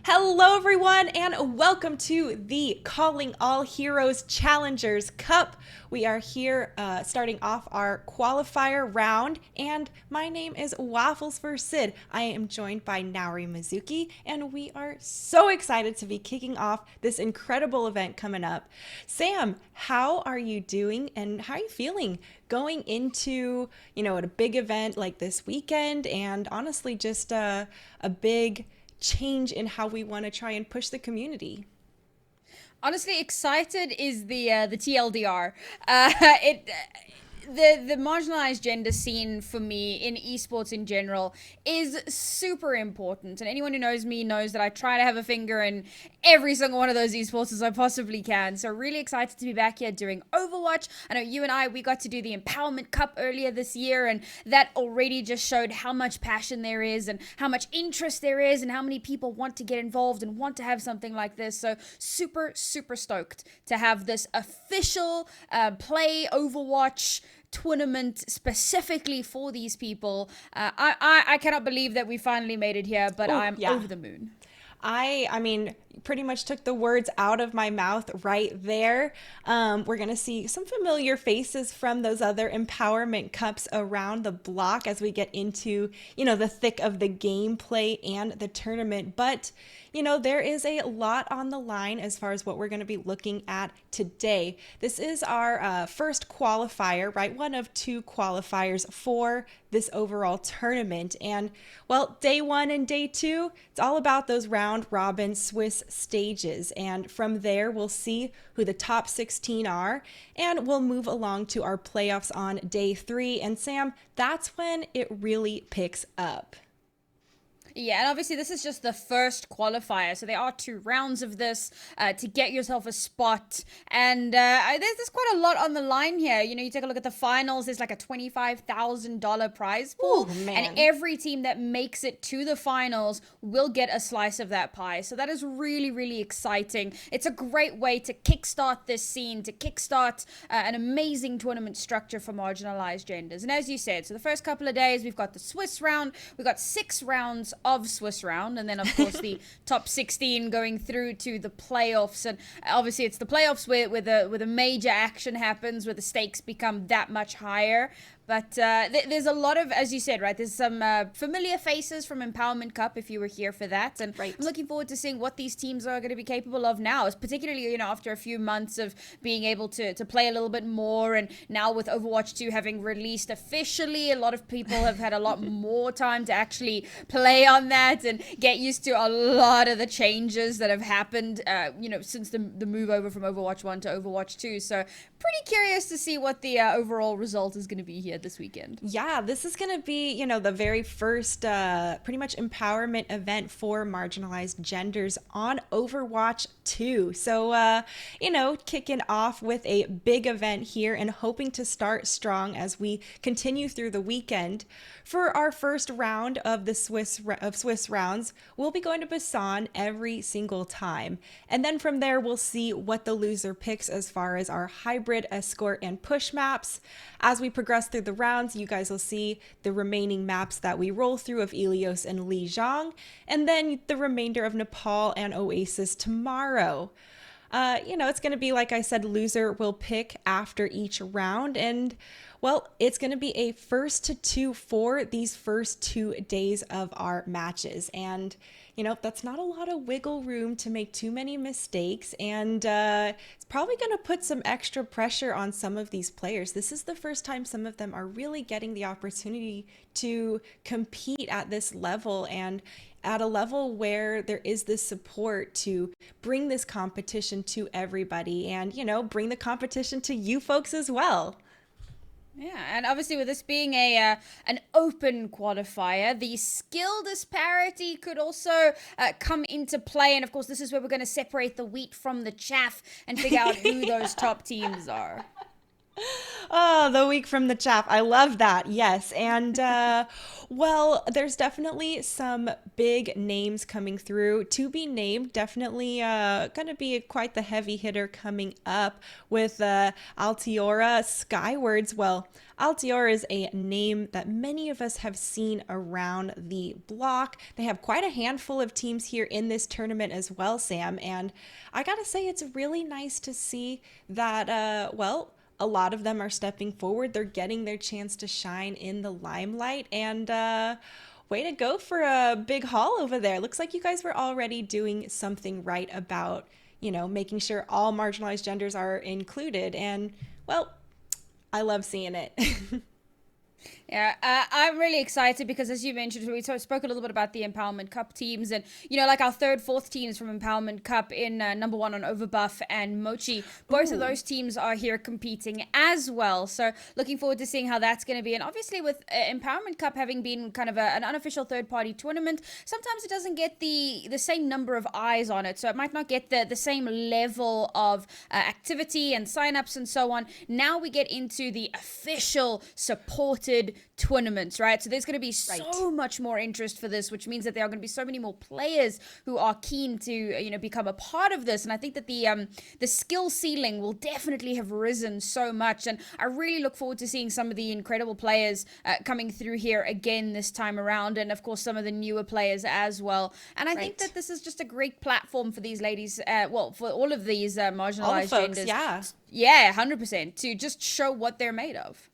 Hello, everyone, and welcome to the Calling All Heroes Challengers Cup. We are here starting off our qualifier round, and my name is Waffles for Sid. I am joined by Naori Mizuki, and we are so excited to be kicking off this incredible event coming up. Sam, how are you doing, and how are you feeling going into, a big event like this weekend, and honestly, just a big change in how we want to try and push the community? Honestly, excited is the TLDR. It the marginalized gender scene for me in esports in general is super important, and anyone who knows me knows that I try to have a finger in every single one of those esports as I possibly can. So really excited to be back here doing Overwatch. I know you and we got to do the Empowerment Cup earlier this year, and that already just showed how much passion there is and how much interest there is and how many people want to get involved and want to have something like this. So super stoked to have this official play Overwatch tournament specifically for these people. I cannot believe that we finally made it here, but Oh, I'm yeah. over the moon. I mean, pretty much took the words out of my mouth right there. We're going to see some familiar faces from those other empowerment cups around the block as we get into, the thick of the gameplay and the tournament. But, there is a lot on the line as far as what we're going to be looking at today. This is our first qualifier, right? One of two qualifiers for this overall tournament. And, well, day one and day two, it's all about those round robin Swiss stages. And from there, we'll see who the top 16 are, and we'll move along to our playoffs on day three. And Sam, that's when it really picks up. Yeah, and obviously this is just the first qualifier, so there are two rounds of this to get yourself a spot, and there's quite a lot on the line here. You take a look at the finals. There's like a $25,000 prize Oh, pool, and man. every team that makes it to the finals will get a slice of that pie. So that is really exciting. It's a great way to kickstart this scene, to kickstart an amazing tournament structure for marginalized genders. And as you said, so the first couple of days we've got the Swiss round. We've got 6 rounds of Swiss round, and then of course the top 16 going through to the playoffs. And obviously it's the playoffs where the major action happens, where the stakes become that much higher. But there's a lot of, as you said, right, there's some familiar faces from Empowerment Cup if you were here for that. And Right. I'm looking forward to seeing what these teams are going to be capable of now, particularly, after a few months of being able to play a little bit more. And now with Overwatch 2 having released officially, a lot of people have had a lot more time to actually play on that and get used to a lot of the changes that have happened, since the move over from Overwatch 1 to Overwatch 2. So pretty curious to see what the overall result is going to be here this weekend. Yeah, this is going to be, the very first pretty much empowerment event for marginalized genders on Overwatch 2. So, kicking off with a big event here and hoping to start strong as we continue through the weekend. For our first round of the Swiss rounds, we'll be going to Busan every single time. And then from there, we'll see what the loser picks as far as our hybrid, escort, and push maps. As we progress through the rounds, you guys will see the remaining maps that we roll through of Ilios and Lijiang, and then the remainder of Nepal and Oasis tomorrow. It's going to be, like I said, loser will pick after each round. And, well, it's going to be a first to two for these first 2 days of our matches. And, that's not a lot of wiggle room to make too many mistakes. And it's probably going to put some extra pressure on some of these players. This is the first time some of them are really getting the opportunity to compete at this level, and at a level where there is this support to bring this competition to everybody and, bring the competition to you folks as well. Yeah, and obviously with this being a an open qualifier, the skill disparity could also come into play. And of course, this is where we're going to separate the wheat from the chaff and figure out who those top teams are. Oh, the week from the chaff. I love that. Yes. And, well, there's definitely some big names coming through. To be named, definitely going to be quite the heavy hitter coming up with Altiora Skywards. Well, Altiora is a name that many of us have seen around the block. They have quite a handful of teams here in this tournament as well, Sam. And I got to say, it's really nice to see that, well, a lot of them are stepping forward. They're getting their chance to shine in the limelight. And way to go for a big haul over there. Looks like you guys were already doing something right about, making sure all marginalized genders are included. And, well, I love seeing it. Yeah, I'm really excited because, as you mentioned, we spoke a little bit about the Empowerment Cup teams, and like our third, fourth teams from Empowerment Cup in number one on Overbuff and Mochi. Both of those teams are here competing as well. So, looking forward to seeing how that's going to be. And obviously, with Empowerment Cup having been kind of an unofficial third-party tournament, sometimes it doesn't get the same number of eyes on it. So, it might not get the same level of activity and sign-ups and so on. Now we get into the official supported tournaments, right? So there's going to be so much more interest for this, which means that there are going to be so many more players who are keen to become a part of this. And I think that the skill ceiling will definitely have risen so much, and I really look forward to seeing some of the incredible players coming through here again this time around, and of course some of the newer players as well. And I think that this is just a great platform for these ladies, for all of these marginalized folks, genders. Yeah, 100%, to just show what they're made of.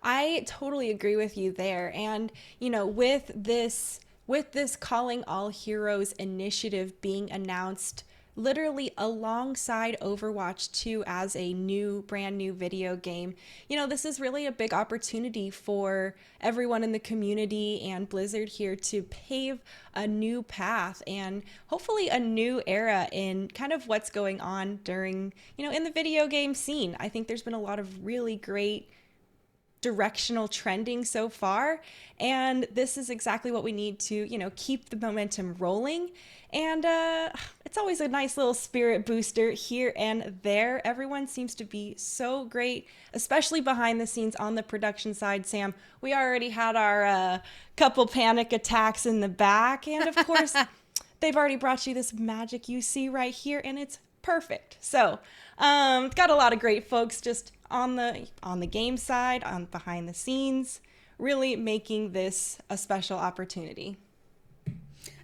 I totally agree with you there. And, with this Calling All Heroes initiative being announced literally alongside Overwatch 2 as a brand new video game, this is really a big opportunity for everyone in the community and Blizzard here to pave a new path and hopefully a new era in kind of what's going on during, in the video game scene. I think there's been a lot of really great directional trending so far, and this is exactly what we need to keep the momentum rolling. And it's always a nice little spirit booster here and there. Everyone seems to be so great, especially behind the scenes on the production side. Sam, we already had our couple panic attacks in the back, and of course they've already brought you this magic you see right here, and it's perfect. So got a lot of great folks just on the game side, on behind the scenes, really making this a special opportunity.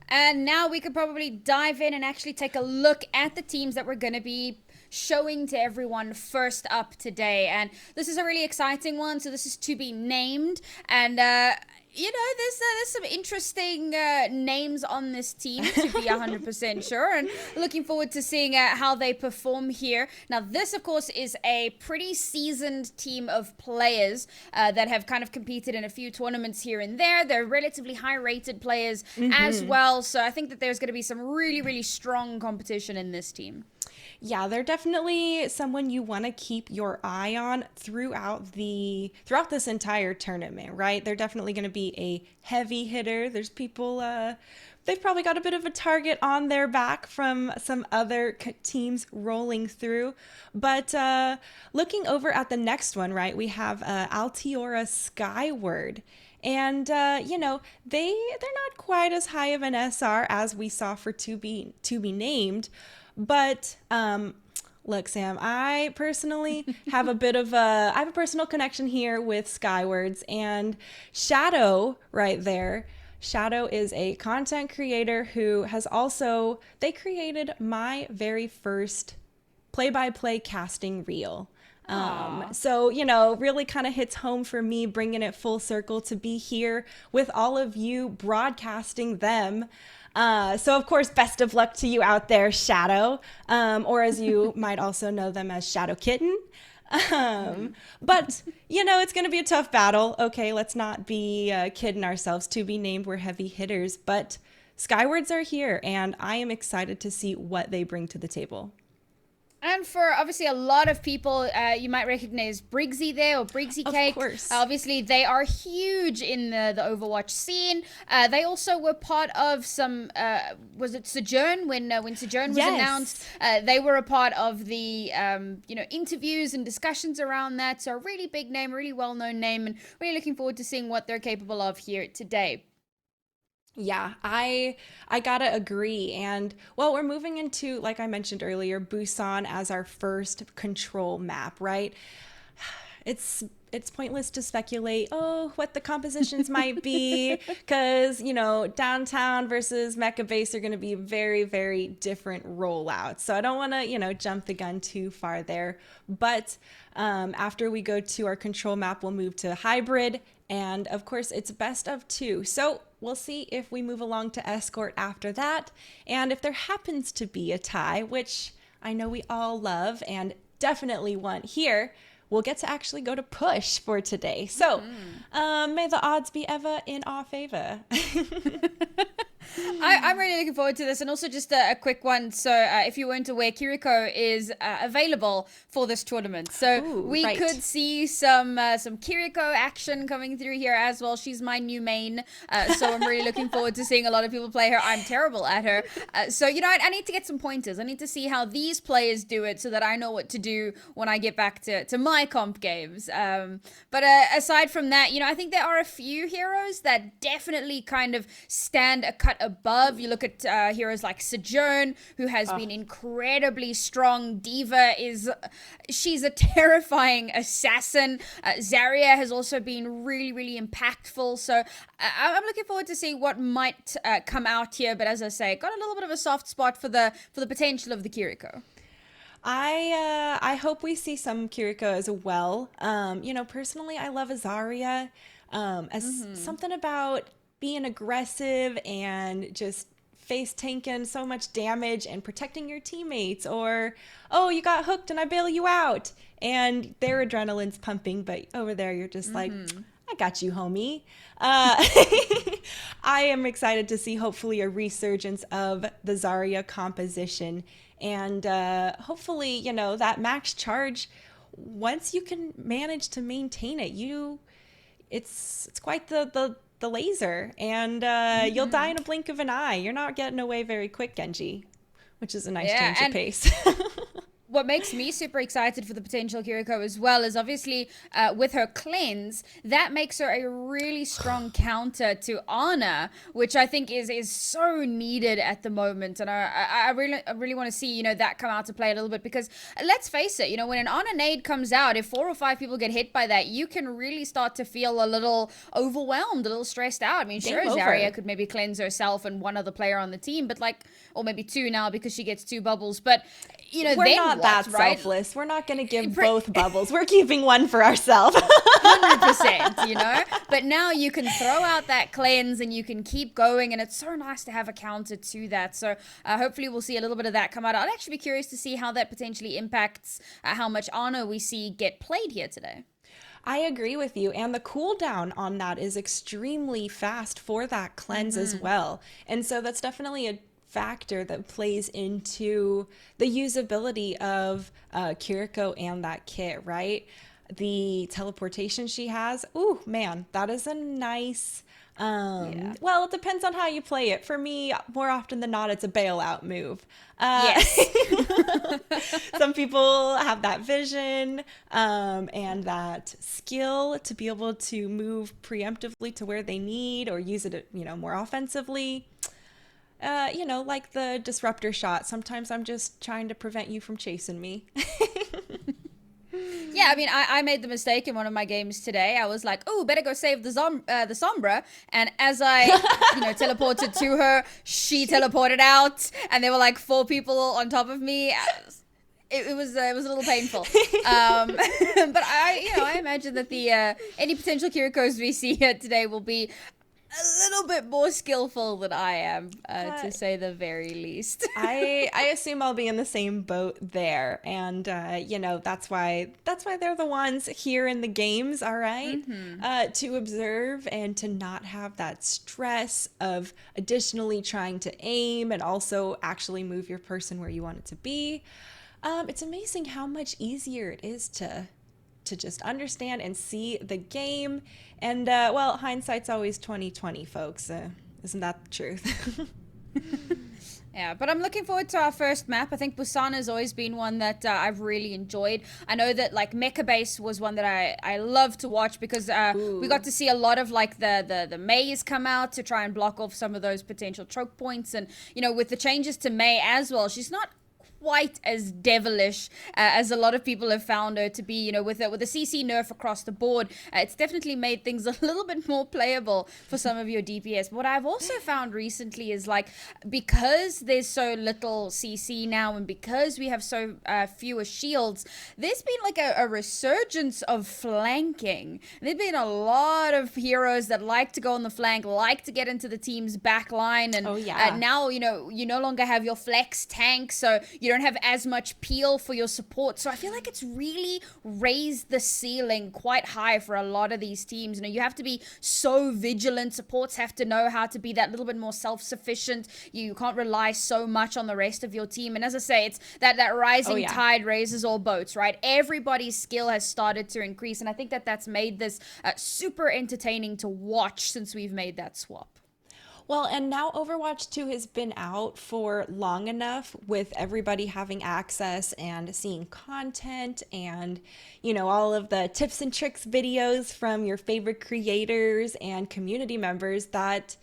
And now we could probably dive in and actually take a look at the teams that we're going to be showing to everyone first up today. And this is a really exciting one. So this is to be named. And, there's some interesting names on this team, to be 100% sure. And looking forward to seeing how they perform here. Now, this, of course, is a pretty seasoned team of players that have kind of competed in a few tournaments here and there. They're relatively high-rated players as well. So I think that there's going to be some really, really strong competition in this team. Yeah, they're definitely someone you want to keep your eye on throughout this entire tournament, right? They're definitely going to be a heavy hitter. There's people, they've probably got a bit of a target on their back from some other teams rolling through. But looking over at the next one, right, we have Altiora Skyward. And, they're not quite as high of an SR as we saw for to be named. But look, Sam, I personally have I have a personal connection here with Skywards, and Shadow right there. Shadow is a content creator who they created my very first play-by-play casting reel. So, really kind of hits home for me, bringing it full circle to be here with all of you broadcasting them. So, of course, best of luck to you out there, Shadow, or as you might also know them as Shadow Kitten. But, it's going to be a tough battle. Okay, let's not be kidding ourselves. To be named, we're heavy hitters. But Skywards are here, and I am excited to see what they bring to the table. And for obviously a lot of people, you might recognize Briggsy there or Briggsy Of Cake. course. Obviously, they are huge in the Overwatch scene. They also were part of some, was it Sojourn? When Sojourn was announced, Yes. they were a part of the, interviews and discussions around that. So a really big name, really well-known name, and really looking forward to seeing what they're capable of here today. Yeah, I gotta agree. And well, we're moving into, like I mentioned earlier, Busan as our first control map, right? It's pointless to speculate, oh, what the compositions might be, because, downtown versus Mecha Base are going to be very, very different rollouts. So I don't want to, jump the gun too far there. But after we go to our control map, we'll move to hybrid. And of course, it's best of two. So we'll see if we move along to escort after that. And if there happens to be a tie, which I know we all love and definitely want here, we'll get to actually go to push for today. So may the odds be ever in our favor. I'm really looking forward to this, and also just a quick one. So, if you weren't aware, Kiriko is available for this tournament, so Ooh, we right. could see some Kiriko action coming through here as well. She's my new main, so I'm really looking forward to seeing a lot of people play her. I'm terrible at her, so I need to get some pointers. I need to see how these players do it, so that I know what to do when I get back to my comp games. But aside from that, I think there are a few heroes that definitely kind of stand a cut above. You look at heroes like Sojourn, who has been incredibly strong. She's a terrifying assassin. Zarya has also been really, really impactful. So I'm looking forward to see what might come out here. But as I say, got a little bit of a soft spot for the potential of the Kiriko. I hope we see some Kiriko as well. Personally, I love Azaria. As something about being aggressive and just face tanking so much damage and protecting your teammates, or oh, you got hooked and I bail you out, and their adrenaline's pumping, but over there you're just like, I got you, homie. I am excited to see hopefully a resurgence of the Zarya composition, and hopefully, that max charge, once you can manage to maintain it, it's quite the laser, and you'll die in a blink of an eye. You're not getting away very quick, Genji, which is a nice Yeah, change of and pace. what makes me super excited for the potential Kiriko as well is obviously with her cleanse, that makes her a really strong counter to Ana, which I think is so needed at the moment. And I really want to see, that come out to play a little bit, because let's face it, when an Ana nade comes out, if 4 or 5 people get hit by that, you can really start to feel a little overwhelmed, a little stressed out. I mean, Game sure, over. Zarya could maybe cleanse herself and one other player on the team, but or maybe 2 now because she gets 2 bubbles. But, We're then not what, that right? selfless. We're not going to give both bubbles. We're keeping one for ourselves. 100%, but now you can throw out that cleanse and you can keep going, and it's so nice to have a counter to that. So hopefully we'll see a little bit of that come out. I'd actually be curious to see how that potentially impacts how much Ana we see get played here today. I agree with you. And the cooldown on that is extremely fast for that cleanse as well. And so that's definitely a factor that plays into the usability of Kiriko and that kit, right? The teleportation she has, ooh, man, that is a nice. Yeah. Well, it depends on how you play it. For me, more often than not, it's a bailout move. Yes. Some people have that vision and that skill to be able to move preemptively to where they need, or use it, more offensively. Like the disruptor shot. Sometimes I'm just trying to prevent you from chasing me. Yeah, I mean, I made the mistake in one of my games today. I was like, oh, better go save the Sombra. And as I, teleported to her, she teleported out. And there were like 4 people on top of me. It was a little painful. But I imagine that the any potential Kirikos we see here today will be a little bit more skillful than I am, to say the very least. I assume I'll be in the same boat there, and that's why they're the ones here in the games, all right, to observe and to not have that stress of additionally trying to aim and also actually move your person where you want it to be. It's amazing how much easier it is to just understand and see the game. And well, hindsight's always 2020, folks. Isn't that the truth? Yeah, but I'm looking forward to our first map. I think Busan has always been one that I've really enjoyed. I know that like Mecha Base was one that I love to watch because we got Ooh. to see a lot of like the Mays come out to try and block off some of those potential choke points. And, you know, with the changes to May as well, she's not quite as devilish as a lot of people have found her to be. You know, with the CC nerf across the board, it's definitely made things a little bit more playable for some of your DPS. What I've also found recently is like, because there's so little CC now and because we have so fewer shields, there's been like a resurgence of flanking. There's been a lot of heroes that like to go on the flank, like to get into the team's back line, and Oh yeah. now, you know, you no longer have your flex tank, so you don't have as much peel for your support. So I feel like it's really raised the ceiling quite high for a lot of these teams. You know, you have to be so vigilant. Supports have to know how to be that little bit more self-sufficient. You can't rely so much on the rest of your team. And as I say, it's that Oh rising yeah. tide raises all boats, right? Everybody's skill has started to increase. And I think that that's made this super entertaining to watch since we've made that swap. Well, and now Overwatch 2 has been out for long enough with everybody having access and seeing content and, you know, all of the tips and tricks videos from your favorite creators and community members that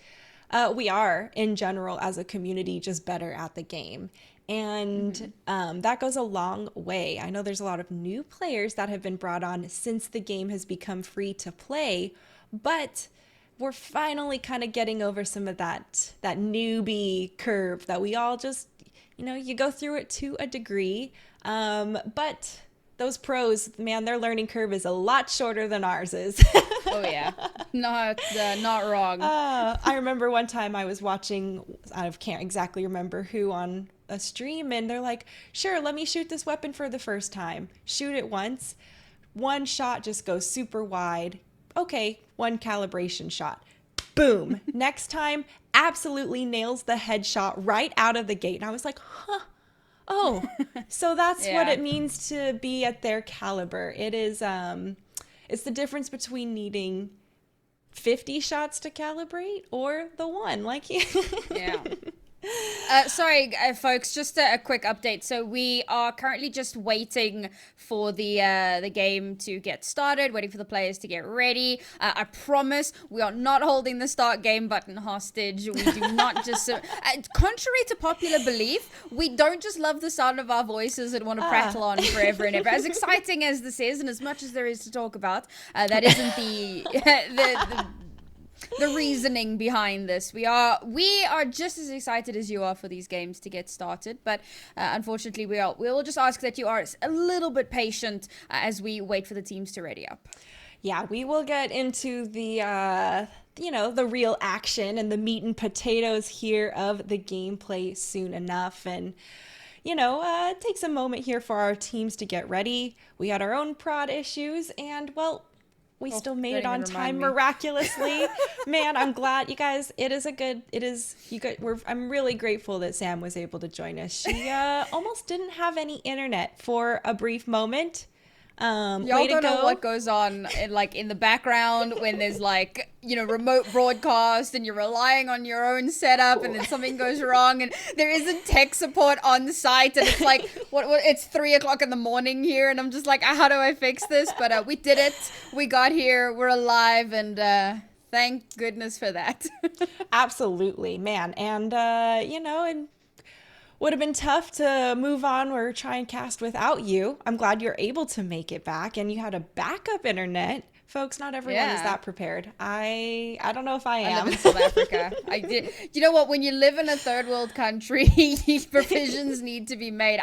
we are, in general, as a community, just better at the game. And that goes a long way. I know there's a lot of new players that have been brought on since the game has become free to play, but we're finally kind of getting over some of that newbie curve that we all just, you know, you go through it to a degree. But those pros, man, their learning curve is a lot shorter than ours is. Oh yeah, not wrong. I remember one time I was watching, I can't exactly remember who on a stream, and they're like, sure, let me shoot this weapon for the first time. Shoot it once. One shot just goes super wide. Okay, one calibration shot. Boom. Next time, absolutely nails the headshot right out of the gate. And I was like, huh. Oh, so that's what Yeah. it means to be at their caliber. It is, it's the difference between needing 50 shots to calibrate or the one. Like, Yeah. Sorry, folks. Just a quick update. So we are currently just waiting for the game to get started, waiting for the players to get ready. I promise we are not holding the start game button hostage. We do not just. Contrary to popular belief, we don't just love the sound of our voices and want to prattle on forever and ever. As exciting as this is, and as much as there is to talk about, that isn't the the reasoning behind this. We are just as excited as you are for these games to get started, but unfortunately we will just ask that you are a little bit patient as we wait for the teams to ready up. yeah, we will get into the, you know, the real action and the meat and potatoes here of the gameplay soon enough. And, you know, it takes a moment here for our teams to get ready. We had our own prod issues, and, well, we still made don't it on even time remind me. miraculously. Man, I'm glad you guys, I'm really grateful that Sam was able to join us. She almost didn't have any internet for a brief moment. Y'all Way to don't know go. what goes on in the background when there's like, you know, remote broadcast and you're relying on your own setup and then something goes wrong and there isn't tech support on site and it's like what it's 3 o'clock in the morning here and I'm just like, how do I fix this? But we did it. We got here. We're alive and thank goodness for that. Absolutely, man. And you know, and would have been tough to move on or try and cast without you. I'm glad you're able to make it back and you had a backup internet. Folks, not everyone is Yeah. that prepared. I don't know if I I live am. in South Africa. I did. You know what? When you live in a third world country, provisions need to be made.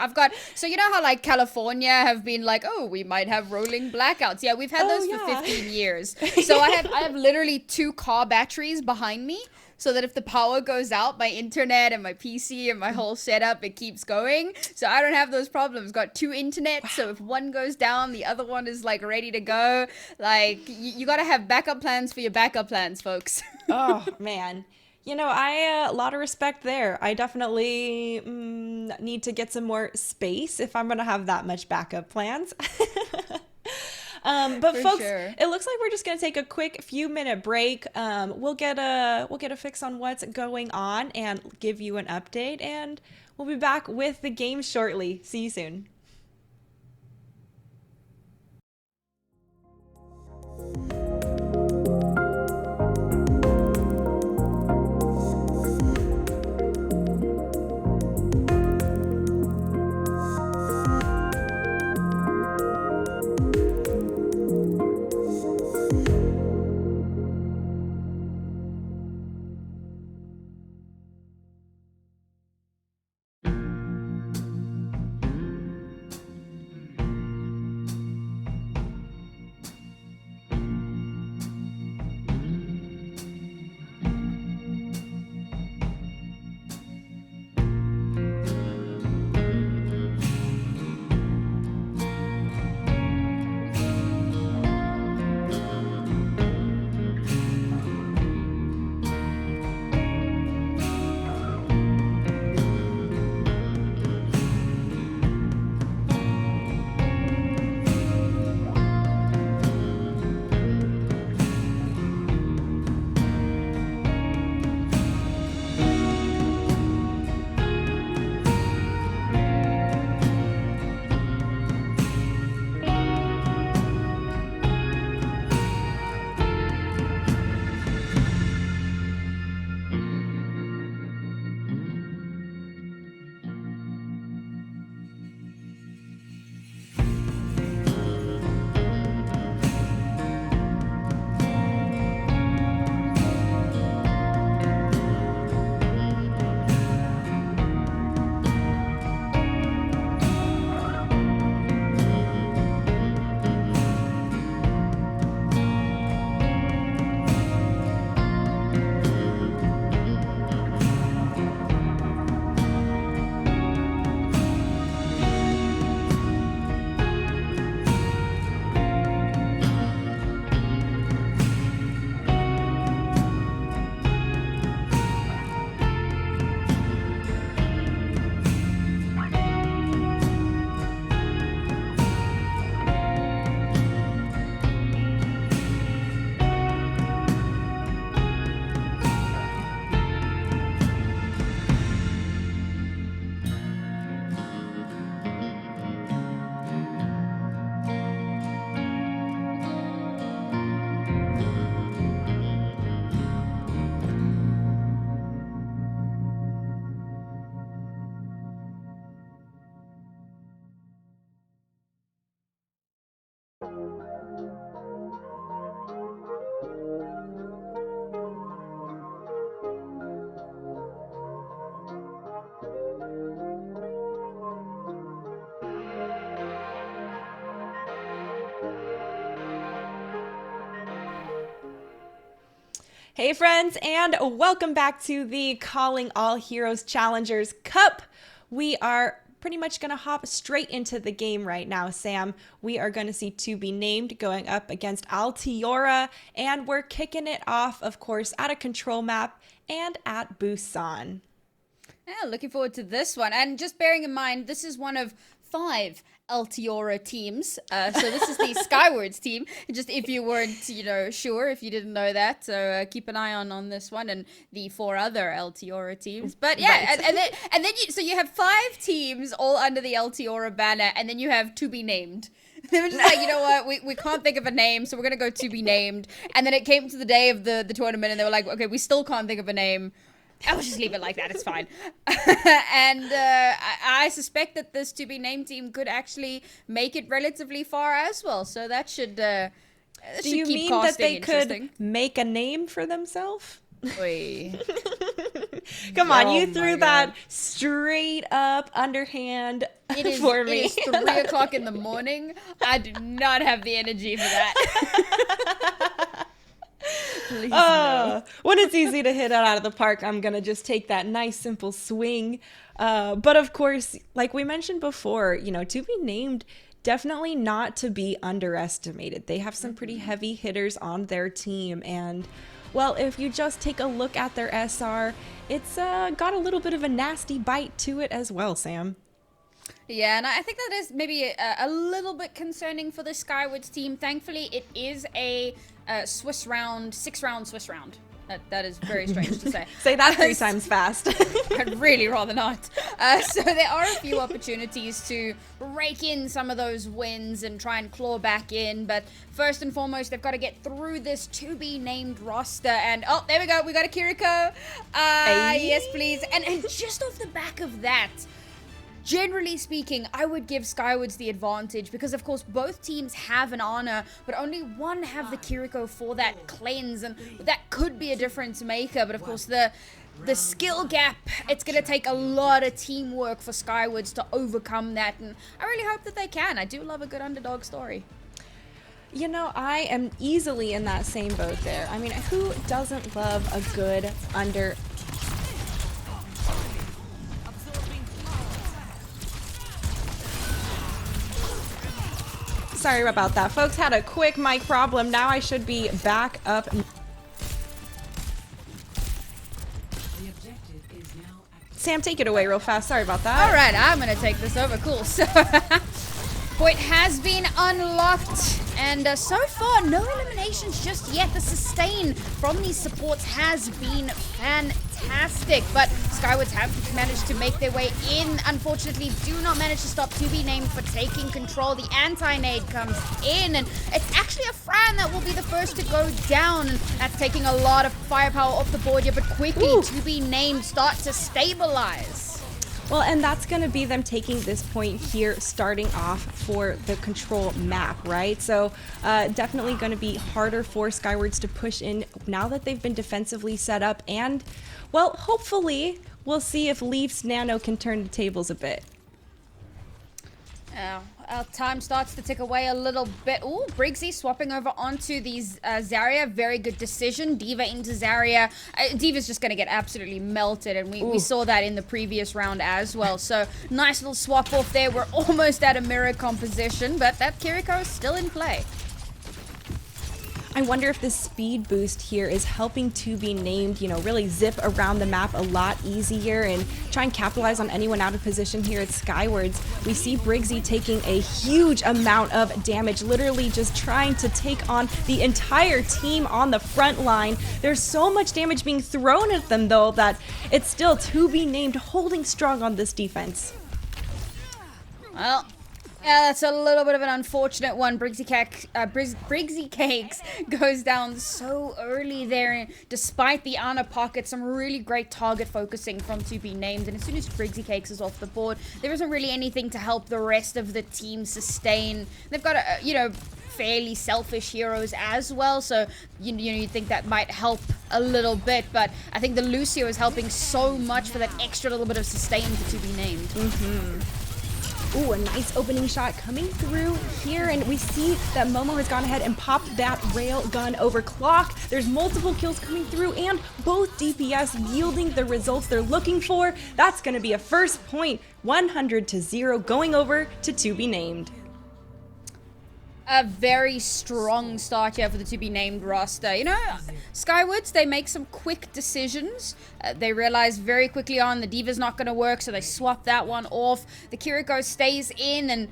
So you know how like California have been like, oh, we might have rolling blackouts. Yeah, we've had Oh, those for yeah. 15 years. So I have literally 2 car batteries behind me. So that if the power goes out, my internet and my PC and my whole setup, it keeps going. So I don't have those problems. Got 2 internets, so if one goes down, the other one is like ready to go. Like you got to have backup plans for your backup plans, folks. Oh man, you know, I a lot of respect there. I definitely need to get some more space if I'm gonna have that much backup plans. But For folks, sure. it looks like we're just gonna take a quick few minute break. We'll get a fix on what's going on and give you an update, and we'll be back with the game shortly. See you soon. Hey, friends, and welcome back to the Calling All Heroes Challengers Cup. We are pretty much going to hop straight into the game right now, Sam. We are going to see To Be Named going up against Altiora, and we're kicking it off, of course, at a control map and at Busan. Yeah, looking forward to this one. And just bearing in mind, this is one of 5 Altiora teams. So this is the Skywards team. Just if you weren't, sure, if you didn't know that. So keep an eye on this one and the 4 other Altiora teams. But yeah, Right. and then you have 5 teams all under the Altiora banner, and then you have To Be Named. They were just like, you know what, we can't think of a name, so we're gonna go To Be Named. And then it came to the day of the tournament, and they were like, okay, we still can't think of a name. I'll just leave it like that. It's fine. And I suspect that this To Be Named team could actually make it relatively far as well. So that should Do you keep mean that they casting could make a name for themselves? Oy. Come on, Oh you my threw God. that straight up underhand for me. It is 3 o'clock in the morning. I do not have the energy for that. Please no. When it's easy to hit it out of the park, I'm going to just take that nice, simple swing. But of course, like we mentioned before, To Be Named, definitely not to be underestimated. They have some pretty heavy hitters on their team. And well, if you just take a look at their SR, it's got a little bit of a nasty bite to it as well, Sam. Yeah, and I think that is maybe a little bit concerning for the Skywoods team. Thankfully, it is a Swiss round, 6-round Swiss round. That is very strange to say. Say that 3 times fast. I'd really rather not. So there are a few opportunities to rake in some of those wins and try and claw back in. But first and foremost, they've got to get through this to be named roster. And oh, there we go. We got a Kiriko. Hey. Yes, please. And just off the back of that, generally speaking, I would give Skywoods the advantage because, of course, both teams have an Ana, but only one have the Kiriko for that cleanse, and that could be a difference maker. But, of course, the skill gap, it's going to take a lot of teamwork for Skywoods to overcome that, and I really hope that they can. I do love a good underdog story. You know, I am easily in that same boat there. I mean, who doesn't love a good under... Sorry about that, folks. Had a quick mic problem. Now I should be back up. Sam, take it away real fast. Sorry about that. All right, I'm going to take this over. Cool. So, point has been unlocked. And so far, no eliminations just yet. The sustain from these supports has been fantastic. But Skywoods have managed to make their way in. Unfortunately, do not manage to stop To Be Named for taking control. The anti-nade comes in. And it's actually a Fran that will be the first to go down. And that's taking a lot of firepower off the board here. But quickly, To Be Named start to stabilize. Well, and that's going to be them taking this point here, starting off for the control map, right? So definitely going to be harder for Skywoods to push in now that they've been defensively set up. And, well, hopefully we'll see if Leaf's Nano can turn the tables a bit. Our time starts to tick away a little bit. Ooh, Briggsy swapping over onto these Zarya. Very good decision. D.Va into Zarya. D.Va's just going to get absolutely melted, and we saw that in the previous round as well. So, nice little swap off there. We're almost at a mirror composition, but that Kiriko is still in play. I wonder if this speed boost here is helping To Be Named, you know, really zip around the map a lot easier and try and capitalize on anyone out of position here at Skywoods. We see Briggsy taking a huge amount of damage, literally just trying to take on the entire team on the front line. There's so much damage being thrown at them, though, that it's still To Be Named holding strong on this defense. Well, yeah, that's a little bit of an unfortunate one. Briggsy Cakes goes down so early there. And despite the Ana pocket, some really great target focusing from To Be Named. And as soon as Briggsy Cakes is off the board, there isn't really anything to help the rest of the team sustain. They've got, fairly selfish heroes as well. So, you'd think that might help a little bit. But I think the Lucio is helping so much for that extra little bit of sustain for To Be Named. Ooh, a nice opening shot coming through here, and we see that Momo has gone ahead and popped that rail gun over Clock. There's multiple kills coming through, and both DPS yielding the results they're looking for. That's going to be a first point, 100-0, going over to Be Named. A very strong start here for the To Be Named roster. You know, Skywoods, they make some quick decisions. They realize very quickly on the D.Va's not going to work, so they swap that one off. The Kiriko stays in, and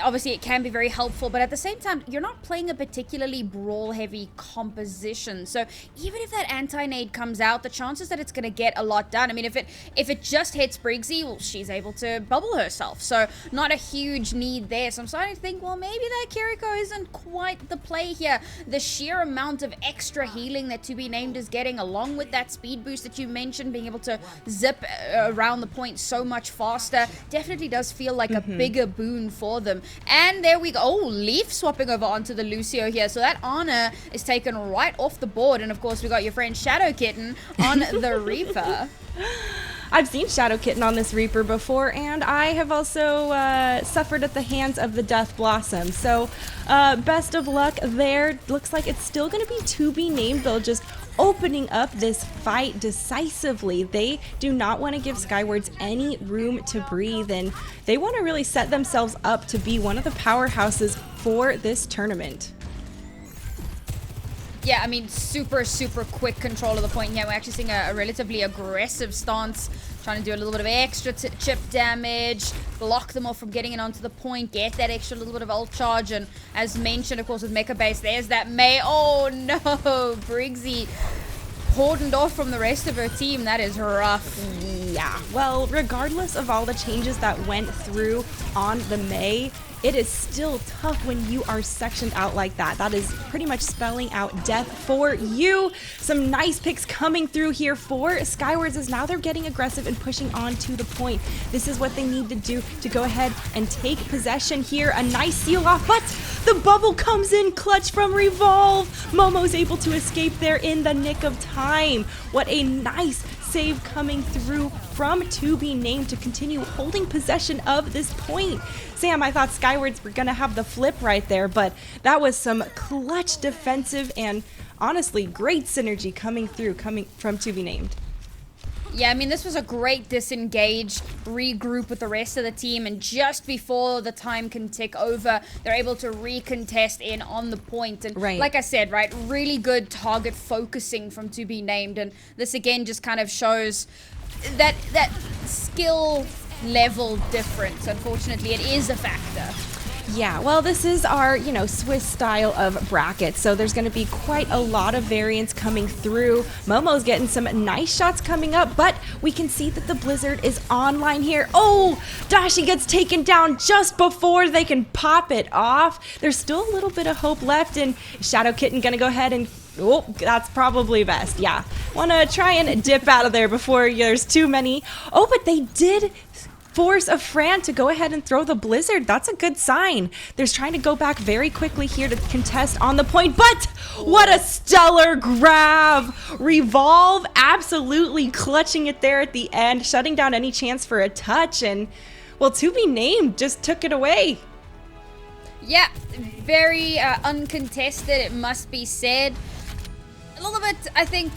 obviously it can be very helpful, but at the same time, you're not playing a particularly brawl-heavy composition. So even if that anti-nade comes out, the chances that it's going to get a lot done. I mean, if it just hits Briggsy, well, she's able to bubble herself. So not a huge need there. So I'm starting to think, well, maybe that Kiriko isn't quite the play here. The sheer amount of extra healing that To Be Named is getting, along with that speed boost that you mentioned, being able to zip around the point so much faster, definitely does feel like a bigger boon for them. And there we go. Oh, Leaf swapping over onto the Lucio here. So that Ana is taken right off the board. And of course, we got your friend Shadow Kitten on the Reaper. I've seen Shadow Kitten on this Reaper before, and I have also suffered at the hands of the Death Blossom. So best of luck there. Looks like it's still going to be To Be Named, though, just opening up this fight decisively. They do not want to give Skywoods any room to breathe, and they want to really set themselves up to be one of the powerhouses for this tournament. Yeah, I mean, super, super quick control of the point here. We're actually seeing a relatively aggressive stance, trying to do a little bit of extra chip damage, block them off from getting it onto the point, get that extra little bit of ult charge, and as mentioned, of course, with Mecha Base, there's that May. Oh no, Briggsy cordoned off from the rest of her team. That is rough. Yeah, well, regardless of all the changes that went through on the May, it is still tough when you are sectioned out like that. That is pretty much spelling out death for you. Some nice picks coming through here for Skywards as now they're getting aggressive and pushing on to the point. This is what they need to do to go ahead and take possession here. A nice seal off, but the bubble comes in clutch from Revolve. Momo's able to escape there in the nick of time. What a nice save coming through from To Be Named to continue holding possession of this point. Sam, I thought Skywards were gonna have the flip right there, but that was some clutch defensive and honestly great synergy coming from To Be Named. Yeah, I mean, this was a great disengage, regroup with the rest of the team, and just before the time can tick over, they're able to recontest in on the point. And like I said, right, really good target focusing from To Be Named, and this again just kind of shows that skill level difference. Unfortunately, it is a factor. Yeah, well, this is our, Swiss style of brackets, so there's going to be quite a lot of variance coming through. Momo's getting some nice shots coming up, but we can see that the Blizzard is online here. Oh, Dashi gets taken down just before they can pop it off. There's still a little bit of hope left, and Shadow Kitten going to go ahead and oh, that's probably best. Yeah, want to try and dip out of there before there's too many. Oh, but they did force a Fran to go ahead and throw the Blizzard. That's a good sign. They're trying to go back very quickly here to contest on the point, but what a stellar grab. Revolve absolutely clutching it there at the end, shutting down any chance for a touch, and well, To Be Named just took it away. Yeah, very uncontested, it must be said. A little bit, I think,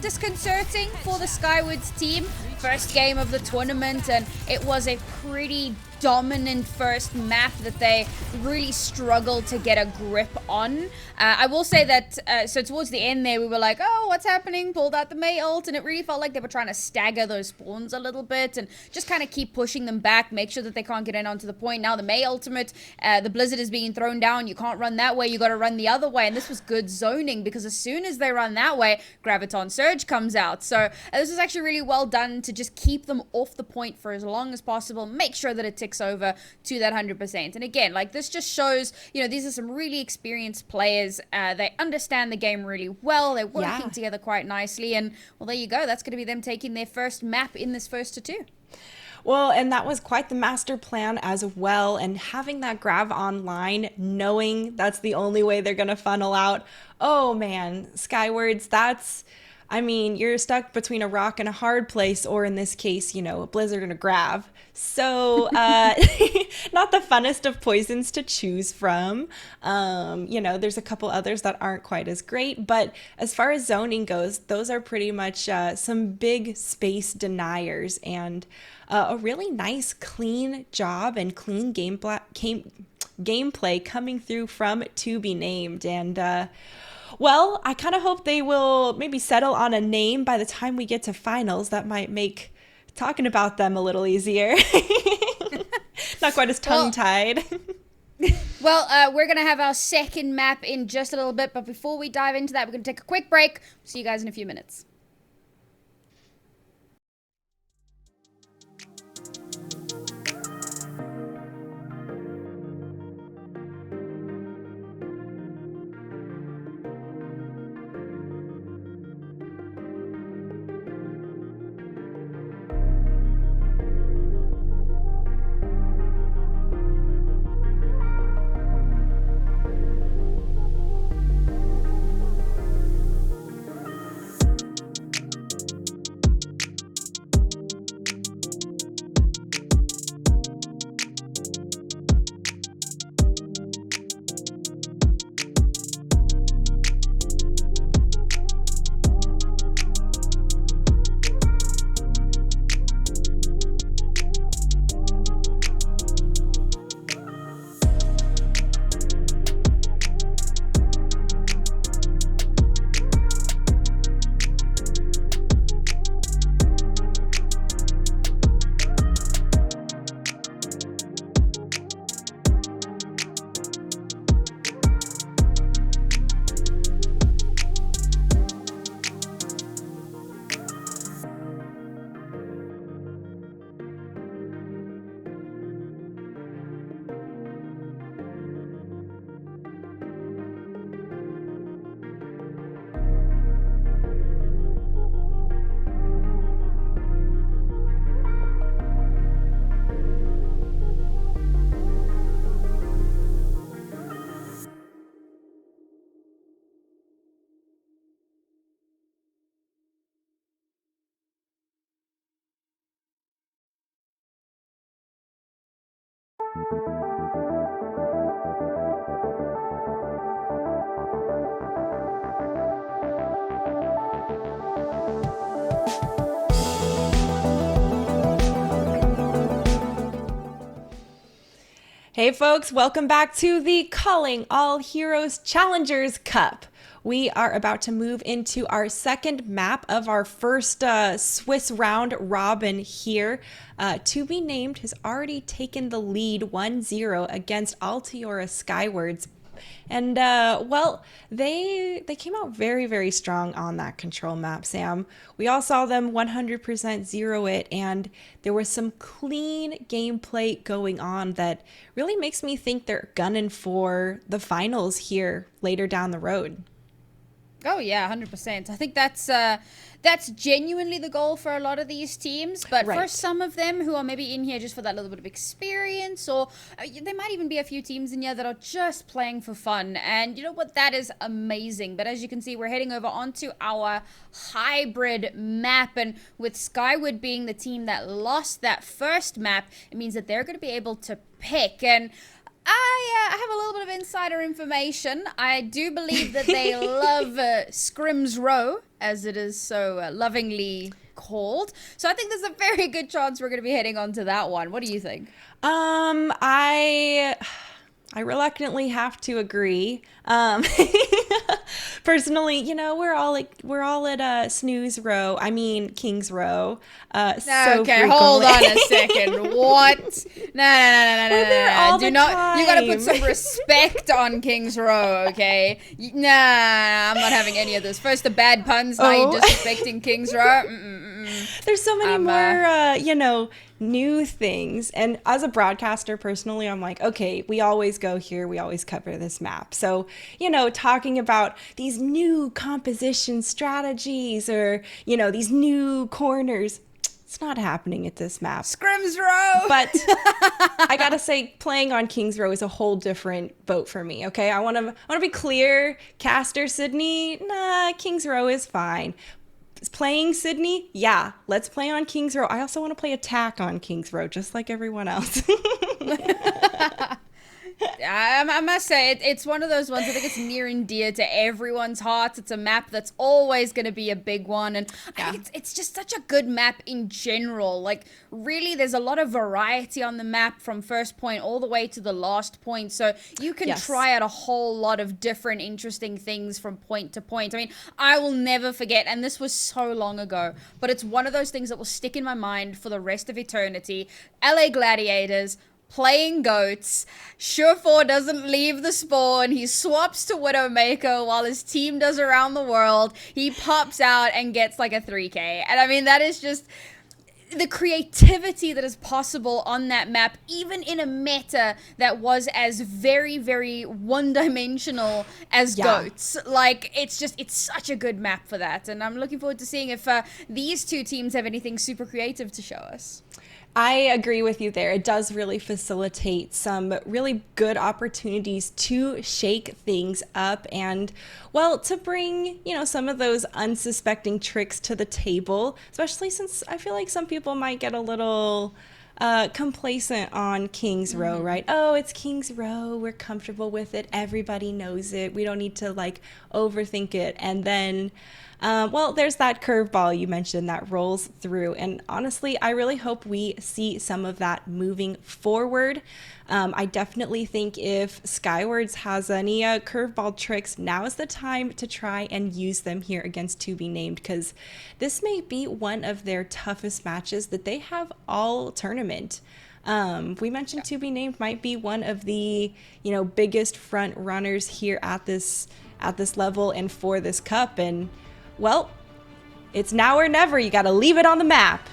disconcerting for the Skywards team. First game of the tournament, and it was a pretty dominant first map that they really struggled to get a grip on. I will say that, so towards the end there, we were like, oh, what's happening? Pulled out the May ult, and it really felt like they were trying to stagger those spawns a little bit and just kind of keep pushing them back, make sure that they can't get in onto the point. Now the May ultimate, the Blizzard is being thrown down. You can't run that way. You got to run the other way, and this was good zoning because as soon as they run that way, Graviton Surge comes out. So this was actually really well done to just keep them off the point for as long as possible, make sure that it ticks over to that 100%. And again, like, this just shows, these are some really experienced players. They understand the game really well. They're working together quite nicely. And, well, there you go. That's going to be them taking their first map in this first to two. Well, and that was quite the master plan as well. And having that grab online, knowing that's the only way they're going to funnel out. Oh, man, Skywards, you're stuck between a rock and a hard place, or in this case, a Blizzard and a grab. So, not the funnest of poisons to choose from. There's a couple others that aren't quite as great, but as far as zoning goes, those are pretty much some big space deniers, and a really nice, clean job and clean gameplay coming through from To Be Named. And, well, I kind of hope they will maybe settle on a name by the time we get to finals. That might make talking about them a little easier. Not quite as tongue-tied. Well, we're going to have our second map in just a little bit, but before we dive into that, we're going to take a quick break. See you guys in a few minutes. Hey folks, welcome back to the Calling All Heroes Challengers Cup. We are about to move into our second map of our first Swiss round robin here. To be named has already taken the lead 1-0 against Altiora Skywards. And well, they came out very, very strong on that control map, Sam. We all saw them 100% zero it, and there was some clean gameplay going on that really makes me think they're gunning for the finals here later down the road. Oh yeah, 100%. I think that's genuinely the goal for a lot of these teams, but for Right. some of them who are maybe in here just for that little bit of experience, or there might even be a few teams in here that are just playing for fun, and you know what, that is amazing. But as you can see, we're heading over onto our hybrid map, and with Skyward being the team that lost that first map, it means that they're going to be able to pick. And I have a little bit of insider information. I do believe that they love Scrims Row, as it is so lovingly called. So I think there's a very good chance we're going to be heading on to that one. What do you think? I reluctantly have to agree. Personally, we're all at Snooze Row. I mean Kings Row. So Okay, frequently. hold on a second. What? No. We're there all Do the not. You gotta put time. some respect on Kings Row, okay? Nah, I'm not having any of this. First the bad puns, now Oh. you're disrespecting Kings Row. There's so many I'm, more, new things. And as a broadcaster, personally, I'm like, okay, we always go here. We always cover this map. So, talking about these new composition strategies or, these new corners, it's not happening at this map. Scrims Row. But I gotta say, playing on Kings Row is a whole different boat for me. Okay, I want to be clear. Caster Sydney, nah, Kings Row is fine. Playing Sydney, yeah, let's play on Kings Row. I also want to play attack on Kings Row, just like everyone else. I must say, it's one of those ones, I think it's near and dear to everyone's hearts. It's a map that's always going to be a big one. And I think it's just such a good map in general. Like, really, there's a lot of variety on the map from first point all the way to the last point. So you can try out a whole lot of different interesting things from point to point. I mean, I will never forget, and this was so long ago, but it's one of those things that will stick in my mind for the rest of eternity. LA Gladiators playing goats. Surefour doesn't leave the spawn. He swaps to Widowmaker while his team does around the world. He pops out and gets like a 3k. And I mean, that is just the creativity that is possible on that map, even in a meta that was as very, very one-dimensional as goats. Like, it's such a good map for that. And I'm looking forward to seeing if these two teams have anything super creative to show us. I agree with you there. It does really facilitate some really good opportunities to shake things up and, well, to bring, some of those unsuspecting tricks to the table, especially since I feel like some people might get a little complacent on Kings Row, right? Oh, it's Kings Row. We're comfortable with it. Everybody knows it. We don't need to overthink it. And then well, there's that curveball you mentioned that rolls through. And honestly, I really hope we see some of that moving forward. I definitely think if Skywards has any curveball tricks, now is the time to try and use them here against To Be Named, because this may be one of their toughest matches that they have all tournament. We mentioned To Be Named might be one of the, biggest front runners here at this level and for this cup. And well, it's now or never. You got to leave it on the map.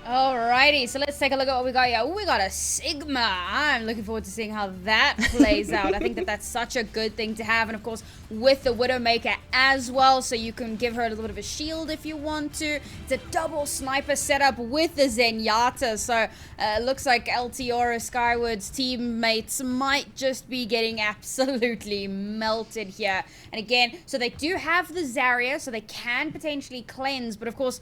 Alrighty, so let's take a look at what we got here. Ooh, we got a Sigma. I'm looking forward to seeing how that plays out. I think that that's such a good thing to have. And of course, with the Widowmaker as well, so you can give her a little bit of a shield if you want to. It's a double sniper setup with the Zenyatta. So looks like Altiora Skyward's teammates might just be getting absolutely melted here. And again, so they do have the Zarya, so they can potentially cleanse. But of course,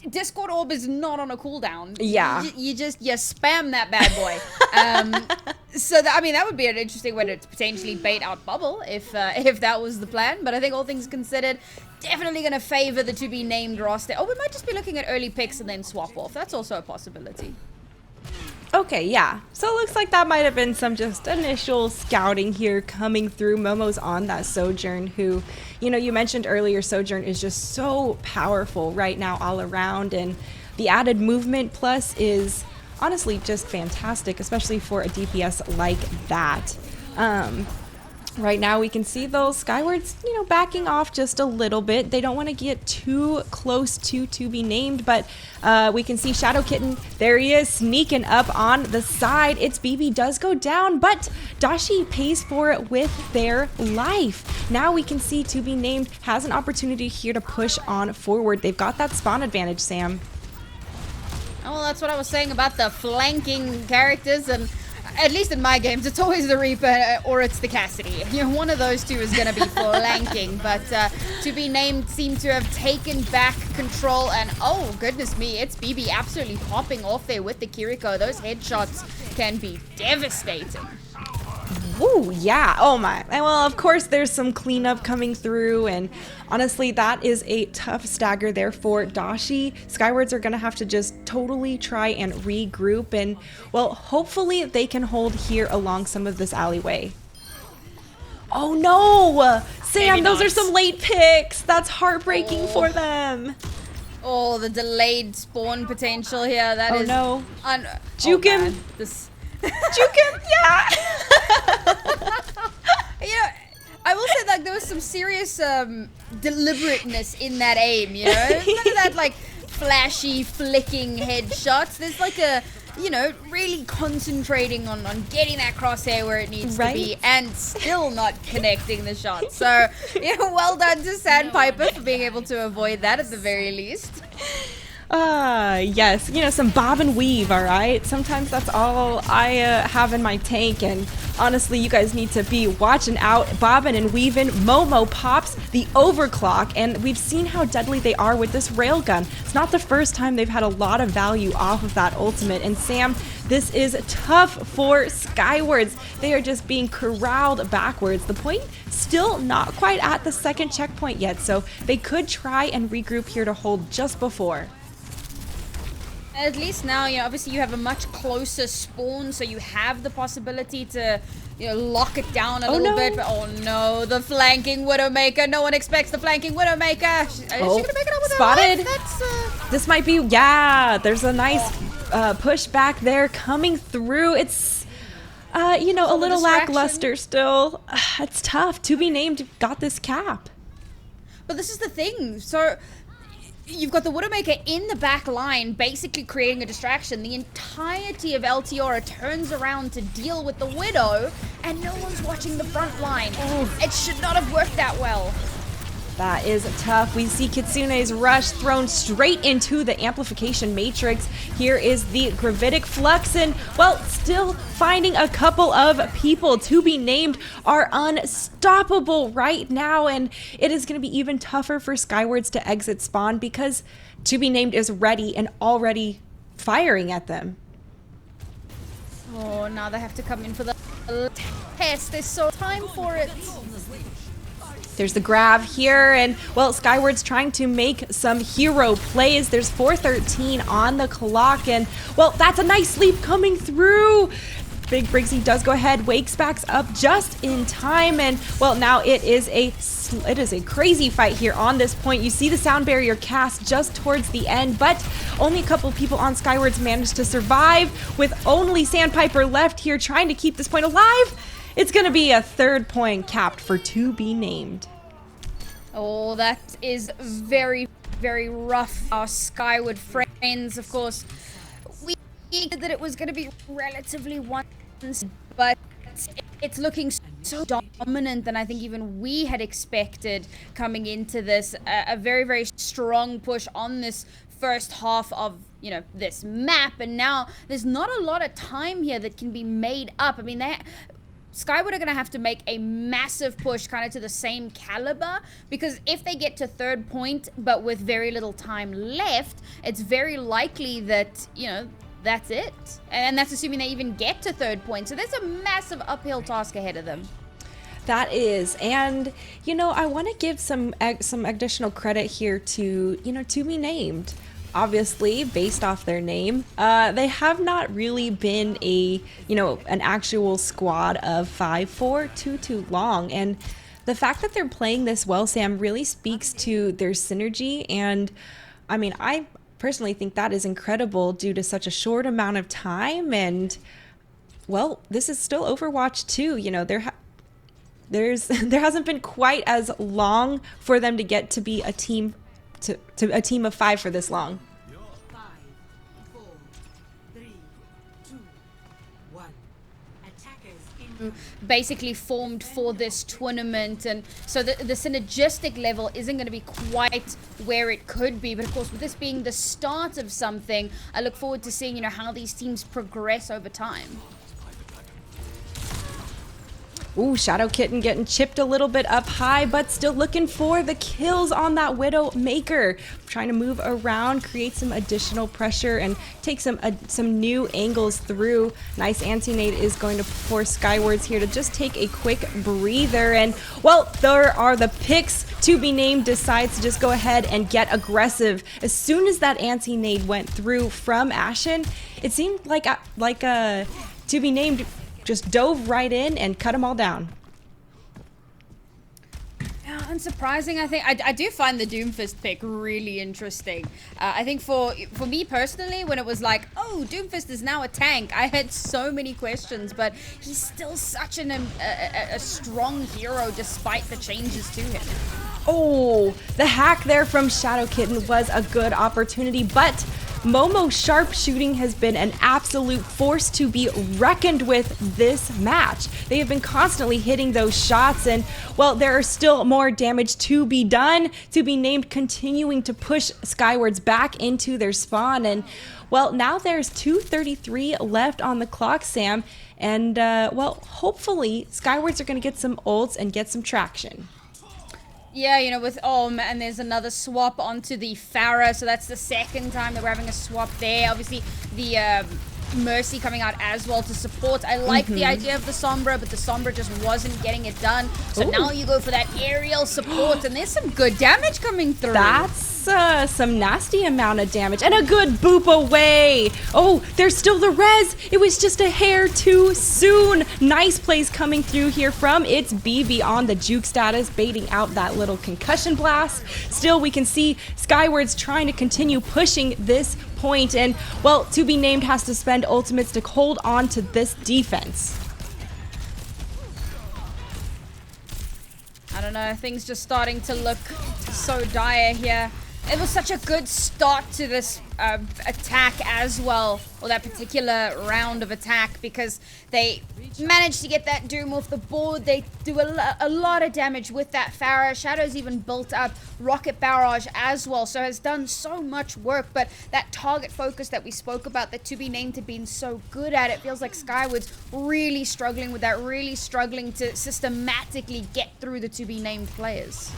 Discord Orb is not on a cooldown. Yeah. You just spam that bad boy. So that, I mean, that would be an interesting way to potentially bait out Bubble if that was the plan. But I think all things considered, definitely going to favor the to be named roster. Oh, we might just be looking at early picks and then swap off. That's also a possibility. Okay, yeah. So it looks like that might have been some just initial scouting here coming through. Momo's on that Sojourn who, you know, you mentioned earlier Sojourn is just so powerful right now all around, and the added movement plus is honestly just fantastic, especially for a DPS like that. Right now we can see those Skywards, you know, backing off just a little bit. They don't want to get too close to be named, but we can see Shadow Kitten. There he is, sneaking up on the side. Its BB does go down, but Dashi pays for it with their life. Now we can see to be named has an opportunity here to push on forward. They've got that spawn advantage, Sam. Oh, well, that's what I was saying about the flanking characters, and at least in my games, it's always the Reaper or it's the Cassidy. You know, one of those two is going to be flanking, but to be named seem to have taken back control, and oh, goodness me, it's BB absolutely popping off there with the Kiriko. Those headshots can be devastating. Ooh, yeah. Oh my. And well, of course, there's some cleanup coming through, and honestly, that is a tough stagger there for Dashi. Skywards are going to have to just totally try and regroup, and well, hopefully they can hold here along some of this alleyway. Oh no! Sam, those are some late picks. That's heartbreaking for them. Oh, the delayed spawn potential here. That is. No. Juke him. Juke him, yeah. You know, I will say that there was some serious deliberateness in that aim, you know? None of that, like, flashy, flicking headshots. There's, like, a, you know, really concentrating on getting that crosshair where it needs to be and still not connecting the shot. So, you know, well done to Sandpiper for being able to avoid that at the very least. Yes, you know, some bob and weave, all right? Sometimes that's all I have in my tank, and honestly, you guys need to be watching out, bobbing and weaving. Momo pops the overclock, and we've seen how deadly they are with this railgun. It's not the first time they've had a lot of value off of that ultimate, and Sam, this is tough for Skywards. They are just being corralled backwards. The point still not quite at the second checkpoint yet, so they could try and regroup here to hold just before. At least now, you know, obviously you have a much closer spawn, so you have the possibility to, you know, lock it down a little bit. But oh no, the flanking Widowmaker. No one expects the flanking Widowmaker. Is she gonna make it up with spotted. Her life? This might be, yeah, there's a nice push back there coming through. It's, you know, a little lackluster still. It's tough. To be named got this cap. But this is the thing. So you've got the Widowmaker in the back line, basically creating a distraction. The entirety of LTR turns around to deal with the Widow, and no one's watching the front line. It should not have worked that well. That is tough. We see Kitsune's rush thrown straight into the amplification matrix. Here is the gravitic flux, and well, still finding a couple of people. To be named are unstoppable right now, and it is going to be even tougher for Skywards to exit spawn because to be named is ready and already firing at them. Oh, now they have to come in for the test. There's so time for it. There's the grab here, and well, Skyward's trying to make some hero plays. There's 4:13 on the clock, and well, that's a nice leap coming through. Big Briggsy does go ahead, wakes backs up just in time, and well, now it is a crazy fight here on this point. You see the sound barrier cast just towards the end, but only a couple people on Skywards managed to survive, with only Sandpiper left here trying to keep this point alive. It's going to be a third point capped for to be named. Oh, that is very, very rough. Our Skyward friends, of course, we thought that it was going to be relatively one, but it's looking so dominant than I think even we had expected coming into this. A very, very strong push on this first half of, you know, this map, and now there's not a lot of time here that can be made up. I mean, Skyward are going to have to make a massive push kind of to the same caliber, because if they get to third point but with very little time left, it's very likely that, you know, that's it. And that's assuming they even get to third point. So there's a massive uphill task ahead of them. That is, and you know, I want to give some additional credit here to, you know, to be named. Obviously, based off their name, they have not really been a, you know, an actual squad of 5-4 too long, and the fact that they're playing this well, Sam, really speaks to their synergy. And I mean, I personally think that is incredible due to such a short amount of time. And well, this is still Overwatch 2. You know, there hasn't been quite as long for them to get to be a team to a team of 5 for this long. 5, 4, 3, 2, 1. Attackers in. Basically formed for this tournament, and so the synergistic level isn't going to be quite where it could be. But of course, with this being the start of something, I look forward to seeing, you know, how these teams progress over time. Ooh, Shadow Kitten getting chipped a little bit up high, but still looking for the kills on that Widow Maker. Trying to move around, create some additional pressure, and take some new angles through. Nice anti-nade is going to force Skywards here to just take a quick breather. And, well, there are the picks. To be named decides to just go ahead and get aggressive. As soon as that anti-nade went through from Ashen, it seemed like To Be Named just dove right in and cut them all down. Yeah, unsurprising. I think I do find the Doomfist pick really interesting. I think for me personally, when it was like, oh, Doomfist is now a tank, I had so many questions, but he's still such a strong hero despite the changes to him. Oh, the hack there from Shadow Kitten was a good opportunity, but Momo's sharpshooting has been an absolute force to be reckoned with this match. They have been constantly hitting those shots, and, well, there are still more damage to be done. To Be Named continuing to push Skywards back into their spawn, and, well, now there's 2:33 left on the clock, Sam, and, well, hopefully Skywards are going to get some ults and get some traction. Yeah, you know, with and there's another swap onto the Pharah, so that's the second time that we're having a swap there. Obviously, the Mercy coming out as well to support. I like the idea of the Sombra, but the Sombra just wasn't getting it done. So now you go for that aerial support, and there's some good damage coming through. That's some nasty amount of damage, and a good boop away. Oh, there's still the res. It was just a hair too soon. Nice plays coming through here from It's BB on the juke status, baiting out that little concussion blast. Still, we can see Skywards trying to continue pushing this point, and, well, To Be Named has to spend ultimates to hold on to this defense. I don't know, things just starting to look so dire here. It was such a good start to this attack as well, or that particular round of attack, because they managed to get that Doom off the board. They do a lot of damage with that Pharah. Shadow's even built up Rocket Barrage as well, so has done so much work. But that target focus that we spoke about, that To Be Named had been so good at, it feels like Skyward's really struggling with that, really struggling to systematically get through the To Be Named players.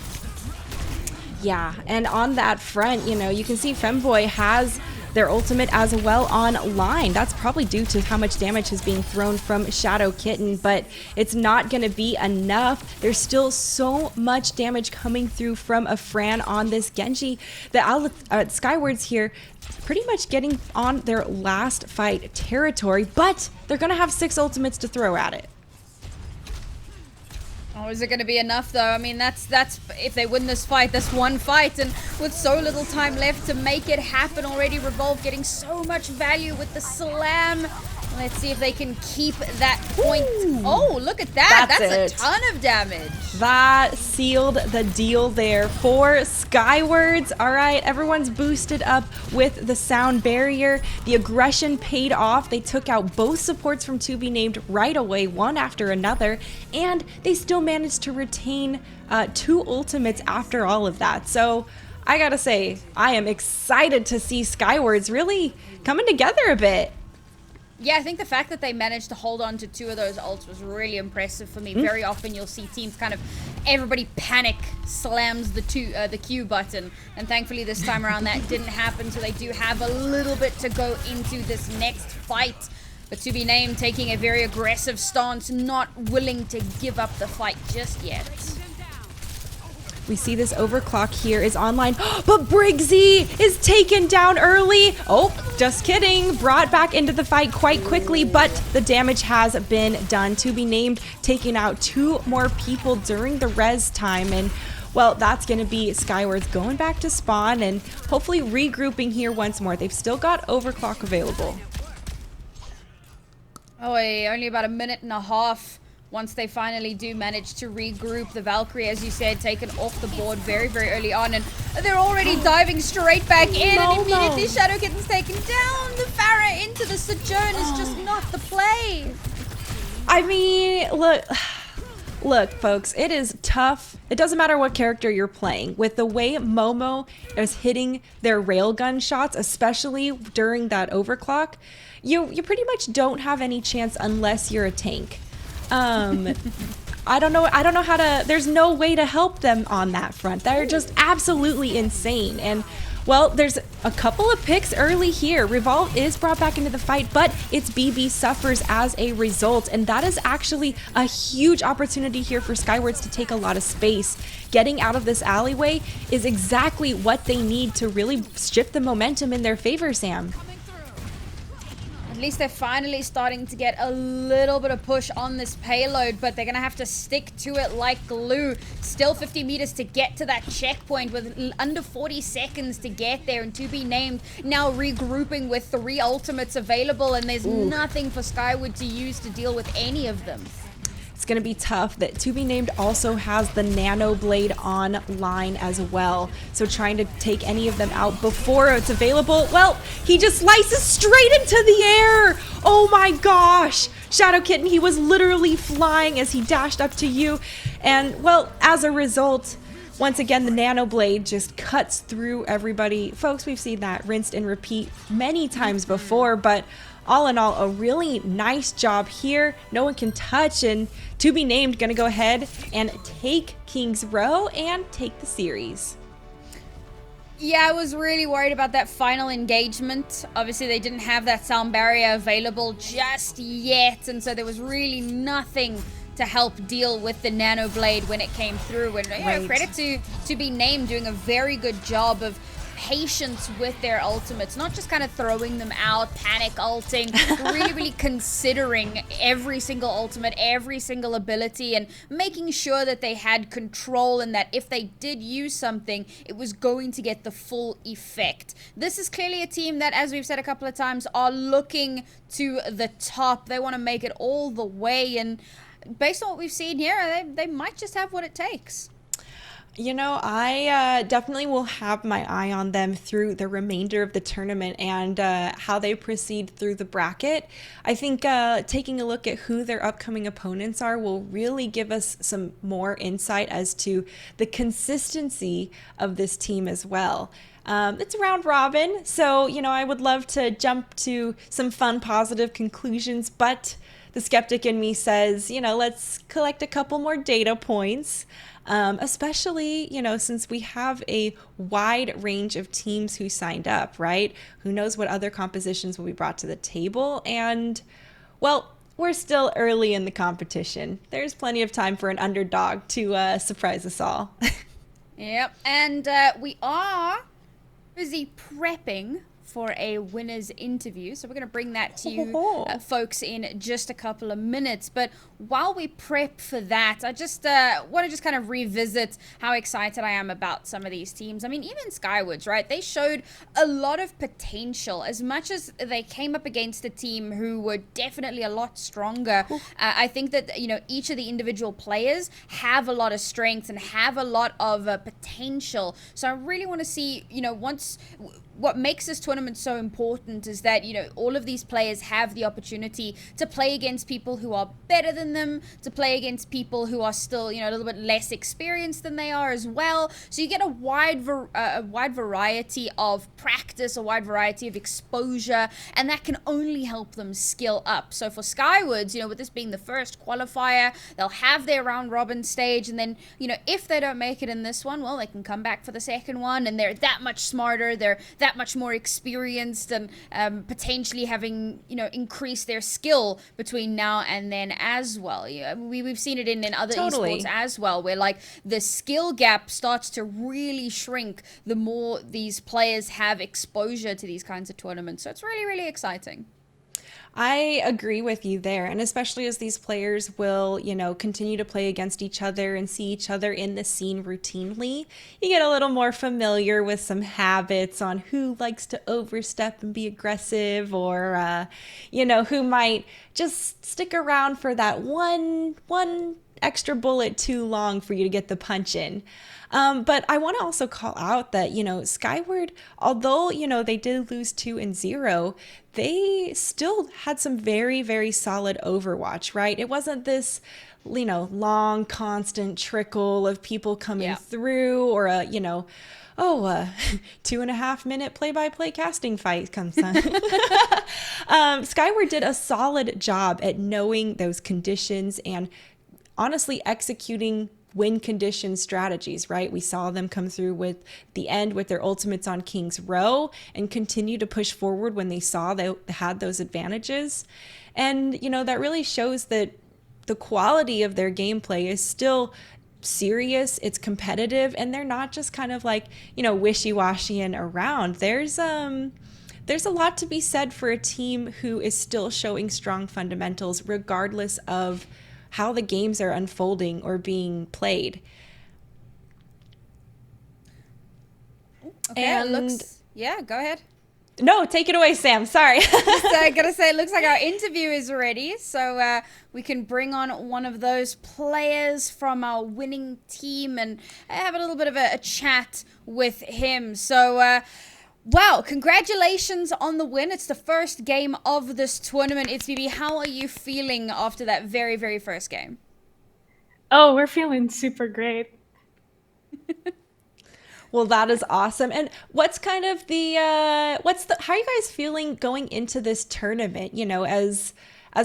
Yeah, and on that front, you know, you can see Femboy has their ultimate as well online. That's probably due to how much damage is being thrown from Shadow Kitten, but it's not going to be enough. There's still so much damage coming through from a Fran on this Genji. The Skywards here pretty much getting on their last fight territory, but they're going to have 6 ultimates to throw at it. Oh, is it going to be enough, though? I mean, that's if they win this fight, that's one fight, and with so little time left to make it happen already, Revolve getting so much value with the slam. Let's see if they can keep that point. Ooh, oh, look at that. That's a ton of damage. That sealed the deal there for Skywards. All right, everyone's boosted up with the sound barrier. The aggression paid off. They took out both supports from To Be Named right away, one after another, and they still managed to retain 2 ultimates after all of that. So I gotta say, I am excited to see Skywards really coming together a bit. Yeah, I think the fact that they managed to hold on to 2 of those ults was really impressive for me. Very often you'll see teams kind of, everybody panic, slams the Q button, and thankfully this time around that didn't happen, so they do have a little bit to go into this next fight. But to be named, taking a very aggressive stance, not willing to give up the fight just yet. We see this overclock here is online, but Briggsy is taken down early. Oh, just kidding. Brought back into the fight quite quickly, but the damage has been done. To be named, taking out 2 more people during the res time. And well, that's going to be Skyward's going back to spawn and hopefully regrouping here once more. They've still got overclock available. Oh, only about a minute and a half. Once they finally do manage to regroup, the Valkyrie, as you said, taken off the board very, very early on, and they're already diving straight back in, and immediately Shadow Kitten's taken down. The Pharah into the Sojourn is just not the play. I mean, look, folks, it is tough. It doesn't matter what character you're playing. With the way Momo is hitting their railgun shots, especially during that overclock, you pretty much don't have any chance unless you're a tank. I don't know how to, there's no way to help them on that front. They're just absolutely insane. And well, there's a couple of picks early here. Revolve is brought back into the fight, but it's BB suffers as a result. And that is actually a huge opportunity here for Skywards to take a lot of space. Getting out of this alleyway is exactly what they need to really shift the momentum in their favor, Sam. At least they're finally starting to get a little bit of push on this payload, but they're going to have to stick to it like glue. Still 50 meters to get to that checkpoint with under 40 seconds to get there, and to be named now regrouping with 3 ultimates available, and there's nothing for Skyward to use to deal with any of them. It's going to be tough. That To Be Named also has the Nano Blade online as well. So trying to take any of them out before it's available. Well, he just slices straight into the air. Oh my gosh. Shadow Kitten, he was literally flying as he dashed up to you. And well, as a result, once again, the Nano Blade just cuts through everybody. Folks, we've seen that rinsed and repeat many times before, but all in all, a really nice job here. No one can touch, and To Be Named gonna go ahead and take King's Row and take the series. Yeah, I was really worried about that final engagement. Obviously, they didn't have that sound barrier available just yet, and so there was really nothing to help deal with the Nano Blade when it came through. And you know, credit to Be Named doing a very good job of patience with their ultimates, not just kind of throwing them out, panic ulting, really considering every single ultimate, every single ability, and making sure that they had control and that if they did use something, it was going to get the full effect. This is clearly a team that, as we've said a couple of times, are looking to the top. They want to make it all the way, and based on what we've seen here, they might just have what it takes. You know, I definitely will have my eye on them through the remainder of the tournament and how they proceed through the bracket. I think taking a look at who their upcoming opponents are will really give us some more insight as to the consistency of this team as well. It's round robin, so, you know, I would love to jump to some fun, positive conclusions, but the skeptic in me says, you know, let's collect a couple more data points. Especially, you know, since we have a wide range of teams who signed up, right? Who knows what other compositions will be brought to the table? And, well, we're still early in the competition. There's plenty of time for an underdog to surprise us all. Yep, and we are busy prepping for a winner's interview, so we're going to bring that to you folks in just a couple of minutes. But while we prep for that, I just want to just kind of revisit how excited I am about some of these teams. I mean, even Skywards, right? They showed a lot of potential. As much as they came up against a team who were definitely a lot stronger, I think that, you know, each of the individual players have a lot of strengths and have a lot of potential. So I really want to see, you know, once what makes this tournament so important is that, all of these players have the opportunity to play against people who are better than them, to play against people who are still, a little bit less experienced than they are as well. So you get a wide variety of practice, a wide variety of exposure, and that can only help them skill up. So for Skywards, with this being the first qualifier, they'll have their round robin stage, and then, if they don't make it in this one, well, they can come back for the second one, and they're that much smarter, they're that much more experienced, and potentially having, increased their skill between now and then as well. We've seen it in other Totally. esports as well, where like the skill gap starts to really shrink the more these players have exposure to these kinds of tournaments. So it's really, really exciting. I agree with you there. And especially as these players will, continue to play against each other and see each other in the scene routinely, you get a little more familiar with some habits on who likes to overstep and be aggressive, or, who might just stick around for that one extra bullet too long for you to get the punch in. But I want to also call out that, Skyward, although, they did lose 2-0, they still had some very, very solid Overwatch, right? It wasn't this, long, constant trickle of people coming through, or a, 2.5 minute play-by-play casting fight comes on. Skyward did a solid job at knowing those conditions and honestly executing win condition strategies, right? We saw them come through with the end with their ultimates on King's Row and continue to push forward when they saw they had those advantages. And, that really shows that the quality of their gameplay is still serious, it's competitive, and they're not just kind of like, wishy-washy and around. There's a lot to be said for a team who is still showing strong fundamentals regardless of how the games are unfolding or being played. Okay, And yeah, go ahead. no, take it away, Sam. Sorry. So I gotta say, it looks like our interview is ready, so we can bring on one of those players from our winning team and have a little bit of a chat with him. So wow, congratulations on the win. It's the first game of this tournament. It's BB. How are you feeling after that very, very first game? Oh, we're feeling super great. Well, that is awesome. And what's kind of how are you guys feeling going into this tournament? As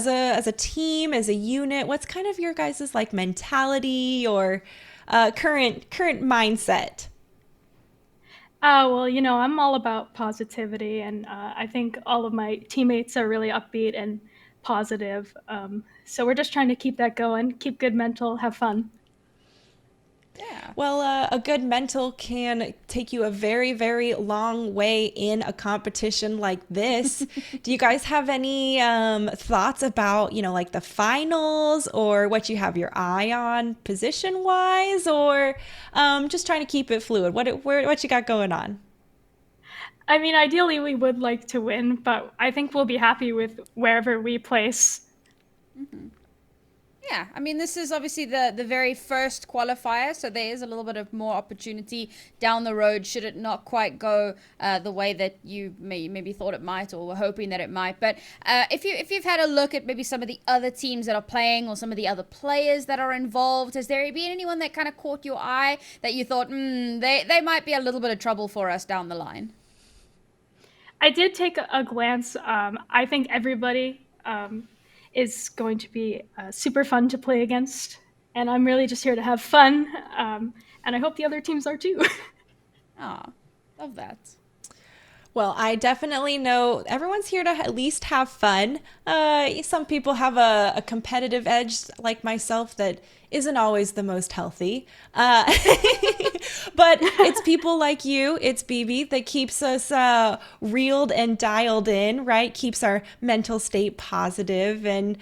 a team, as a unit, what's kind of your guys' like mentality or current mindset? Well, I'm all about positivity, and I think all of my teammates are really upbeat and positive. So we're just trying to keep that going, keep good mental, have fun. Yeah. Well, a good mental can take you a very, very long way in a competition like this. Do you guys have any thoughts about, like the finals, or what you have your eye on position-wise, or just trying to keep it fluid? What you got going on? I mean, ideally we would like to win, but I think we'll be happy with wherever we place. Yeah, I mean, this is obviously the very first qualifier, so there is a little bit of more opportunity down the road should it not quite go the way that you maybe thought it might or were hoping that it might. But if you've had a look at maybe some of the other teams that are playing or some of the other players that are involved, has there been anyone that kind of caught your eye that you thought, they might be a little bit of trouble for us down the line? I did take a glance. I think everybody is going to be super fun to play against, and I'm really just here to have fun, and I hope the other teams are too. Ah, love that. Well, I definitely know everyone's here to at least have fun. Some people have a competitive edge like myself that isn't always the most healthy. But it's people like you, it's BB, that keeps us reeled and dialed in, right? Keeps our mental state positive. And,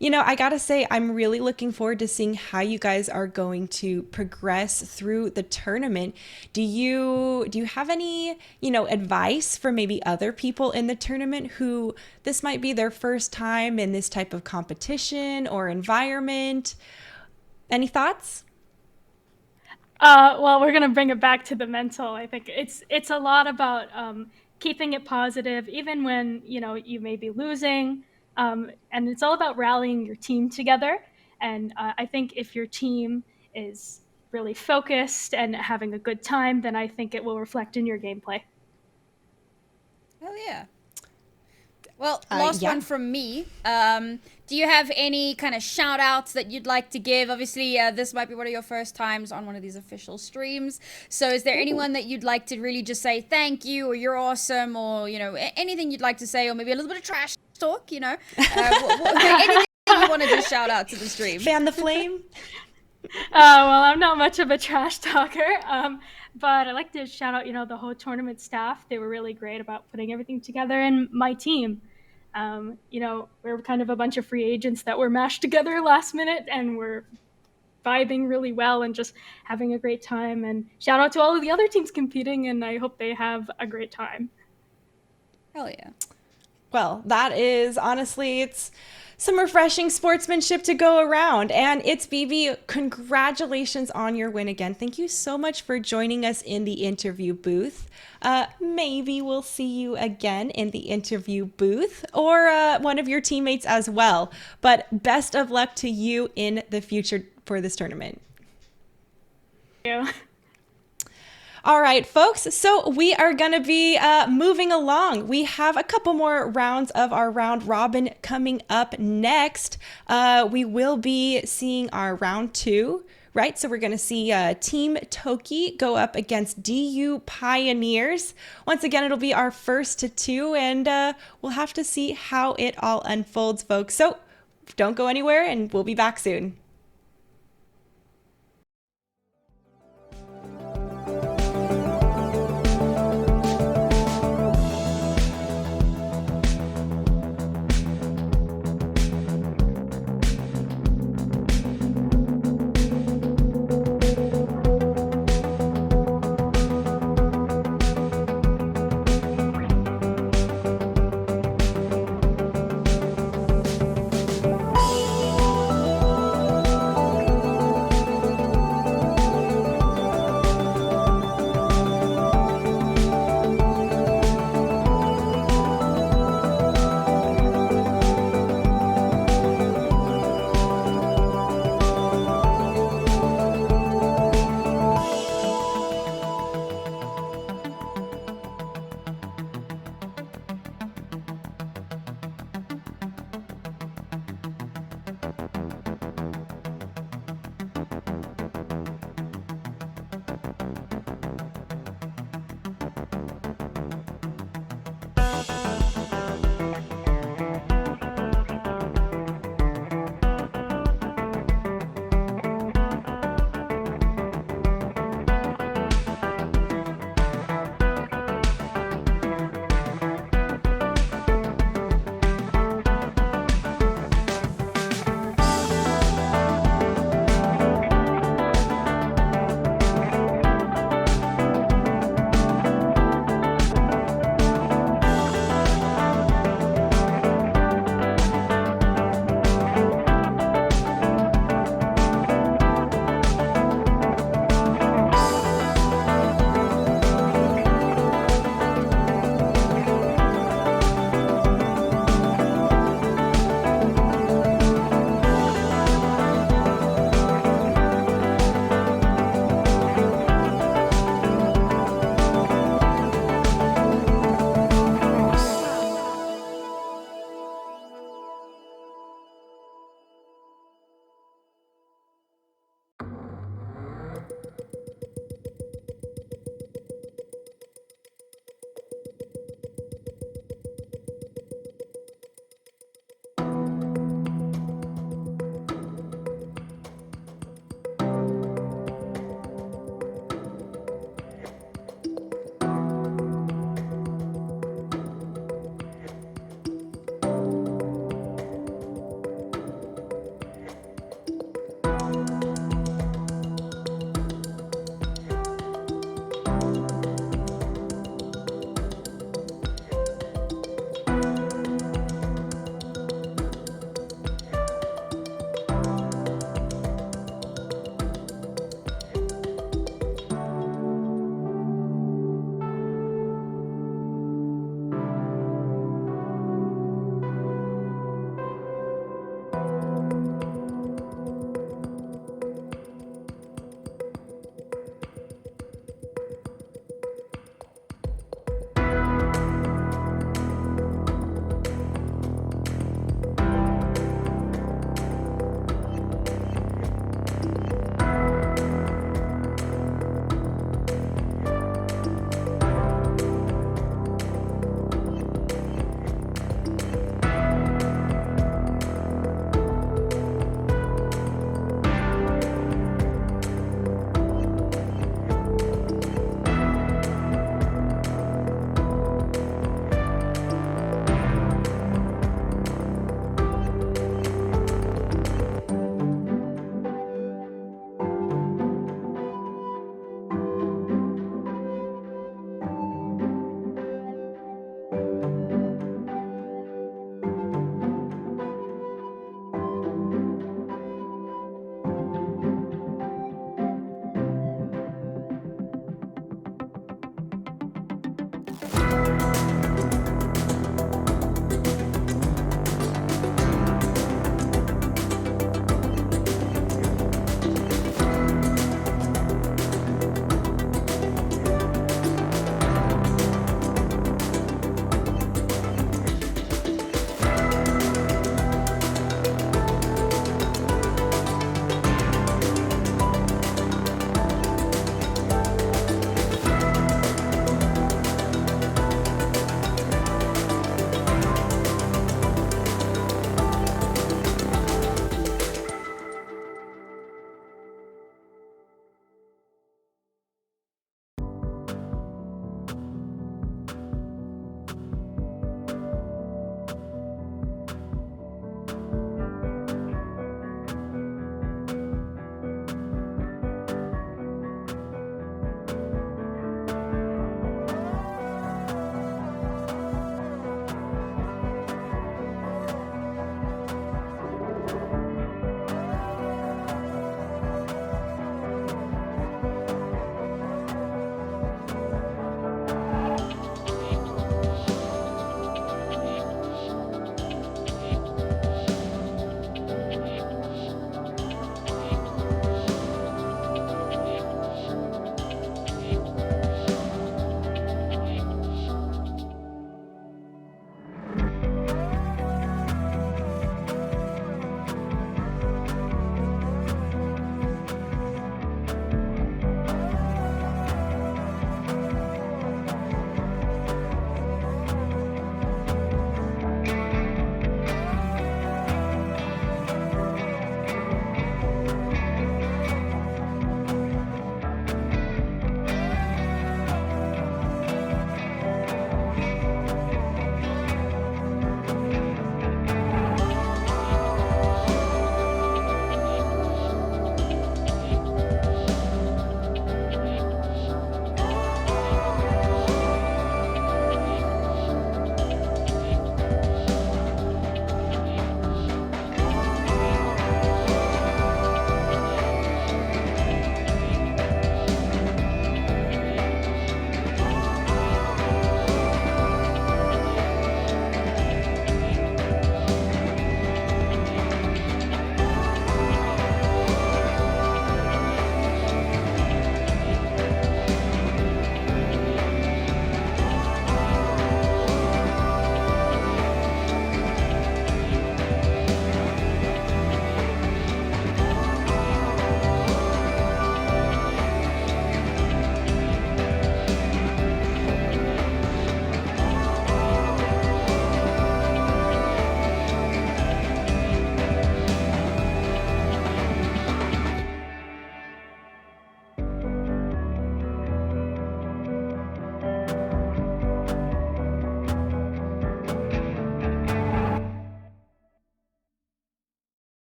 I gotta say, I'm really looking forward to seeing how you guys are going to progress through the tournament. Do you have any, advice for maybe other people in the tournament who this might be their first time in this type of competition or environment? Any thoughts? Well, we're gonna bring it back to the mental. I think it's a lot about keeping it positive, even when, you may be losing. And it's all about rallying your team together. And I think if your team is really focused and having a good time, then I think it will reflect in your gameplay. Hell yeah. Well, last Yeah. one from me. Do you have any kind of shout outs that you'd like to give? Obviously, this might be one of your first times on one of these official streams. So, is there anyone that you'd like to really just say thank you, or you're awesome, or, anything you'd like to say, or maybe a little bit of trash talk, anything you want to just shout out to the stream? Fan the flame. Well, I'm not much of a trash talker, but I like to shout out, the whole tournament staff. They were really great about putting everything together, and my team. We're kind of a bunch of free agents that were mashed together last minute, and we're vibing really well and just having a great time. And shout out to all of the other teams competing, and I hope they have a great time. Hell yeah. Well, that is honestly, it's some refreshing sportsmanship to go around. And it's Vivi. Congratulations on your win again. Thank you so much for joining us in the interview booth. Maybe we'll see you again in the interview booth or one of your teammates as well. But best of luck to you in the future for this tournament. Thank you. All right, folks, so we are going to be moving along. We have a couple more rounds of our round robin coming up next. We will be seeing our round 2, right? So we're going to see Team Toki go up against DU Pioneers. Once again, it'll be our first to 2, and we'll have to see how it all unfolds, folks. So don't go anywhere, and we'll be back soon.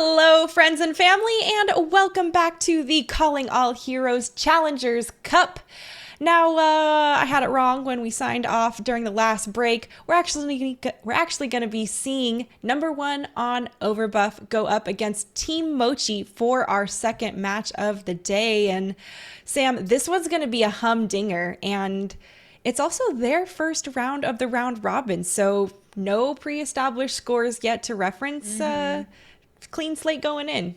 Hello, friends and family, and welcome back to the Calling All Heroes Challengers Cup. Now, I had it wrong when we signed off during the last break. We're actually going to be seeing number 1 on Overbuff go up against Team Mochi for our second match of the day. And Sam, this one's going to be a humdinger, and it's also their first round of the round robin, so no pre-established scores yet to reference. Clean slate going in.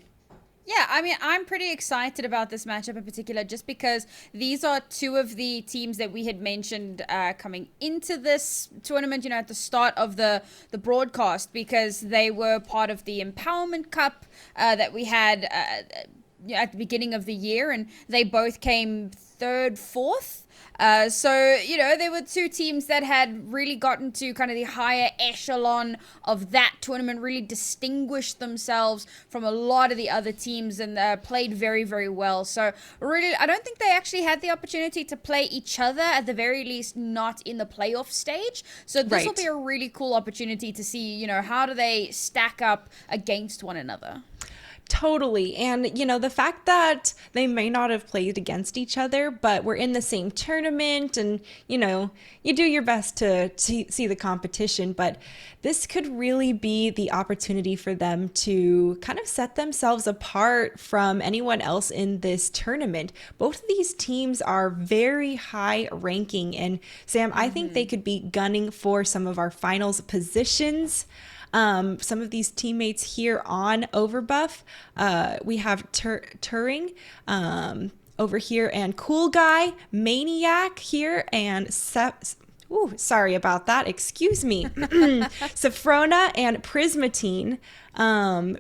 Yeah, I mean, I'm pretty excited about this matchup in particular, just because these are two of the teams that we had mentioned coming into this tournament, at the start of the broadcast, because they were part of the Empowerment Cup that we had at the beginning of the year, and they both came third, fourth. So, there were two teams that had really gotten to kind of the higher echelon of that tournament, really distinguished themselves from a lot of the other teams, and played very, very well. So, really, I don't think they actually had the opportunity to play each other, at the very least, not in the playoff stage. So, this will be a really cool opportunity to see, how do they stack up against one another. Totally. And, the fact that they may not have played against each other, but we're in the same tournament and, you do your best to see the competition. But this could really be the opportunity for them to kind of set themselves apart from anyone else in this tournament. Both of these teams are very high ranking. And, Sam, I think they could be gunning for some of our finals positions. Some of these teammates here on Overbuff, we have Turing over here, and Cool Guy, Maniac here, and sorry about that, excuse me, Safrona and Prismatine.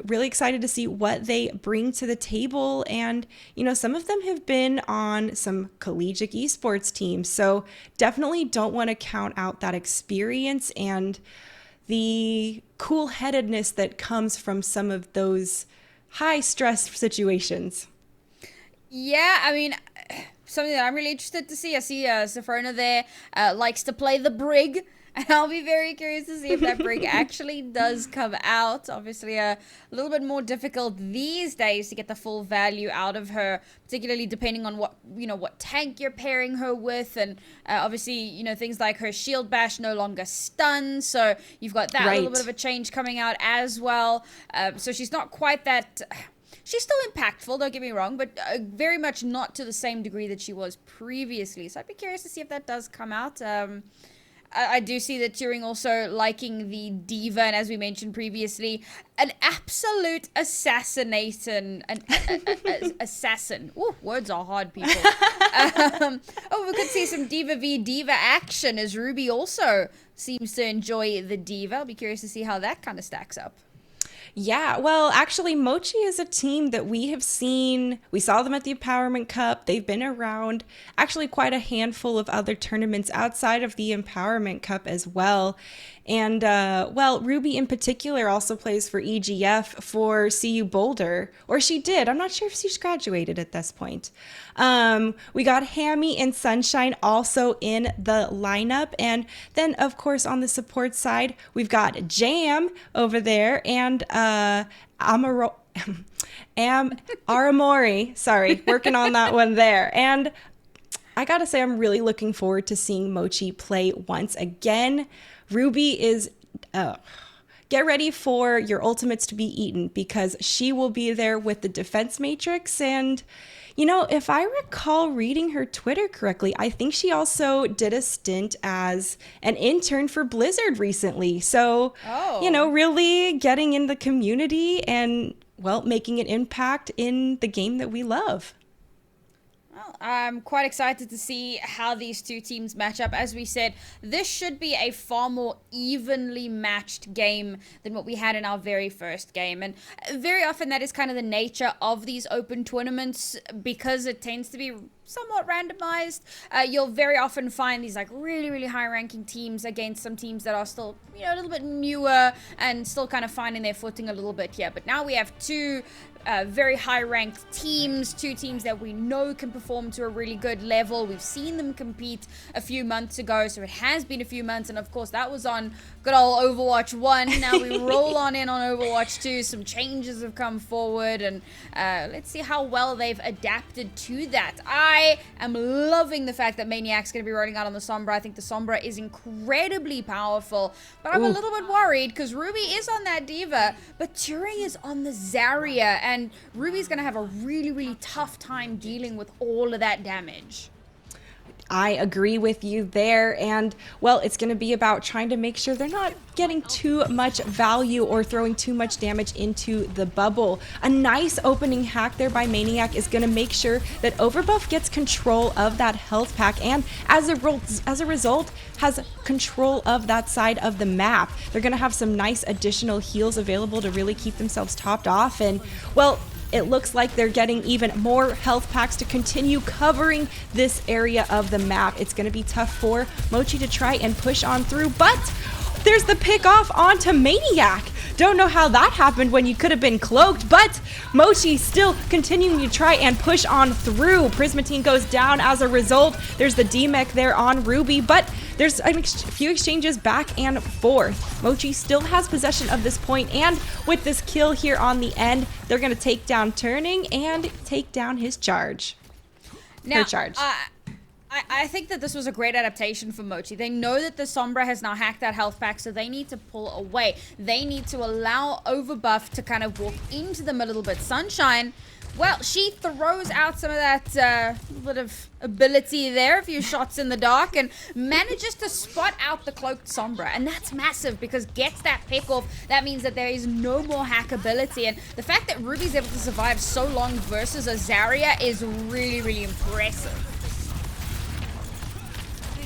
Really excited to see what they bring to the table, and some of them have been on some collegiate esports teams, so definitely don't want to count out that experience and the cool-headedness that comes from some of those high-stress situations. Yeah, I mean, something that I'm really interested to see. I see Safrona there likes to play the Brig, and I'll be very curious to see if that Brig actually does come out. Obviously, a little bit more difficult these days to get the full value out of her, particularly depending on what tank you're pairing her with, and obviously, things like her shield bash no longer stuns, so you've got that little bit of a change coming out as well. So she's not quite that. She's still impactful, don't get me wrong, but very much not to the same degree that she was previously. So I'd be curious to see if that does come out. I do see that Turing also liking the Diva, and as we mentioned previously, an absolute assassin. Ooh, words are hard, people. We could see some Diva v Diva action, as Ruby also seems to enjoy the Diva. I'll be curious to see how that kind of stacks up. Yeah, well, actually, Mochi is a team that we have seen. We saw them at the Empowerment Cup. They've been around actually quite a handful of other tournaments outside of the Empowerment Cup as well. And, Ruby in particular also plays for EGF for CU Boulder, or she did. I'm not sure if she's graduated at this point. We got Hammy and Sunshine also in the lineup. And then, of course, on the support side, we've got Jam over there and Aramori. Sorry, working on that one there. And I gotta say, I'm really looking forward to seeing Mochi play once again. Ruby is, get ready for your ultimates to be eaten, because she will be there with the defense matrix. And, if I recall reading her Twitter correctly, I think she also did a stint as an intern for Blizzard recently. So, really getting in the community and, making an impact in the game that we love. Well, I'm quite excited to see how these two teams match up. As we said, this should be a far more evenly matched game than what we had in our very first game. And very often that is kind of the nature of these open tournaments, because it tends to be somewhat randomized. You'll very often find these really, really high ranking teams against some teams that are still, a little bit newer and still kind of finding their footing a little bit here. But now we have two very high-ranked teams, two teams that we know can perform to a really good level. We've seen them compete a few months ago, so it has been a few months, and of course that was on good old Overwatch 1. Now we roll on in on Overwatch 2. Some changes have come forward, and let's see how well they've adapted to that. I am loving the fact that Maniac's going to be rolling out on the Sombra. I think the Sombra is incredibly powerful, but I'm a little bit worried because Ruby is on that D.Va, but Turing is on the Zarya, and Ruby's going to have a really, really tough time dealing with all of that damage. I agree with you there. And, well, it's going to be about trying to make sure they're not getting too much value or throwing too much damage into the bubble. A nice opening hack there by Maniac is going to make sure that Overbuff gets control of that health pack and, as a result, has control of that side of the map. They're going to have some nice additional heals available to really keep themselves topped off. And, well, it looks like they're getting even more health packs to continue covering this area of the map. It's going to be tough for Mochi to try and push on through, but there's the pick off onto Maniac. Don't know how that happened when you could have been cloaked, but Mochi still continuing to try and push on through. Prismatine goes down as a result. There's the D-Mech there on Ruby, but there's a few exchanges back and forth. Mochi still has possession of this point, and with this kill here on the end, they're going to take down Turning and take down his charge. Now, Her charge. I think that this was a great adaptation for Mochi. They know that the Sombra has now hacked that health pack, so they need to pull away. They need to allow Overbuff to kind of walk into them a little bit. Sunshine, well, she throws out some of that bit of ability there, a few shots in the dark, and manages to spot out the cloaked Sombra. And that's massive because gets that pick off. That means that there is no more hackability. And the fact that Ruby's able to survive so long versus a Zarya is really, really impressive.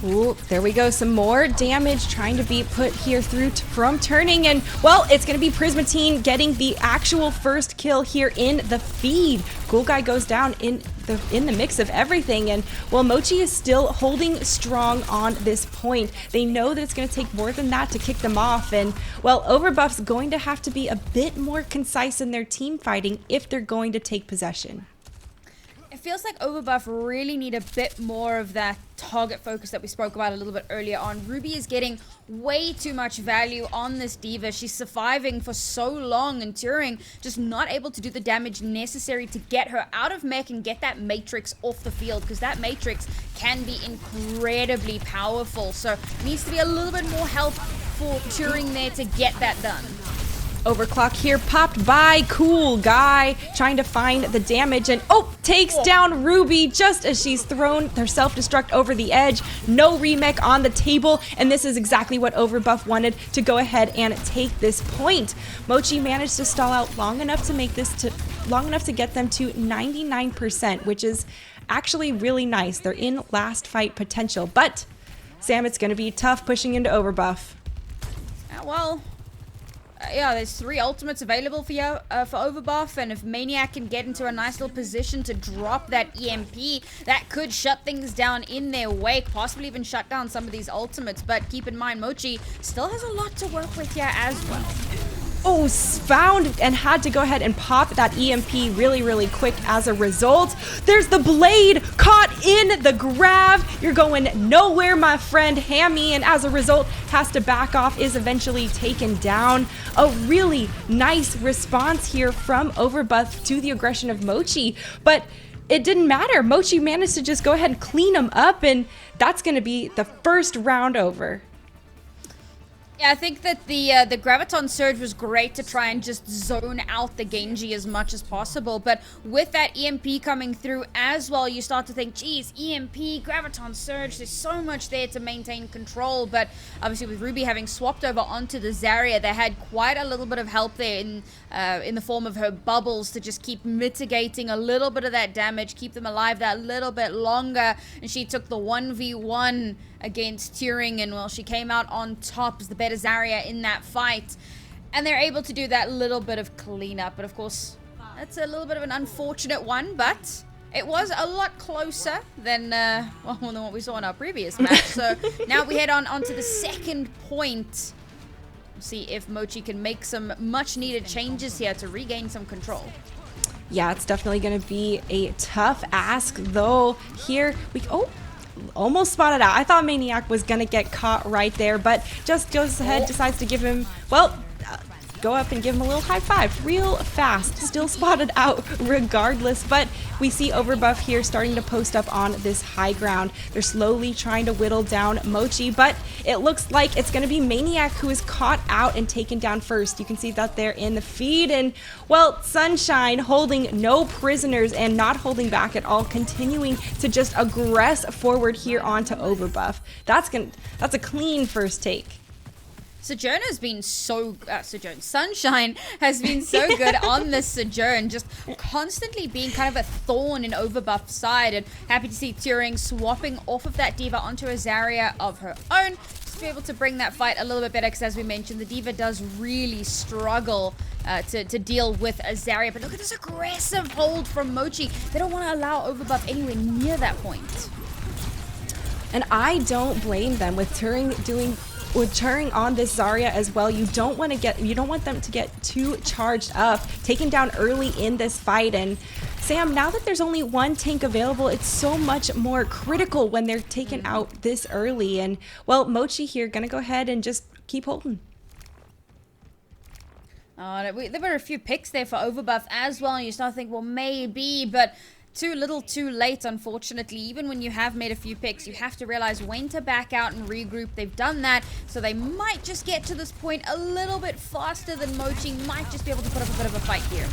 Ooh, there we go. Some more damage trying to be put here through from Turning. And, well, it's going to be Prismatine getting the actual first kill here in the feed. Cool Guy goes down in the mix of everything. And, well, Mochi is still holding strong on this point. They know that it's going to take more than that to kick them off. And, well, Overbuff's going to have to be a bit more concise in their team fighting if they're going to take possession. It feels like Overbuff really need a bit more of that target focus that we spoke about a little bit earlier on. Ruby is getting way too much value on this D.Va. She's surviving for so long, and Turing just not able to do the damage necessary to get her out of mech and get that Matrix off the field, because that Matrix can be incredibly powerful. So needs to be a little bit more help for Turing there to get that done. Overclock here popped by. Cool Guy trying to find the damage and takes down Ruby just as she's thrown her self-destruct over the edge. No remech on the table, and this is exactly what Overbuff wanted to go ahead and take this point. Mochi managed to stall out long enough to make this long enough to get them to 99%, which is actually really nice. They're in last fight potential, but Sam, it's going to be tough pushing into Overbuff. Well, yeah, there's 3 ultimates available for you, for Overbuff, and if Maniac can get into a nice little position to drop that EMP, that could shut things down in their wake, possibly even shut down some of these ultimates. But keep in mind, Mochi still has a lot to work with here as well. Oh, found and had to go ahead and pop that EMP really, really quick as a result. There's the blade caught in the grab. You're going nowhere, my friend. Hammy, and as a result, has to back off, is eventually taken down. A really nice response here from Overbuff to the aggression of Mochi, but it didn't matter. Mochi managed to just go ahead and clean him up, and that's going to be the first round over. Yeah, I think that the Graviton Surge was great to try and just zone out the Genji as much as possible, but with that EMP coming through as well, you start to think, geez, EMP, Graviton Surge, there's so much there to maintain control. But obviously with Ruby having swapped over onto the Zarya, they had quite a little bit of help there in the form of her bubbles to just keep mitigating a little bit of that damage, keep them alive that little bit longer, and she took the 1v1 against Turing, and well, she came out on top as the better Zarya in that fight, and they're able to do that little bit of cleanup. But of course, that's a little bit of an unfortunate one, but it was a lot closer than than what we saw in our previous match. So now we head onto the second point. See if Mochi can make some much needed changes here to regain some control. Yeah, it's definitely going to be a tough ask, though. Here we oh, almost spotted out. I thought Maniac was going to get caught right there, but just goes ahead, decides to give him, well, go up and give him a little high five real fast. Still spotted out regardless, but we see Overbuff here starting to post up on this high ground. They're slowly trying to whittle down Mochi, but it looks like it's going to be Maniac who is caught out and taken down first. You can see that there in the feed, and well, Sunshine holding no prisoners and not holding back at all, continuing to just aggress forward here onto Overbuff. That's a clean first take. Sojourn has been Sunshine has been so good on this Sojourn, just constantly being kind of a thorn in Overbuff's side, and happy to see Turing swapping off of that D.Va onto a Zarya of her own, just to be able to bring that fight a little bit better, because as we mentioned, the D.Va does really struggle to deal with a Zarya. But look at this aggressive hold from Mochi. They don't want to allow Overbuff anywhere near that point. And I don't blame them with Turing on this Zarya as well. You don't want them to get too charged up, taken down early in this fight. And Sam, now that there's only one tank available, it's so much more critical when they're taken out this early. And well, Mochi here gonna go ahead and just keep holding. There were a few picks there for Overbuff as well, and you start to think, well, maybe, but too little too late, unfortunately. Even when you have made a few picks, you have to realize when to back out and regroup. They've done that, so they might just get to this point a little bit faster than Mochi, might just be able to put up a bit of a fight here.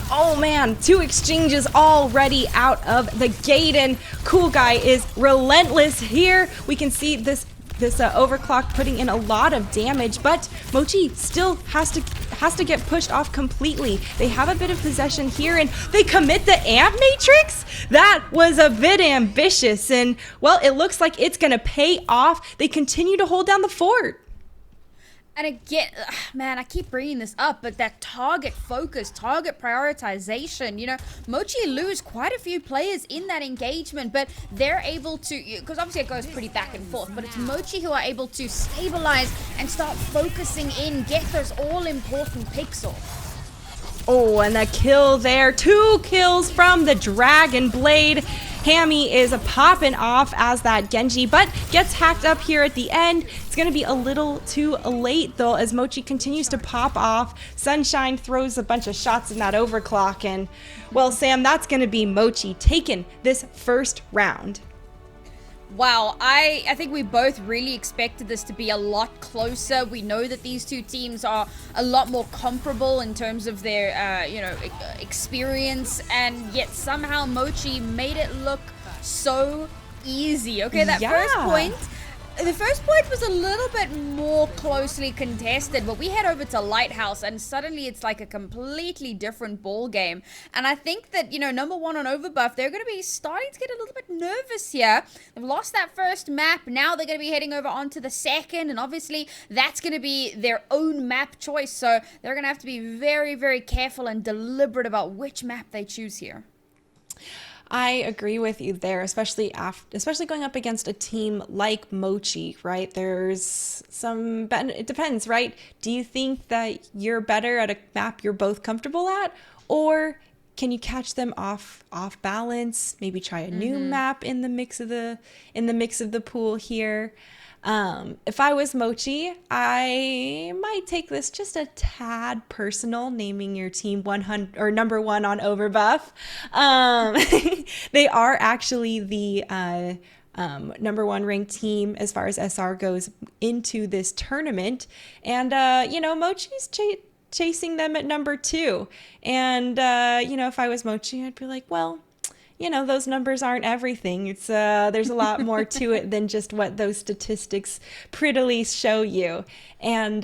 Oh man, 2 exchanges already out of the gate, and Cool Guy is relentless here. We can see this overclock putting in a lot of damage, but Mochi still has to get pushed off completely. They have a bit of possession here, and they commit the amp matrix? That was a bit ambitious, and well, it looks like it's gonna pay off. They continue to hold down the fort. And again, man, I keep bringing this up, but that target focus, target prioritization, you know, Mochi lose quite a few players in that engagement, but they're able to, because obviously it goes pretty back and forth, but it's Mochi who are able to stabilize and start focusing in, get those all-important picks off. Oh, and the kill there. 2 kills from the Dragon Blade. Hammy is popping off as that Genji, but gets hacked up here at the end. It's going to be a little too late, though, as Mochi continues to pop off. Sunshine throws a bunch of shots in that overclock, and, well, Sam, that's going to be Mochi taking this first round. Wow, I think we both really expected this to be a lot closer. We know that these two teams are a lot more comparable in terms of their, experience, and yet somehow Mochi made it look so easy. Okay, the first point was a little bit more closely contested, but we head over to Lighthouse and suddenly it's like a completely different ball game. And I think that, you know, number 1 on Overbuff, they're going to be starting to get a little bit nervous here. They've lost that first map. Now they're going to be heading over onto the second, and obviously that's going to be their own map choice. So they're going to have to be very, very careful and deliberate about which map they choose here. I agree with you there, especially going up against a team like Mochi, right? There's some, it depends, right? Do you think that you're better at a map you're both comfortable at, or can you catch them off balance? Maybe try a new map in the mix of the pool here. If I was Mochi, I might take this just a tad personal, naming your team 100 or number 1 on Overbuff. They are actually the number 1 ranked team as far as SR goes into this tournament, and Mochi's chasing them at number 2. And if I was Mochi, I'd be like, well, those numbers aren't everything. It's there's a lot more to it than just what those statistics prettily show you. And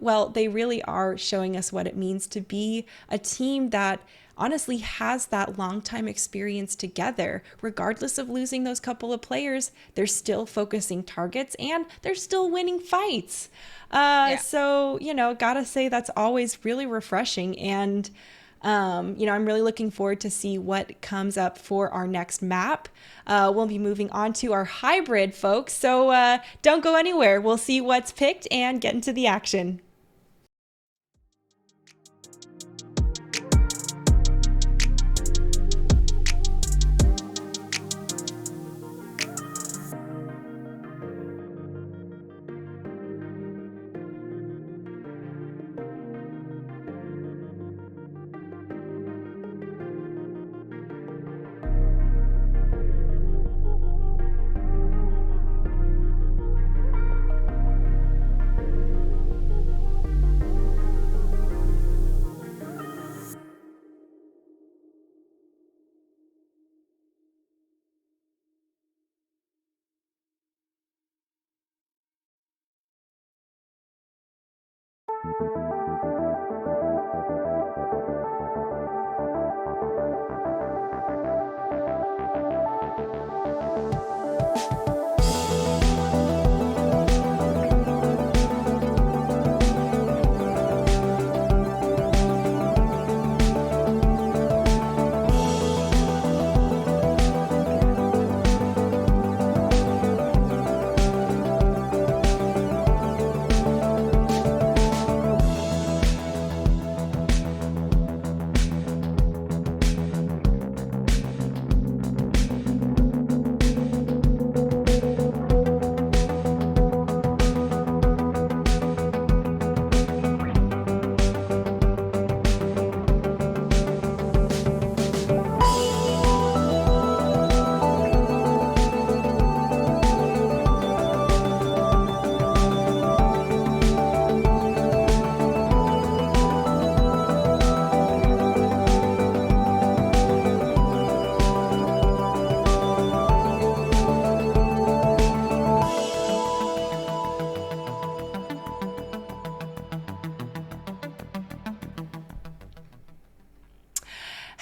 well, they really are showing us what it means to be a team that honestly has that long time experience together. Regardless of losing those couple of players, they're still focusing targets and they're still winning fights. So, gotta say that's always really refreshing. And I'm really looking forward to see what comes up for our next map. We'll be moving on to our hybrid, folks. So don't go anywhere. We'll see what's picked and get into the action.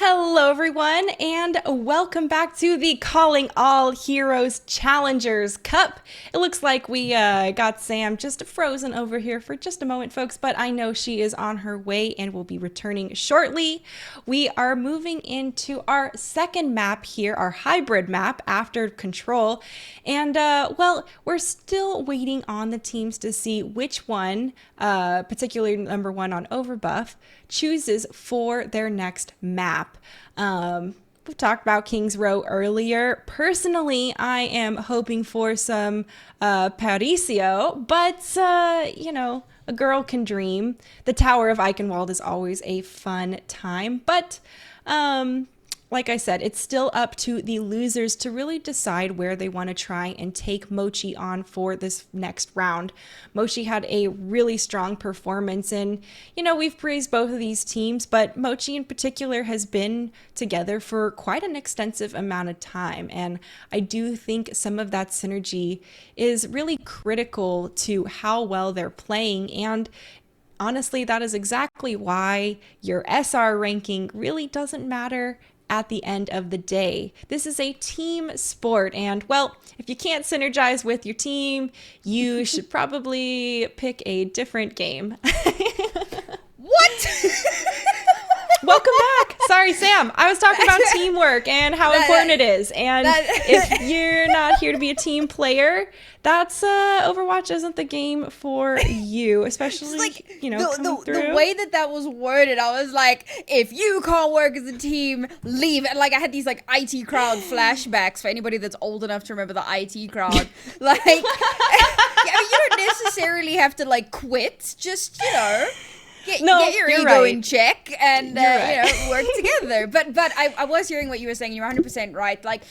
Hello, everyone, and welcome back to the Calling All Heroes Challengers Cup. It looks like we got Sam just frozen over here for just a moment, folks, but I know she is on her way and will be returning shortly. We are moving into our second map here, our hybrid map after Control, and well, we're still waiting on the teams to see which one, particularly number one on Overbuff, chooses for their next map. We've talked about King's Row earlier. Personally, I am hoping for some Parisio, but you know, a girl can dream. The Tower of Eichenwald is always a fun time, but like I said, it's still up to the losers to really decide where they want to try and take Mochi on for this next round. Mochi had a really strong performance, and you know, we've praised both of these teams, but Mochi in particular has been together for quite an extensive amount of time, and I do think some of that synergy is really critical to how well they're playing. And honestly, that is exactly why your SR ranking really doesn't matter at the end of the day. This is a team sport, and well, if you can't synergize with your team, you should probably pick a different game. What? Welcome back. Sorry, Sam. I was talking about teamwork and how important it is. And if you're not here to be a team player, that's Overwatch isn't the game for you, especially like, you know, the way that was worded, I was like, if you can't work as a team, leave. And like, I had these like IT crowd flashbacks for anybody that's old enough to remember the IT crowd. Like, I mean, you don't necessarily have to like quit. Just, you know, get your ego in check and you know, work together. But I was hearing what you were saying. You're 100% right. Like,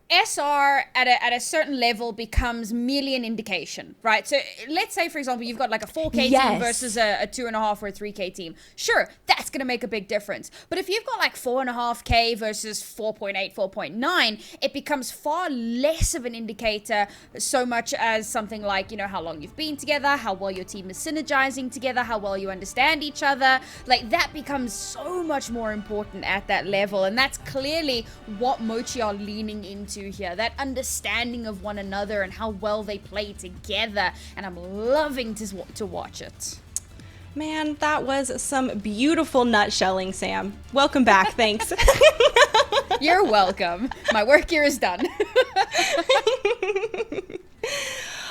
SR at a certain level becomes merely an indication, right? So let's say, for example, you've got like a 4K team versus a 2.5 or a 3K team. Sure, that's going to make a big difference. But if you've got like 4.5K versus 4.8, 4.9, it becomes far less of an indicator, so much as something like, you know, how long you've been together, how well your team is synergizing together, how well you understand each other. Like, that becomes so much more important at that level. And that's clearly what Mochi are leaning into here, that understanding of one another and how well they play together, and I'm loving to watch it. Man, that was some beautiful nutshelling, Sam. Welcome back. Thanks. You're welcome. My work here is done.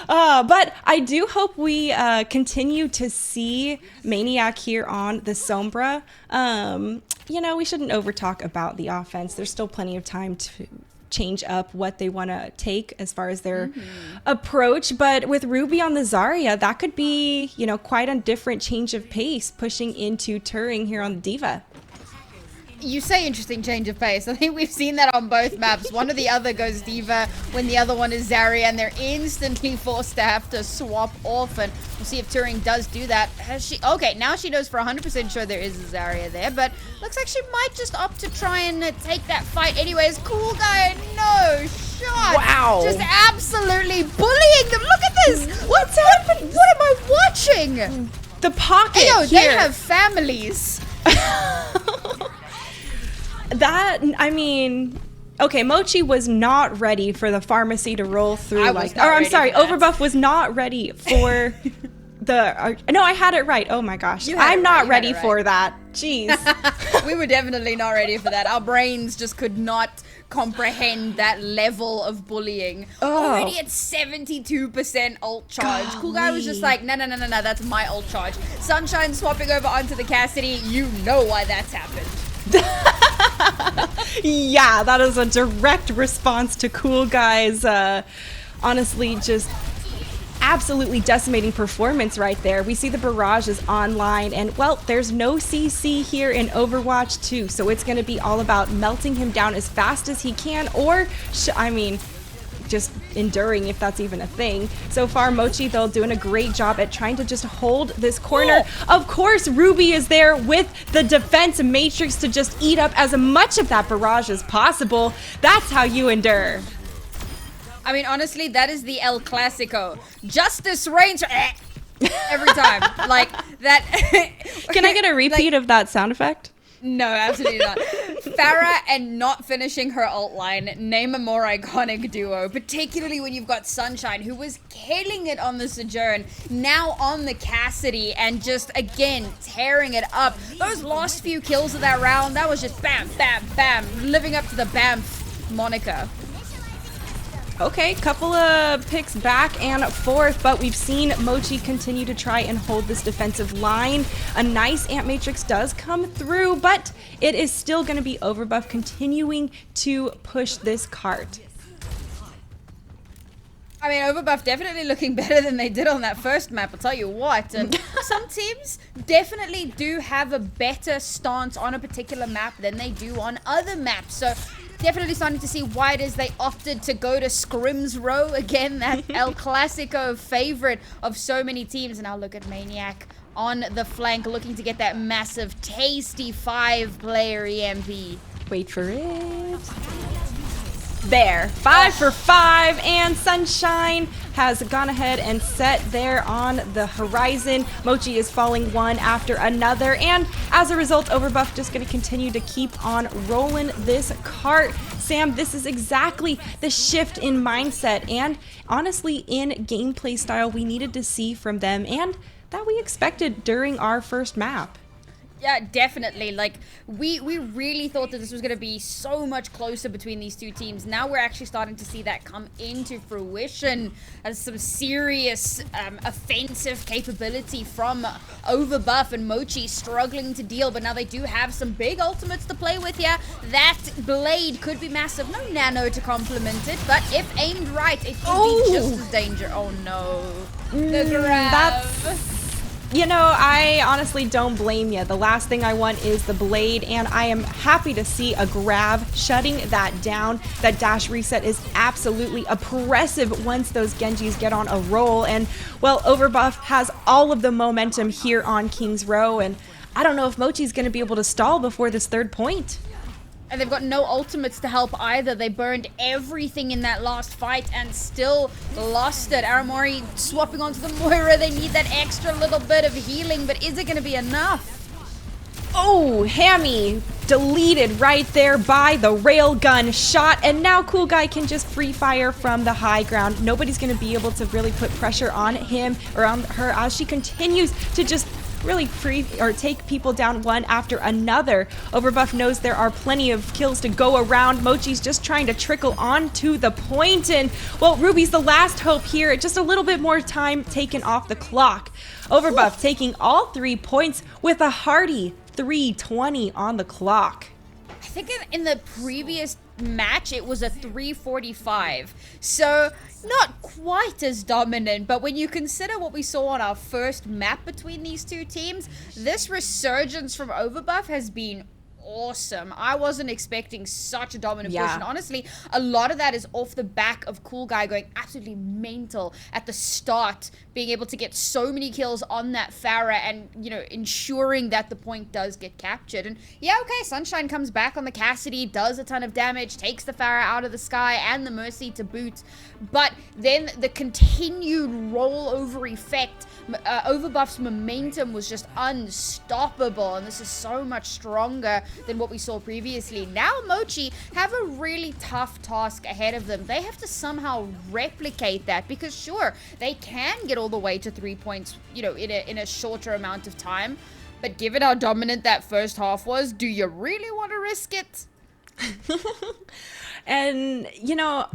But I do hope we continue to see Maniac here on the Sombra. You know, we shouldn't overtalk about the offense. There's still plenty of time to change up what they want to take as far as their approach. But with Ruby on the Zarya, that could be, you know, quite a different change of pace pushing into Turing here on the Diva. You say interesting change of pace. I think we've seen that on both maps. One or the other goes Diva when the other one is Zarya, and they're instantly forced to have to swap off, and we'll see if Turing does do that. Has she? Okay, now she knows for 100% sure there is a Zarya there, but looks like she might just opt to try and take that fight anyways. Cool guy, no shot. Wow. Just absolutely bullying them. Look at this. What's happening? What am I watching? The pocket Hey, yo, here. they have families. That, I mean, okay, Mochi was not ready for the pharmacy to roll through I like was not or I'm ready sorry, for that. Overbuff was not ready for no, I had it right. Oh my gosh. You had I'm it right, not you had ready it right. for that. Jeez. We were definitely not ready for that. Our brains just could not comprehend that level of bullying. Oh. Already at 72% ult charge. Cool Guy was just like, no, that's my ult charge. Sunshine swapping over onto the Cassidy. You know why that's happened. Yeah, that is a direct response to Cool Guy's honestly just absolutely decimating performance right there. We see the barrage is online, and well, there's no CC here in Overwatch 2, so it's going to be all about melting him down as fast as he can, or just enduring, if that's even a thing. So far, Mochi, though, doing a great job at trying to just hold this corner. Of course, Ruby is there with the defense matrix to just eat up as much of that barrage as possible. That's how you endure. I mean, honestly, that is the El Clasico. Justice reigns every time. Like, that... Can I get a repeat of that sound effect? No, absolutely not. Farah and not finishing her ult line, name a more iconic duo, particularly when you've got Sunshine, who was killing it on the Sojourn, now on the Cassidy, and just, again, tearing it up. Those last few kills of that round, that was just bam, bam, bam, living up to the bam moniker. Okay, couple of picks back and forth, but we've seen Mochi continue to try and hold this defensive line. A nice Ant Matrix does come through, but it is still going to be Overbuff continuing to push this cart. I mean, Overbuff definitely looking better than they did on that first map, I'll tell you what. And some teams definitely do have a better stance on a particular map than they do on other maps. So definitely starting to see why it is they opted to go to Scrims Row. Again, that El Clasico favorite of so many teams. And now look at Maniac on the flank, looking to get that massive, tasty 5-player EMP. Wait for it. There, 5 for 5, and Sunshine has gone ahead and set there on the horizon. Mochi is falling one after another, and as a result, Overbuff just going to continue to keep on rolling this cart. Sam, this is exactly the shift in mindset and honestly in gameplay style we needed to see from them and that we expected during our first map. Yeah, definitely. Like, we really thought that this was going to be so much closer between these two teams. Now we're actually starting to see that come into fruition as some serious offensive capability from Overbuff, and Mochi struggling to deal, but now they do have some big ultimates to play with here. That blade could be massive. No nano to complement it, but if aimed right, it could be just as dangerous. Oh no. The grab. You know, I honestly don't blame you. The last thing I want is the blade, and I am happy to see a grab shutting that down. That dash reset is absolutely oppressive once those Genjis get on a roll, and, well, Overbuff has all of the momentum here on King's Row, and I don't know if Mochi's going to be able to stall before this third point. And they've got no ultimates to help either. They burned everything in that last fight and still lost it. Aramori swapping onto the Moira. They need that extra little bit of healing, but is it going to be enough? Oh, Hammy deleted right there by the railgun shot, and now Cool Guy can just free fire from the high ground. Nobody's going to be able to really put pressure on him or on her as she continues to just really take people down one after another. Overbuff knows there are plenty of kills to go around. Mochi's just trying to trickle on to the point, and well, Ruby's the last hope here. Just a little bit more time taken off the clock. Overbuff taking all 3 points with a hearty 3:20 on the clock. I think in the previous match it was a 3:45, so not quite as dominant, but when you consider what we saw on our first map between these two teams, this resurgence from Overbuff has been awesome. I wasn't expecting such a dominant push, Yeah. and honestly, a lot of that is off the back of Cool Guy going absolutely mental at the start, being able to get so many kills on that Pharah and, you know, ensuring that the point does get captured. And yeah, okay, Sunshine comes back on the Cassidy, does a ton of damage, takes the Pharah out of the sky and the Mercy to boot, but then the continued rollover effect, Overbuff's momentum was just unstoppable, and this is so much stronger than what we saw previously. Now Mochi have a really tough task ahead of them. They have to somehow replicate that, because sure, they can get all the way to 3 points, you know, in a shorter amount of time, but given how dominant that first half was, do you really want to risk it? And, you know,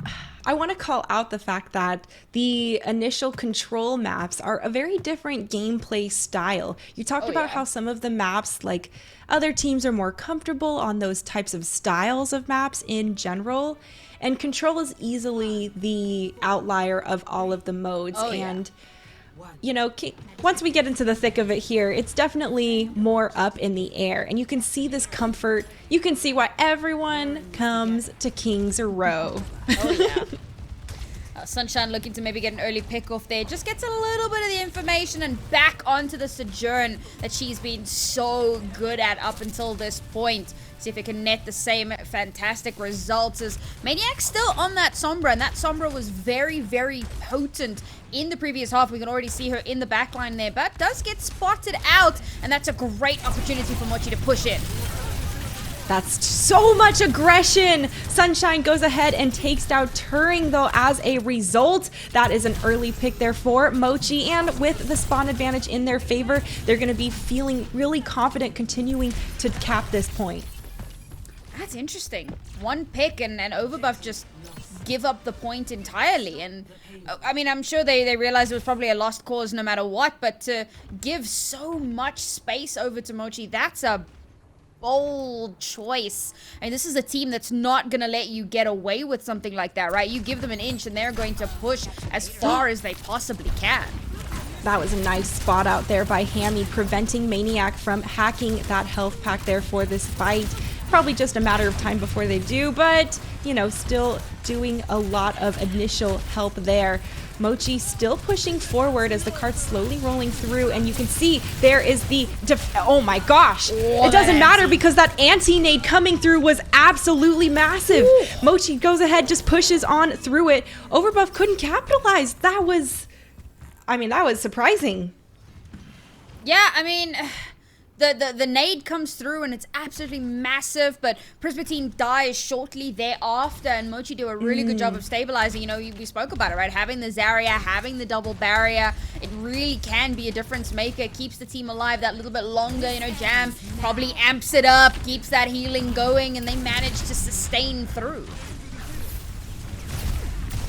I want to call out the fact that the initial control maps are a very different gameplay style. You talked about how some of the maps, like other teams, are more comfortable on those types of styles of maps in general. And control is easily the outlier of all of the modes. And you know, once we get into the thick of it here, it's definitely more up in the air. And you can see this comfort. You can see why everyone comes to King's Row. Oh, yeah. Sunshine looking to maybe get an early pick off there. Just gets a little bit of the information and back onto the Sojourn that she's been so good at up until this point. See if it can net the same fantastic results as Maniac's still on that Sombra, and that Sombra was very, very potent in the previous half. We can already see her in the backline there, but does get spotted out, and that's a great opportunity for Mochi to push in. That's so much aggression. Sunshine goes ahead and takes down Turing, though, as a result. That is an early pick there for Mochi, and with the spawn advantage in their favor, they're going to be feeling really confident continuing to cap this point. That's interesting. One pick and Overbuff just give up the point entirely. And I mean, I'm sure they realized it was probably a lost cause no matter what, but to give so much space over to Mochi, that's a bold choice. I mean, this is a team that's not going to let you get away with something like that, right? You give them an inch and they're going to push as far as they possibly can. That was a nice spot out there by Hammy, preventing Maniac from hacking that health pack there for this fight. Probably just a matter of time before they do, but, you know, still doing a lot of initial help there. Mochi still pushing forward as the cart's slowly rolling through, and you can see there is the oh my gosh, it doesn't matter because that anti-nade coming through was absolutely massive. Ooh. Mochi goes ahead, just pushes on through it. Overbuff couldn't capitalize. That was surprising. Yeah, I mean, the nade comes through and it's absolutely massive, but Prisma team dies shortly thereafter, and Mochi do a really good job of stabilizing. You know, we spoke about it, right? Having the Zarya, having the double barrier, it really can be a difference maker. Keeps the team alive that little bit longer. You know, Jam probably amps it up, keeps that healing going, and they manage to sustain through.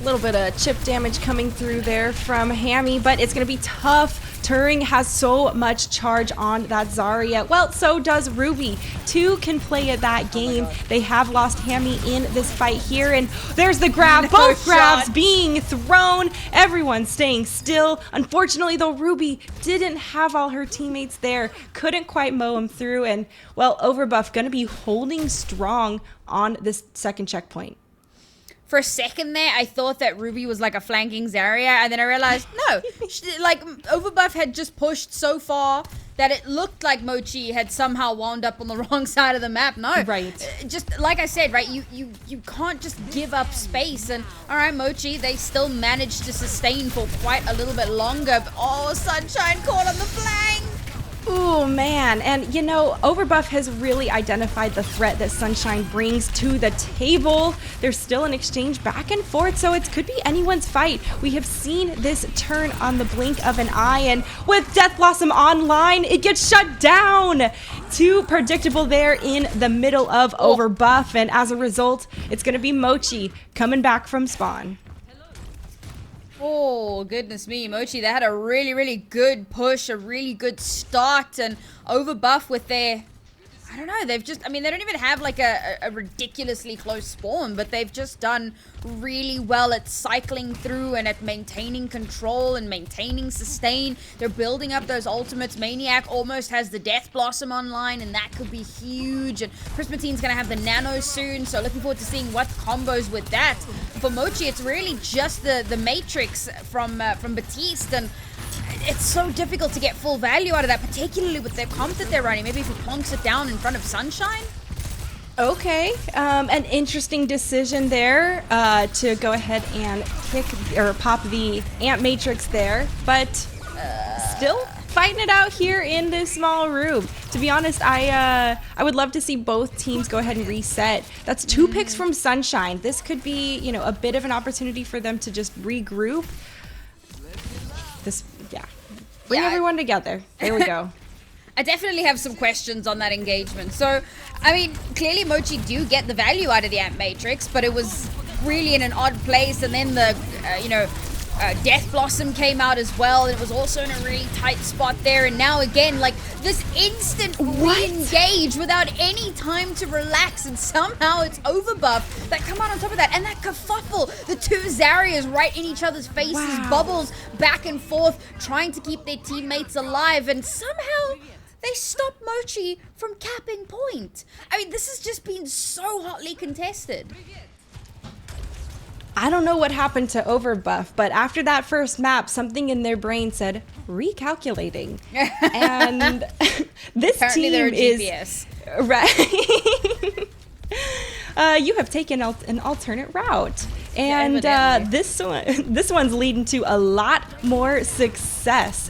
A little bit of chip damage coming through there from Hammy, but it's going to be tough. Turing has so much charge on that Zarya. Well, so does Ruby. Two can play at that game. They have lost Hammy in this fight here, and there's the grab. Both grabs being thrown. Everyone staying still. Unfortunately, though, Ruby didn't have all her teammates there. Couldn't quite mow him through, and, well, Overbuff going to be holding strong on this second checkpoint. For a second there, I thought that Ruby was like a flanking Zarya, and then I realized, no, like Overbuff had just pushed so far that it looked like Mochi had somehow wound up on the wrong side of the map. No, right. Just like I said, right, you can't just give up space. And all right, Mochi, they still managed to sustain for quite a little bit longer. But, oh, Sunshine caught on the flank. Oh man, and you know, Overbuff has really identified the threat that Sunshine brings to the table. There's still an exchange back and forth, so it could be anyone's fight. We have seen this turn on the blink of an eye, and with Death Blossom online, it gets shut down. Too predictable there in the middle of Overbuff, and as a result, it's going to be Mochi coming back from spawn. Oh, goodness me, Mochi, they had a really, really good push, a really good start, and Overbuff with their I don't know, they've just, I mean, they don't even have like a ridiculously close spawn, but they've just done really well at cycling through and at maintaining control and maintaining sustain. They're building up those ultimates. Maniac almost has the Death Blossom online, and that could be huge. And Prismatine's gonna have the Nano soon, so looking forward to seeing what combos with that. For Mochi, it's really just the Matrix from Batiste, and it's so difficult to get full value out of that, particularly with their comp that they're running. Maybe if he plonks it down in front of Sunshine? Okay, an interesting decision there to go ahead and kick or pop the Ant Matrix there, but still fighting it out here in this small room. To be honest, I would love to see both teams go ahead and reset. That's 2 picks from Sunshine. This could be, you know, a bit of an opportunity for them to just regroup. Bring everyone together. There we go. I definitely have some questions on that engagement. So, I mean, clearly Mochi do get the value out of the Ant Matrix, but it was really in an odd place. And then the, Death Blossom came out as well. And it was also in a really tight spot there. And now again, like this instant re-engage without any time to relax. And somehow it's Overbuff that come out on top of that. And that kerfuffle, the 2 Zarya's right in each other's faces, bubbles back and forth, trying to keep their teammates alive. And somehow they stop Mochi from capping point. I mean, this has just been so hotly contested. I don't know what happened to Overbuff, but after that first map, something in their brain said, recalculating. And this Apparently team is... GPS. Right. You have taken an alternate route. And this one's leading to a lot more success.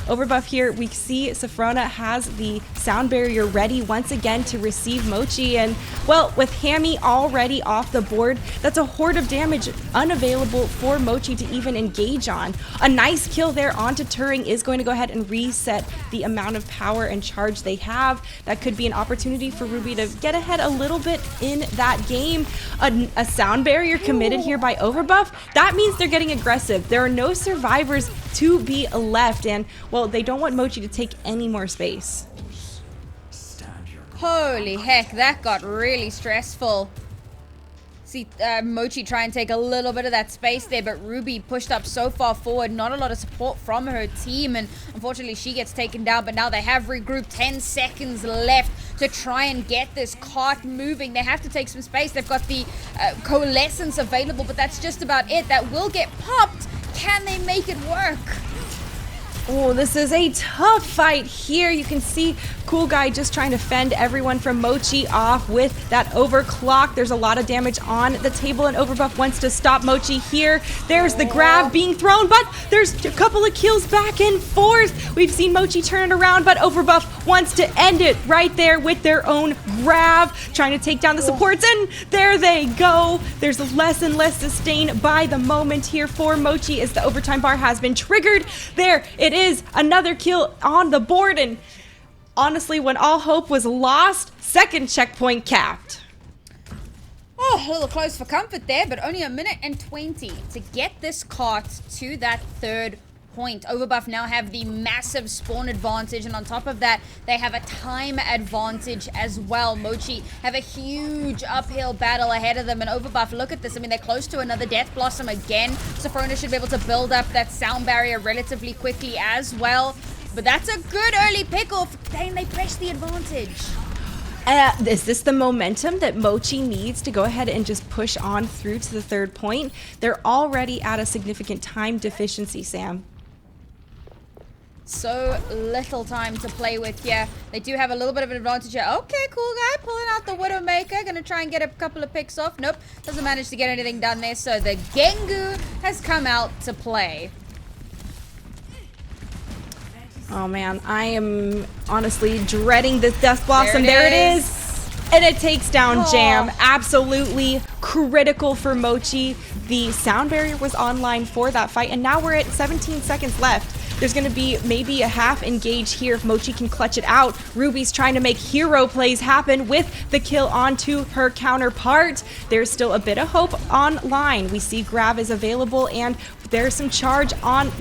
Overbuff here, we see Safrona has the sound barrier ready once again to receive Mochi. And, well, with Hammy already off the board, that's a horde of damage unavailable for Mochi to even engage on. A nice kill there onto Turing is going to go ahead and reset the amount of power and charge they have. That could be an opportunity for Ruby to get ahead a little bit in that game. A sound barrier committed here by Overbuff. That means they're getting aggressive. There are no survivors to be left, and, well, they don't want Mochi to take any more space. Holy heck, that got really stressful. See Mochi try and take a little bit of that space there, but Ruby pushed up so far forward, not a lot of support from her team, and unfortunately she gets taken down. But now they have regrouped, 10 seconds left to try and get this cart moving. They have to take some space. They've got the coalescence available, but that's just about it. That will get popped. Can they make it work? Oh, this is a tough fight here. You can see Cool Guy just trying to fend everyone from Mochi off with that overclock. There's a lot of damage on the table, and Overbuff wants to stop Mochi here. There's the grab being thrown, but there's a couple of kills back and forth. We've seen Mochi turn it around, but Overbuff wants to end it right there with their own grab, trying to take down the supports, and there they go. There's less and less sustain by the moment here for Mochi as the overtime bar has been triggered. There it is, another kill on the board, and honestly, when all hope was lost, second checkpoint capped. Oh, a little close for comfort there, but only 1:20 to get this cart to that third point. Overbuff now have the massive spawn advantage, and on top of that, they have a time advantage as well. Mochi have a huge uphill battle ahead of them, and Overbuff, look at this. I mean, they're close to another Death Blossom again. Safrona should be able to build up that sound barrier relatively quickly as well. But that's a good early pick-off, and they press the advantage. Is this the momentum that Mochi needs to go ahead and just push on through to the third point? They're already at a significant time deficiency, Sam. So little time to play with here. They do have a little bit of an advantage here. Okay, Cool Guy pulling out the Widowmaker. Gonna try and get a couple of picks off. Nope, doesn't manage to get anything done there. So the Gengu has come out to play. Oh man, I am honestly dreading this Death Blossom. There it is. And it takes down Jam. Absolutely critical for Mochi. The sound barrier was online for that fight, and now we're at 17 seconds left. There's going to be maybe a half engage here if Mochi can clutch it out. Ruby's trying to make hero plays happen with the kill onto her counterpart. There's still a bit of hope online. We see Grav is available, and there's some charge on.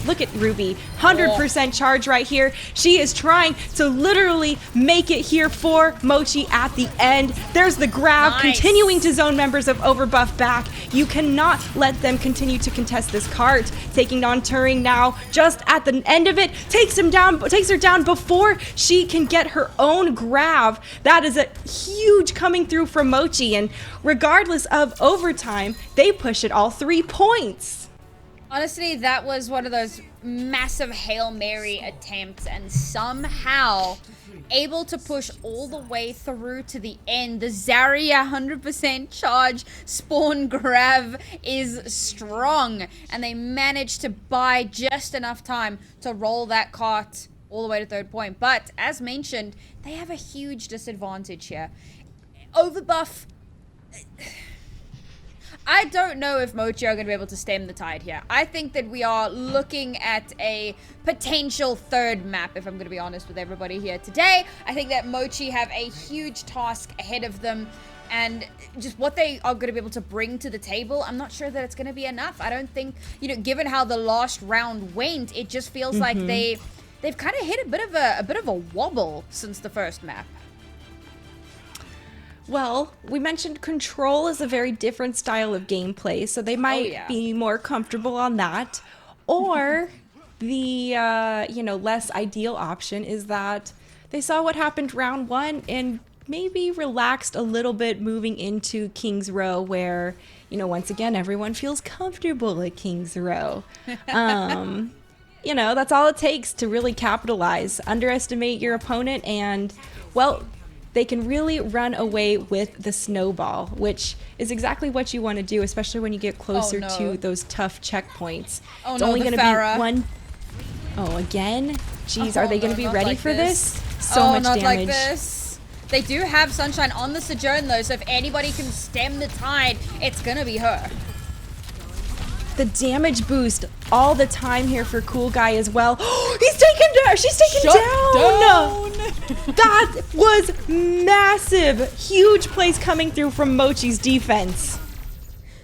Look at Ruby, 100% charge right here. She is trying to literally make it here for Mochi at the end. There's the grab, continuing to zone members of Overbuff back. You cannot let them continue to contest this cart. Taking on Turing now, just at the end of it, takes her down before she can get her own grab. That is a huge coming through from Mochi, and regardless of overtime, they push it all 3 points. Honestly, that was one of those massive Hail Mary attempts, and somehow able to push all the way through to the end. The Zarya 100% charge spawn grab is strong, and they managed to buy just enough time to roll that cart all the way to 3rd point. But as mentioned, they have a huge disadvantage here. Overbuff, I don't know if Mochi are going to be able to stem the tide here. I think that we are looking at a potential 3rd map, if I'm going to be honest with everybody here today. I think that Mochi have a huge task ahead of them, and just what they are going to be able to bring to the table, I'm not sure that it's going to be enough. I don't think, you know, given how the last round went, it just feels like they've kind of hit a bit of a wobble since the first map. Well, we mentioned Control is a very different style of gameplay, so they might be more comfortable on that. Or the, less ideal option is that they saw what happened round 1 and maybe relaxed a little bit moving into King's Row, where, once again, everyone feels comfortable at King's Row. That's all it takes to really capitalize. Underestimate your opponent and, well, they can really run away with the snowball, which is exactly what you want to do, especially when you get closer to those tough checkpoints. It's only going to be one. Oh, again? Jeez, are they going to be ready for this? So much damage. Like this. They do have Sunshine on the Sojourn, though, so if anybody can stem the tide, it's going to be her. The damage boost all the time here for Cool Guy as well. He's taken down. She's taken down. That was massive. Huge plays coming through from Mochi's defense.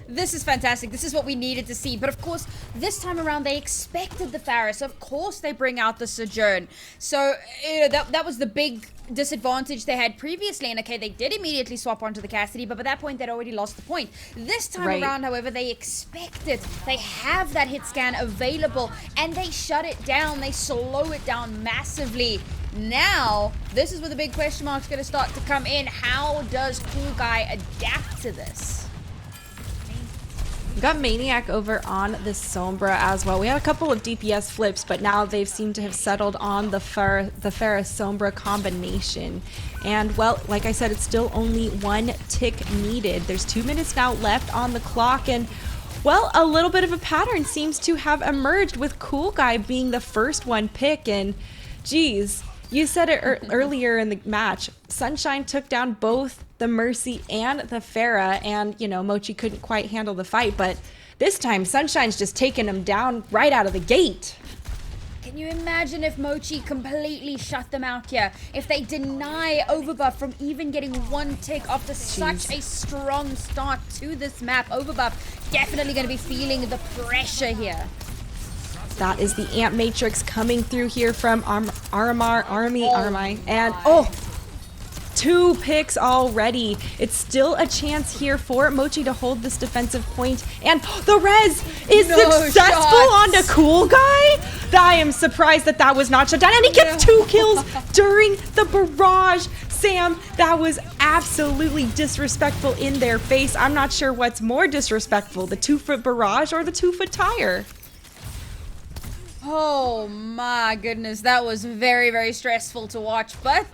This is fantastic. This is what we needed to see. But of course, this time around, they expected the Pharah. So of course, they bring out the Sojourn. So that was the big disadvantage they had previously. And okay, they did immediately swap onto the Cassidy, but by that point, they'd already lost the point. This time around, however, they expect it. They have that hit scan available, and they shut it down. They slow it down massively. Now, this is where the big question mark's going to start to come in. How does Cool Guy adapt to this? We got Maniac over on the Sombra as well. We had a couple of DPS flips, but now they've seemed to have settled on the Pharah Sombra combination. And, well, like I said, it's still only 1 tick needed. There's 2 minutes now left on the clock, and, well, a little bit of a pattern seems to have emerged with Cool Guy being the first one pick. And, geez, you said it earlier in the match. Sunshine took down both the Mercy and the Pharah, and, Mochi couldn't quite handle the fight, but this time Sunshine's just taking him down right out of the gate. Can you imagine if Mochi completely shut them out here? If they deny Overbuff from even getting 1 tick after such a strong start to this map? Overbuff definitely going to be feeling the pressure here. That is the Amp Matrix coming through here from Army, and 2 picks already. It's still a chance here for Mochi to hold this defensive point, and the res is successful onto Cool Guy. I am surprised that was not shut down, and he gets 2 kills during the barrage. Sam, that was absolutely disrespectful in their face. I'm not sure what's more disrespectful, the 2-foot barrage or the 2-foot tire. Oh my goodness, that was very, very stressful to watch, but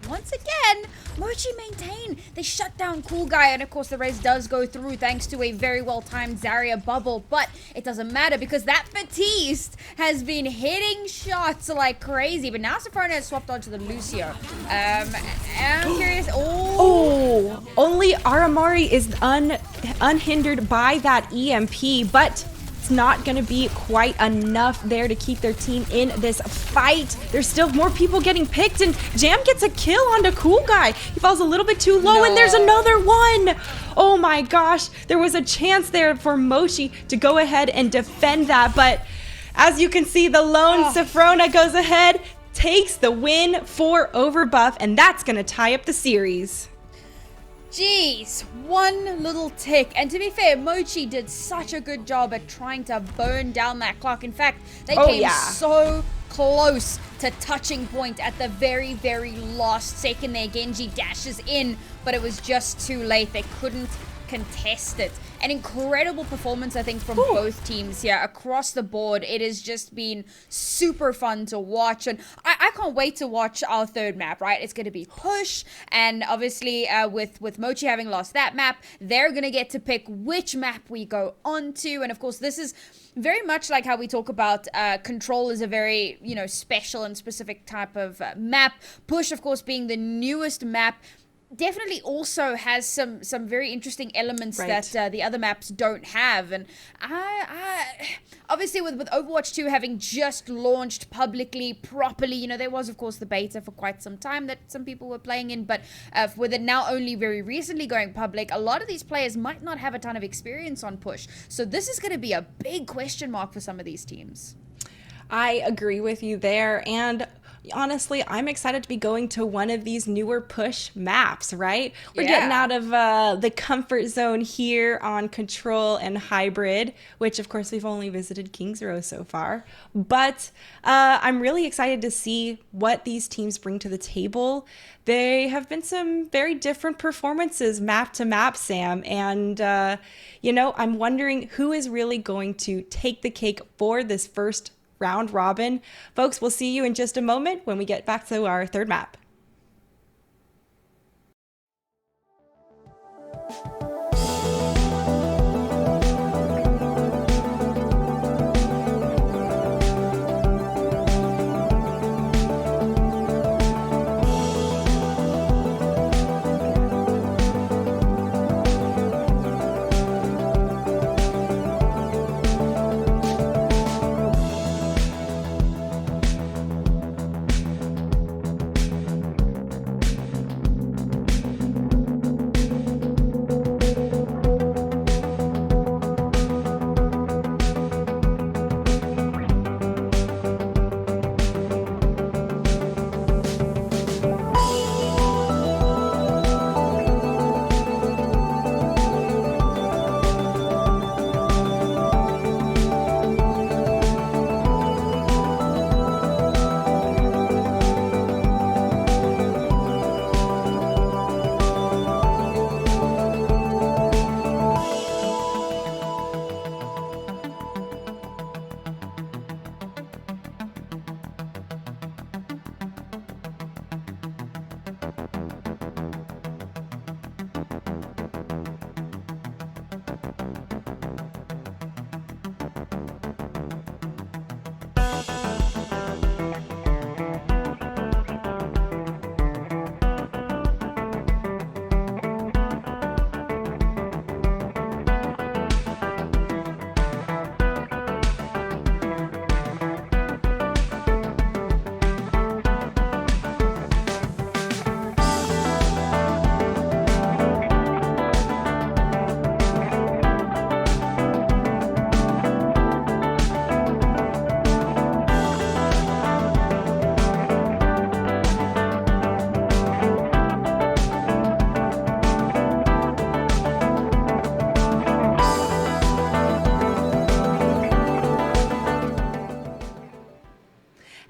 once again, Mochi maintain. They shut down Cool Guy, and of course the race does go through thanks to a very well-timed Zarya bubble, but it doesn't matter because that Batiste has been hitting shots like crazy, but now Sophronia has swapped onto the Lucio. I'm curious. Only Aramari is unhindered by that EMP, but it's not going to be quite enough there to keep their team in this fight. There's still more people getting picked, and Jam gets a kill onto Cool Guy. He falls a little bit too low, and there's another one. Oh my gosh, there was a chance there for Mochi to go ahead and defend that, but as you can see, the lone Safrona goes ahead, takes the win for Overbuff, and that's going to tie up the series. Jeez, one little tick. And to be fair, Mochi did such a good job at trying to burn down that clock. In fact, they came so close to touching point at the very, very last second there. Genji dashes in, but it was just too late. They couldn't contest it. An incredible performance, I think, from both teams here across the board. It has just been super fun to watch, and I can't wait to watch our third map, right? It's going to be Push, and obviously with Mochi having lost that map, they're going to get to pick which map we go on to, and of course this is very much like how we talk about Control is a very, special and specific type of map. Push, of course, being the newest map, definitely also has some very interesting elements that the other maps don't have. And I obviously with Overwatch 2 having just launched publicly, properly, there was of course the beta for quite some time that some people were playing in, but with it now only very recently going public, a lot of these players might not have a ton of experience on Push. So this is going to be a big question mark for some of these teams. I agree with you there, and honestly, I'm excited to be going to one of these newer Push maps, right? We're getting out of the comfort zone here on Control and Hybrid, which of course we've only visited Kings Row so far. But I'm really excited to see what these teams bring to the table. They have been some very different performances map to map, Sam. And, I'm wondering who is really going to take the cake for this first round robin. Folks, we'll see you in just a moment when we get back to our third map.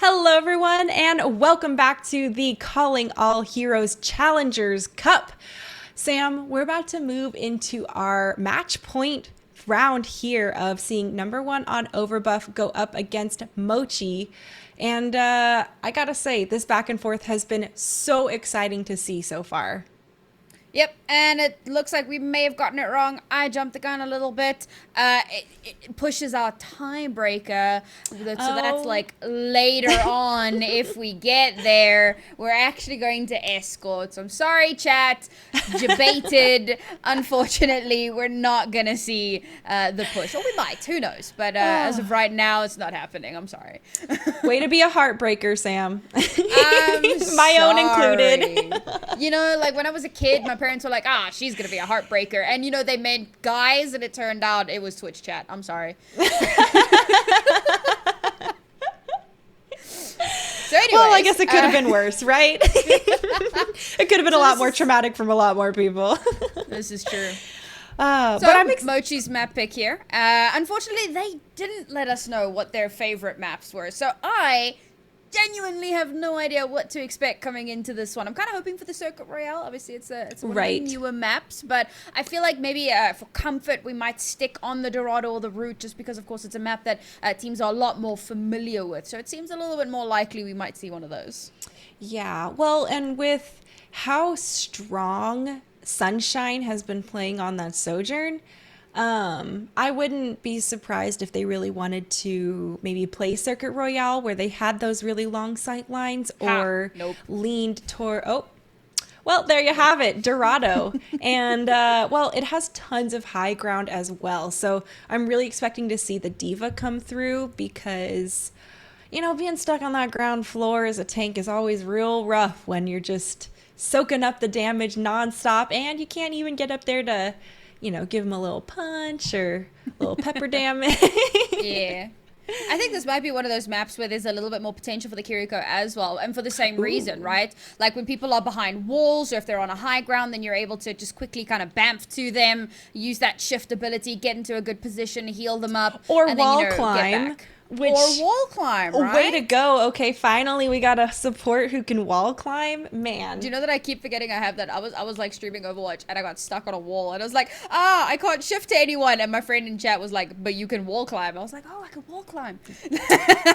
Hello, everyone, and welcome back to the Calling All Heroes Challengers Cup. Sam, we're about to move into our match point round here of seeing number one on Overbuff go up against Mochi. And I gotta say, this back and forth has been so exciting to see so far. Yep, and it looks like we may have gotten it wrong. I jumped the gun a little bit. It pushes our tiebreaker, so that's like later on if we get there. We're actually going to escorts. I'm sorry, chat. Debated. Unfortunately, we're not gonna see the push, or we might. Who knows? But as of right now, it's not happening. I'm sorry. Way to be a heartbreaker, Sam. I'm My own sorry. included. You know, like when I was a kid, my parents were like, she's gonna be a heartbreaker. And you know, they meant guys, and it turned out it was Twitch chat. I'm sorry. So anyways, Well, I guess it could have been worse, right? It could have been a lot more traumatic from a lot more people. This is true. But So I'm Mochi's map pick here. Unfortunately, they didn't let us know what their favorite maps were. So I genuinely have no idea what to expect coming into this one. I'm kind of hoping for the Circuit Royale. Obviously, it's one of the newer maps, but I feel like maybe for comfort, we might stick on the Dorado or the Route, just because, of course, it's a map that teams are a lot more familiar with. So it seems a little bit more likely we might see one of those. Yeah, well, and with how strong Sunshine has been playing on that Sojourn, I wouldn't be surprised if they really wanted to maybe play Circuit Royale where they had those really long sight lines, or leaned toward, well, there you have it, Dorado. And, well, it has tons of high ground as well. So I'm really expecting to see the Diva come through because, you know, being stuck on that ground floor as a tank is always real rough when you're just soaking up the damage nonstop and you can't even get up there to, you know, give them a little punch or a little pepper damage. Yeah. I think this might be one of those maps where there's a little bit more potential for the Kiriko as well, and for the same reason, right? Like when people are behind walls, or if they're on a high ground, then you're able to just quickly kind of bamf to them, use that shift ability, get into a good position, heal them up, or and wall then, climb. get back. Or wall climb, right? Way to go. Okay, finally we got a support who can wall climb. Man. Do you know that I keep forgetting I have that? I was like streaming Overwatch and I got stuck on a wall and I was like, I can't shift to anyone. And my friend in chat was like, but you can wall climb. I was like, I can wall climb.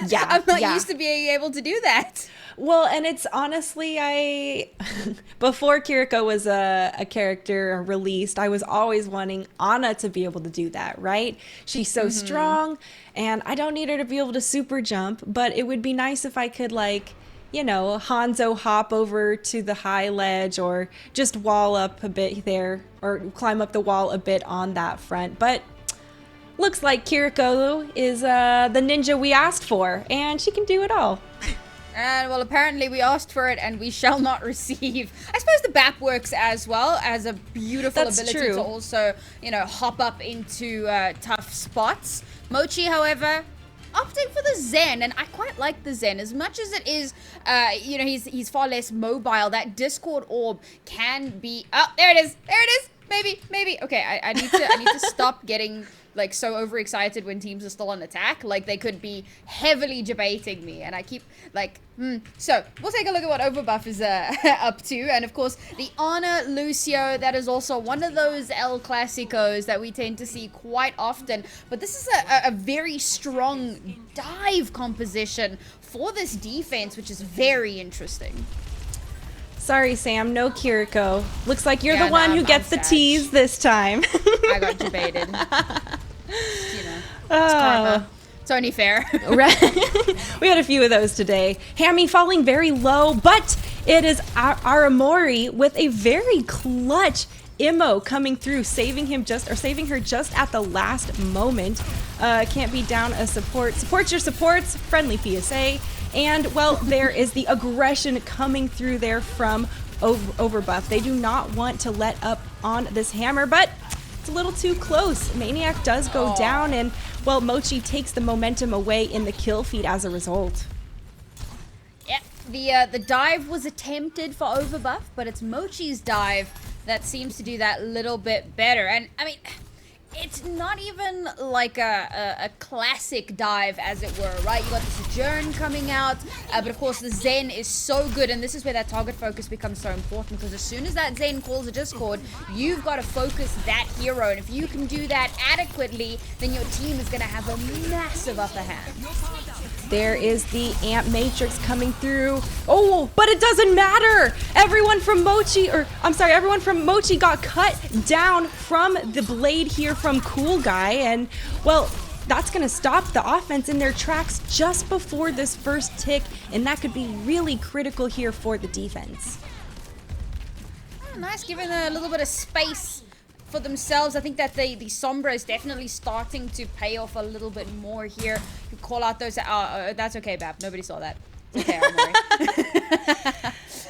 Yeah. I'm not used to being able to do that. Well, and it's honestly, before Kiriko was a character released, I was always wanting Ana to be able to do that, right? She's so strong, and I don't need her to be able to super jump, but it would be nice if I could, like, you know, Hanzo hop over to the high ledge or just wall up a bit there, or climb up the wall a bit on that front. But looks like Kiriko is the ninja we asked for, and she can do it all. And well, apparently we asked for it and we shall not receive. I suppose the BAP works as well as a beautiful ability to also, you know, hop up into tough spots. Mochi, however, opting for the Zen, and I quite like the Zen as much as it is. You know, he's far less mobile. That Discord orb can be. Oh, there it is. There it is. Maybe. Okay, I need to stop getting like so overexcited when teams are still on attack. Like they could be heavily debating me, and I keep like. So we'll take a look at what Overbuff is up to, and of course the Ana Lucio. That is also one of those El Clasicos that we tend to see quite often. But this is a very strong dive composition for this defense, which is very interesting. Sorry, Sam, no Kiriko. Looks like you're the one who gets the tease this time. I got debated. You know, it's karma. It's only fair. Right. We had a few of those today. Hammy falling very low, but it is Aramori with a very clutch Immo coming through, saving her just at the last moment. Can't be down a support. Support your supports. Friendly PSA. And, well, there is the aggression coming through there from Overbuff. They do not want to let up on this hammer, but it's a little too close. Maniac does go down, and, well, Mochi takes the momentum away in the kill feed as a result. Yeah, the dive was attempted for Overbuff, but it's Mochi's dive that seems to do that little bit better. And, I mean, it's not even like a classic dive, as it were, right? You got the Sojourn coming out, but of course the Zen is so good, and this is where that target focus becomes so important, because as soon as that Zen calls a discord, you've got to focus that hero, and if you can do that adequately, then your team is going to have a massive upper hand. There is the Amp Matrix coming through. Oh, but it doesn't matter. Everyone from Mochi got cut down from the blade here from Cool Guy. And, well, that's going to stop the offense in their tracks just before this first tick. And that could be really critical here for the defense. Nice, giving a little bit of space for themselves. I think that the Sombra is definitely starting to pay off a little bit more here. You call out those. That's okay, Bab. Nobody saw that. It's okay, I'm worried.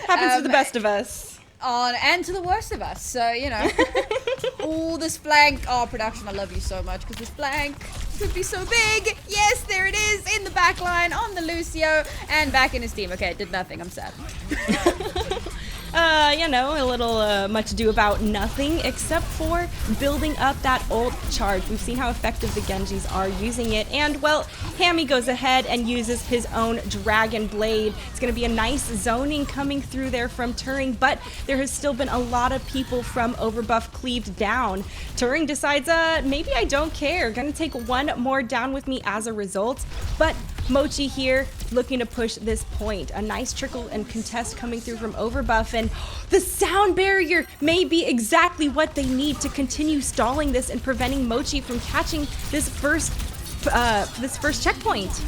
Happens to the best of us. And to the worst of us. So, you know. Oh, this flank. Oh, production, I love you so much, because this flank could be so big. Yes, there it is in the back line on the Lucio and back in his team. Okay, it did nothing. I'm sad. A little much ado about nothing except for building up that ult charge. We've seen how effective the Genjis are using it. And, well, Hammy goes ahead and uses his own Dragon Blade. It's going to be a nice zoning coming through there from Turing, but there has still been a lot of people from Overbuff cleaved down. Turing decides, maybe I don't care. Going to take one more down with me as a result. But Mochi here looking to push this point. A nice trickle and contest coming through from Overbuff, and the sound barrier may be exactly what they need to continue stalling this and preventing Mochi from catching this first checkpoint.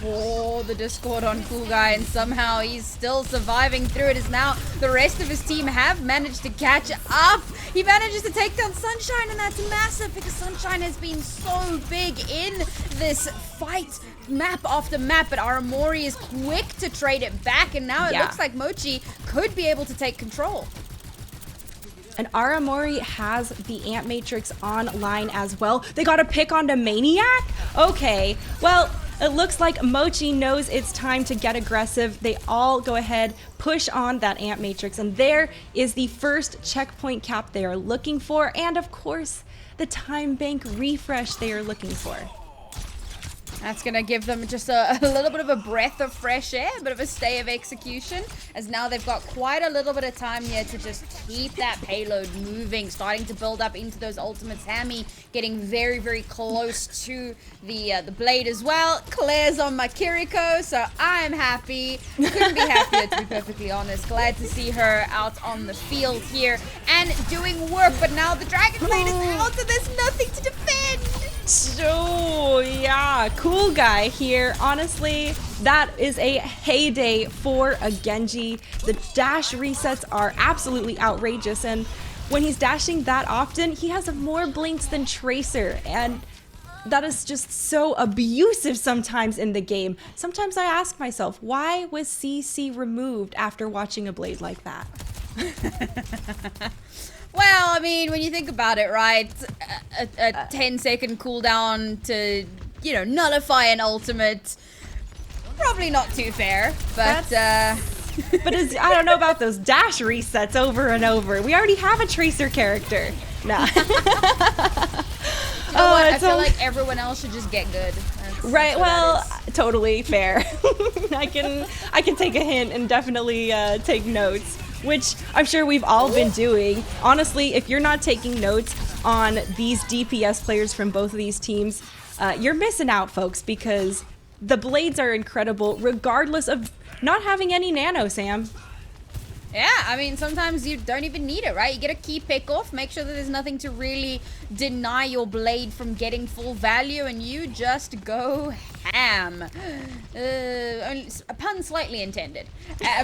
Oh, the discord on Cool Guy, and somehow he's still surviving through it, as now the rest of his team have managed to catch up. He manages to take down Sunshine, and that's massive, because Sunshine has been so big in this fight, map after map, but Aramori is quick to trade it back, and now it looks like Mochi could be able to take control. And Aramori has the Amp Matrix online as well. They got a pick onto Maniac? Okay, well, it looks like Mochi knows it's time to get aggressive. They all go ahead, push on that Amp Matrix, and there is the first checkpoint cap they are looking for, and of course, the time bank refresh they are looking for. That's going to give them just a little bit of a breath of fresh air, a bit of a stay of execution, as now they've got quite a little bit of time here to just keep that payload moving, starting to build up into those ultimates. Hammy getting very, very close to the blade as well. Claire's on my Kiriko, so I'm happy. Couldn't be happier, to be perfectly honest. Glad to see her out on the field here and doing work, but now the Dragon Blade is out, so there's nothing to defend. So, yeah, Cool Guy here. Honestly, that is a heyday for a Genji. The dash resets are absolutely outrageous, and when he's dashing that often, he has more blinks than Tracer, and that is just so abusive sometimes in the game. Sometimes I ask myself, why was CC removed after watching a blade like that? Well, I mean, when you think about it, right, a 10-second cooldown to, you know, nullify an ultimate, probably not too fair, but I don't know about those dash resets over and over. We already have a Tracer character. Nah. You know what? I feel like everyone else should just get good. Right, well, totally fair. I can take a hint and definitely take notes, which I'm sure we've all been doing. Honestly, if you're not taking notes on these DPS players from both of these teams, you're missing out, folks, because the blades are incredible regardless of not having any nano, Sam. Yeah, I mean, sometimes you don't even need it, right? You get a key pick off, make sure that there's nothing to really deny your blade from getting full value, and you just go ham. Only, a pun slightly intended.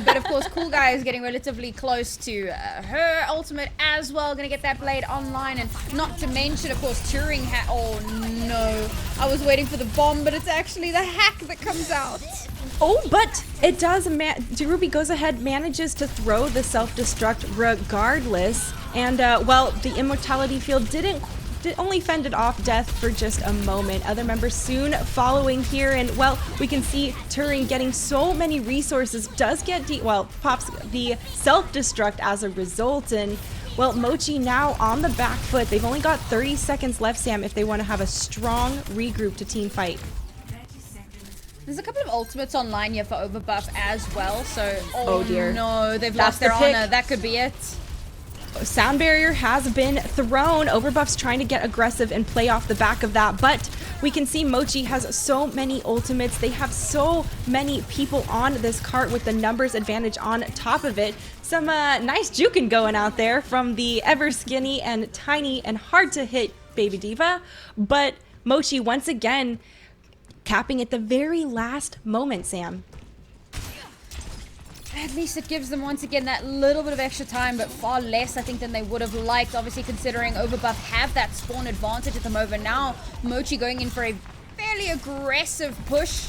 But of course, Cool Guy is getting relatively close to her ultimate as well. Gonna get that blade online, and not to mention, of course, Turing oh no. I was waiting for the bomb, but it's actually the hack that comes out. Oh, but it does. Ruby goes ahead, manages to throw the self-destruct regardless, and well, the immortality field only fended off death for just a moment. Other members soon following here, and well, we can see Turing getting so many resources, does get pops the self-destruct as a result, and Well, Mochi now on the back foot. They've only got 30 seconds left, Sam, if they want to have a strong regroup to team fight. There's a couple of ultimates online here for Overbuff as well, so... Oh dear. No, they've That's lost their the pick. honor. That could be it. Sound barrier has been thrown. Overbuff's trying to get aggressive and play off the back of that, but we can see Mochi has so many ultimates. They have so many people on this cart with the numbers advantage on top of it. Some nice juking going out there from the ever skinny and tiny and hard to hit Baby Diva, but Mochi once again capping at the very last moment, Sam. At least it gives them once again that little bit of extra time, but far less I think than they would have liked, obviously considering Overbuff have that spawn advantage at the moment. Now Mochi going in for a fairly aggressive push.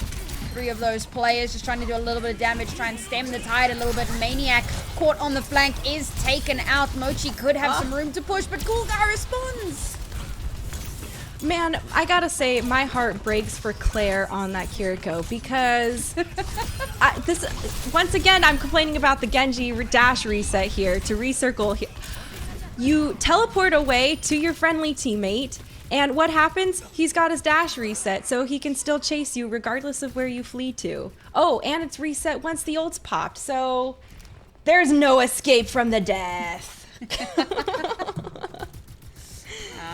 3 of those players just trying to do a little bit of damage, try and stem the tide a little bit. Maniac caught on the flank is taken out. Mochi could have some room to push, but Cool Guy responds. Man, I gotta say, my heart breaks for Claire on that Kiriko because once again, I'm complaining about the Genji dash reset here to recircle. You teleport away to your friendly teammate, and what happens? He's got his dash reset, so he can still chase you regardless of where you flee to. Oh, and it's reset once the ult's popped, so there's no escape from the death.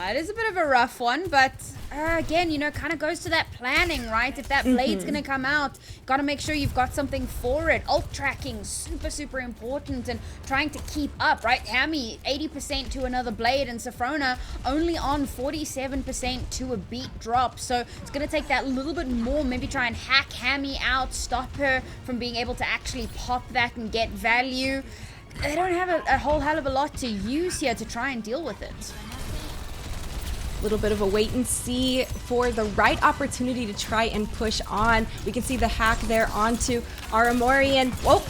It is a bit of a rough one, but again, you know, kind of goes to that planning, right? If that blade's going to come out, got to make sure you've got something for it. Ult tracking, super important, and trying to keep up, right? Hammy, 80% to another blade, and Safrona only on 47% to a beat drop. So it's going to take that little bit more, maybe try and hack Hammy out, stop her from being able to actually pop that and get value. They don't have a whole hell of a lot to use here to try and deal with it. Little bit of a wait and see for the right opportunity to try and push on. We can see the hack there onto Aramori, and whoa,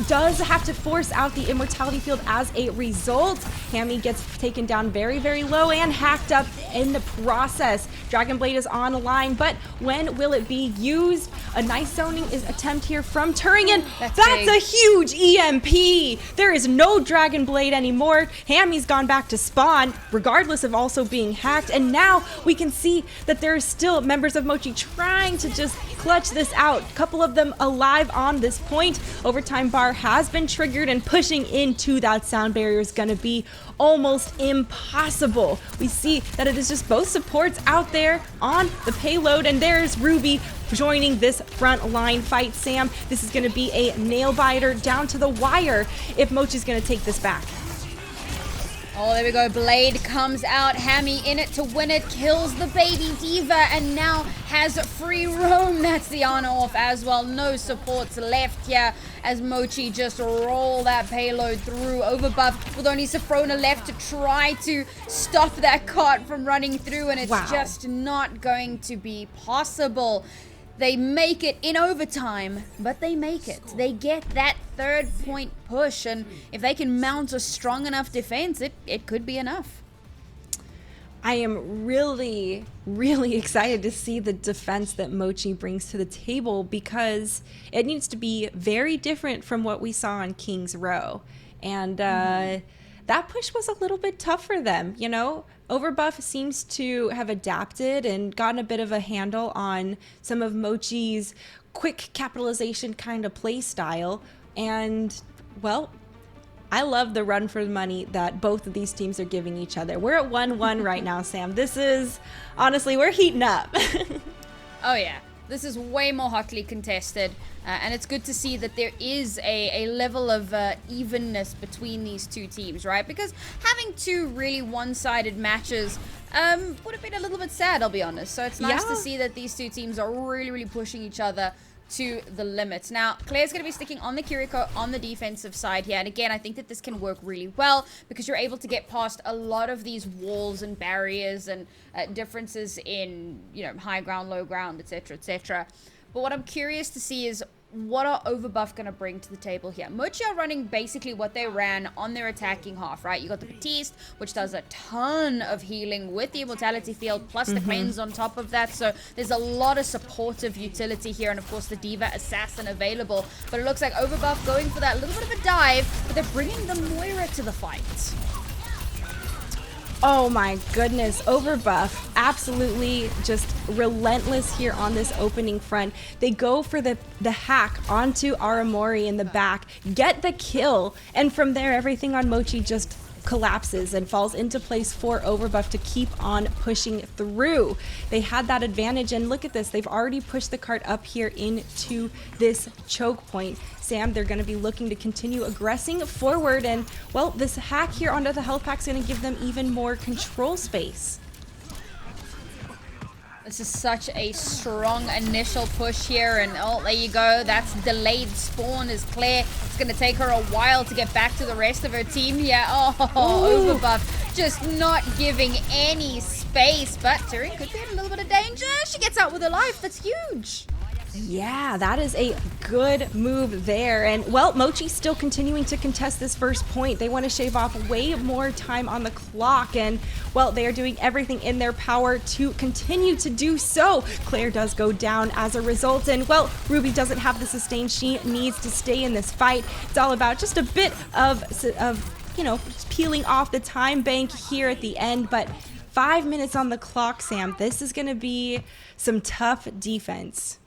does have to force out the immortality field as a result. Hammy gets taken down very low and hacked up in the process. Dragon Blade is on a line, but when will it be used? A nice zoning attempt here from Turingen. That's a huge EMP. There is no Dragon Blade anymore. Hammy's gone back to spawn, regardless of also being hacked. And now we can see that there are still members of Mochi trying to just clutch this out. A couple of them alive on this point. Overtime bar has been triggered, and pushing into that sound barrier is going to be almost impossible. We see that it is just both supports out there on the payload, and there's Ruby joining this front line fight. Sam, this is going to be a nail biter down to the wire if Mochi's going to take this back. Oh, there we go. Blade comes out. Hammy in it to win it. Kills the Baby Diva and now has free roam. That's the honor off as well. No supports left here as Mochi just roll that payload through. Overbuff with only Safrona left to try to stop that cart from running through, and it's just not going to be possible. They make it in overtime, but they make it. They get that 3rd point push, and if they can mount a strong enough defense, it could be enough. I am really excited to see the defense that Mochi brings to the table, because it needs to be very different from what we saw on King's Row. And that push was a little bit tough for them, you know? Overbuff seems to have adapted and gotten a bit of a handle on some of Mochi's quick capitalization kind of play style. And, well, I love the run for the money that both of these teams are giving each other. We're at 1-1 right now, Sam. This is, honestly, we're heating up. Oh, yeah. This is way more hotly contested, and it's good to see that there is a level of evenness between these two teams, right? Because having two really one-sided matches would have been a little bit sad, I'll be honest. So it's nice to see that these two teams are really pushing each other to the limits. Now, Claire's going to be sticking on the Kiriko on the defensive side here. And again, I think that this can work really well because you're able to get past a lot of these walls and barriers and differences in, you know, high ground, low ground, etc., etc. But what I'm curious to see is what are Overbuff going to bring to the table here? Mochi are running basically what they ran on their attacking half, right? You got the Batiste, which does a ton of healing with the Immortality Field, plus the cleanse on top of that. So there's a lot of supportive utility here, and of course the Diva Assassin available. But it looks like Overbuff going for that little bit of a dive, but they're bringing the Moira to the fight. Oh my goodness, Overbuff absolutely just relentless here on this opening front. They go for the hack onto Aramori in the back, get the kill, and from there everything on Mochi just collapses and falls into place for Overbuff to keep on pushing through. They had that advantage, and look at this, they've already pushed the cart up here into this choke point. Sam, they're going to be looking to continue aggressing forward, and well, this hack here onto the health pack is going to give them even more control space. This is such a strong initial push here, and oh, there you go. That's delayed spawn is Claire. It's going to take her a while to get back to the rest of her team here. Oh, Overbuff just not giving any space, but Turi could be in a little bit of danger. She gets out with her life. That's huge. Yeah, that is a good move there. And well, Mochi's still continuing to contest this first point. They want to shave off way more time on the clock, and well, they are doing everything in their power to continue to do so. Claire does go down as a result, and well, Ruby doesn't have the sustain she needs to stay in this fight. It's all about just a bit of you know, peeling off the time bank here at the end, but 5 minutes on the clock, Sam. This is going to be some tough defense.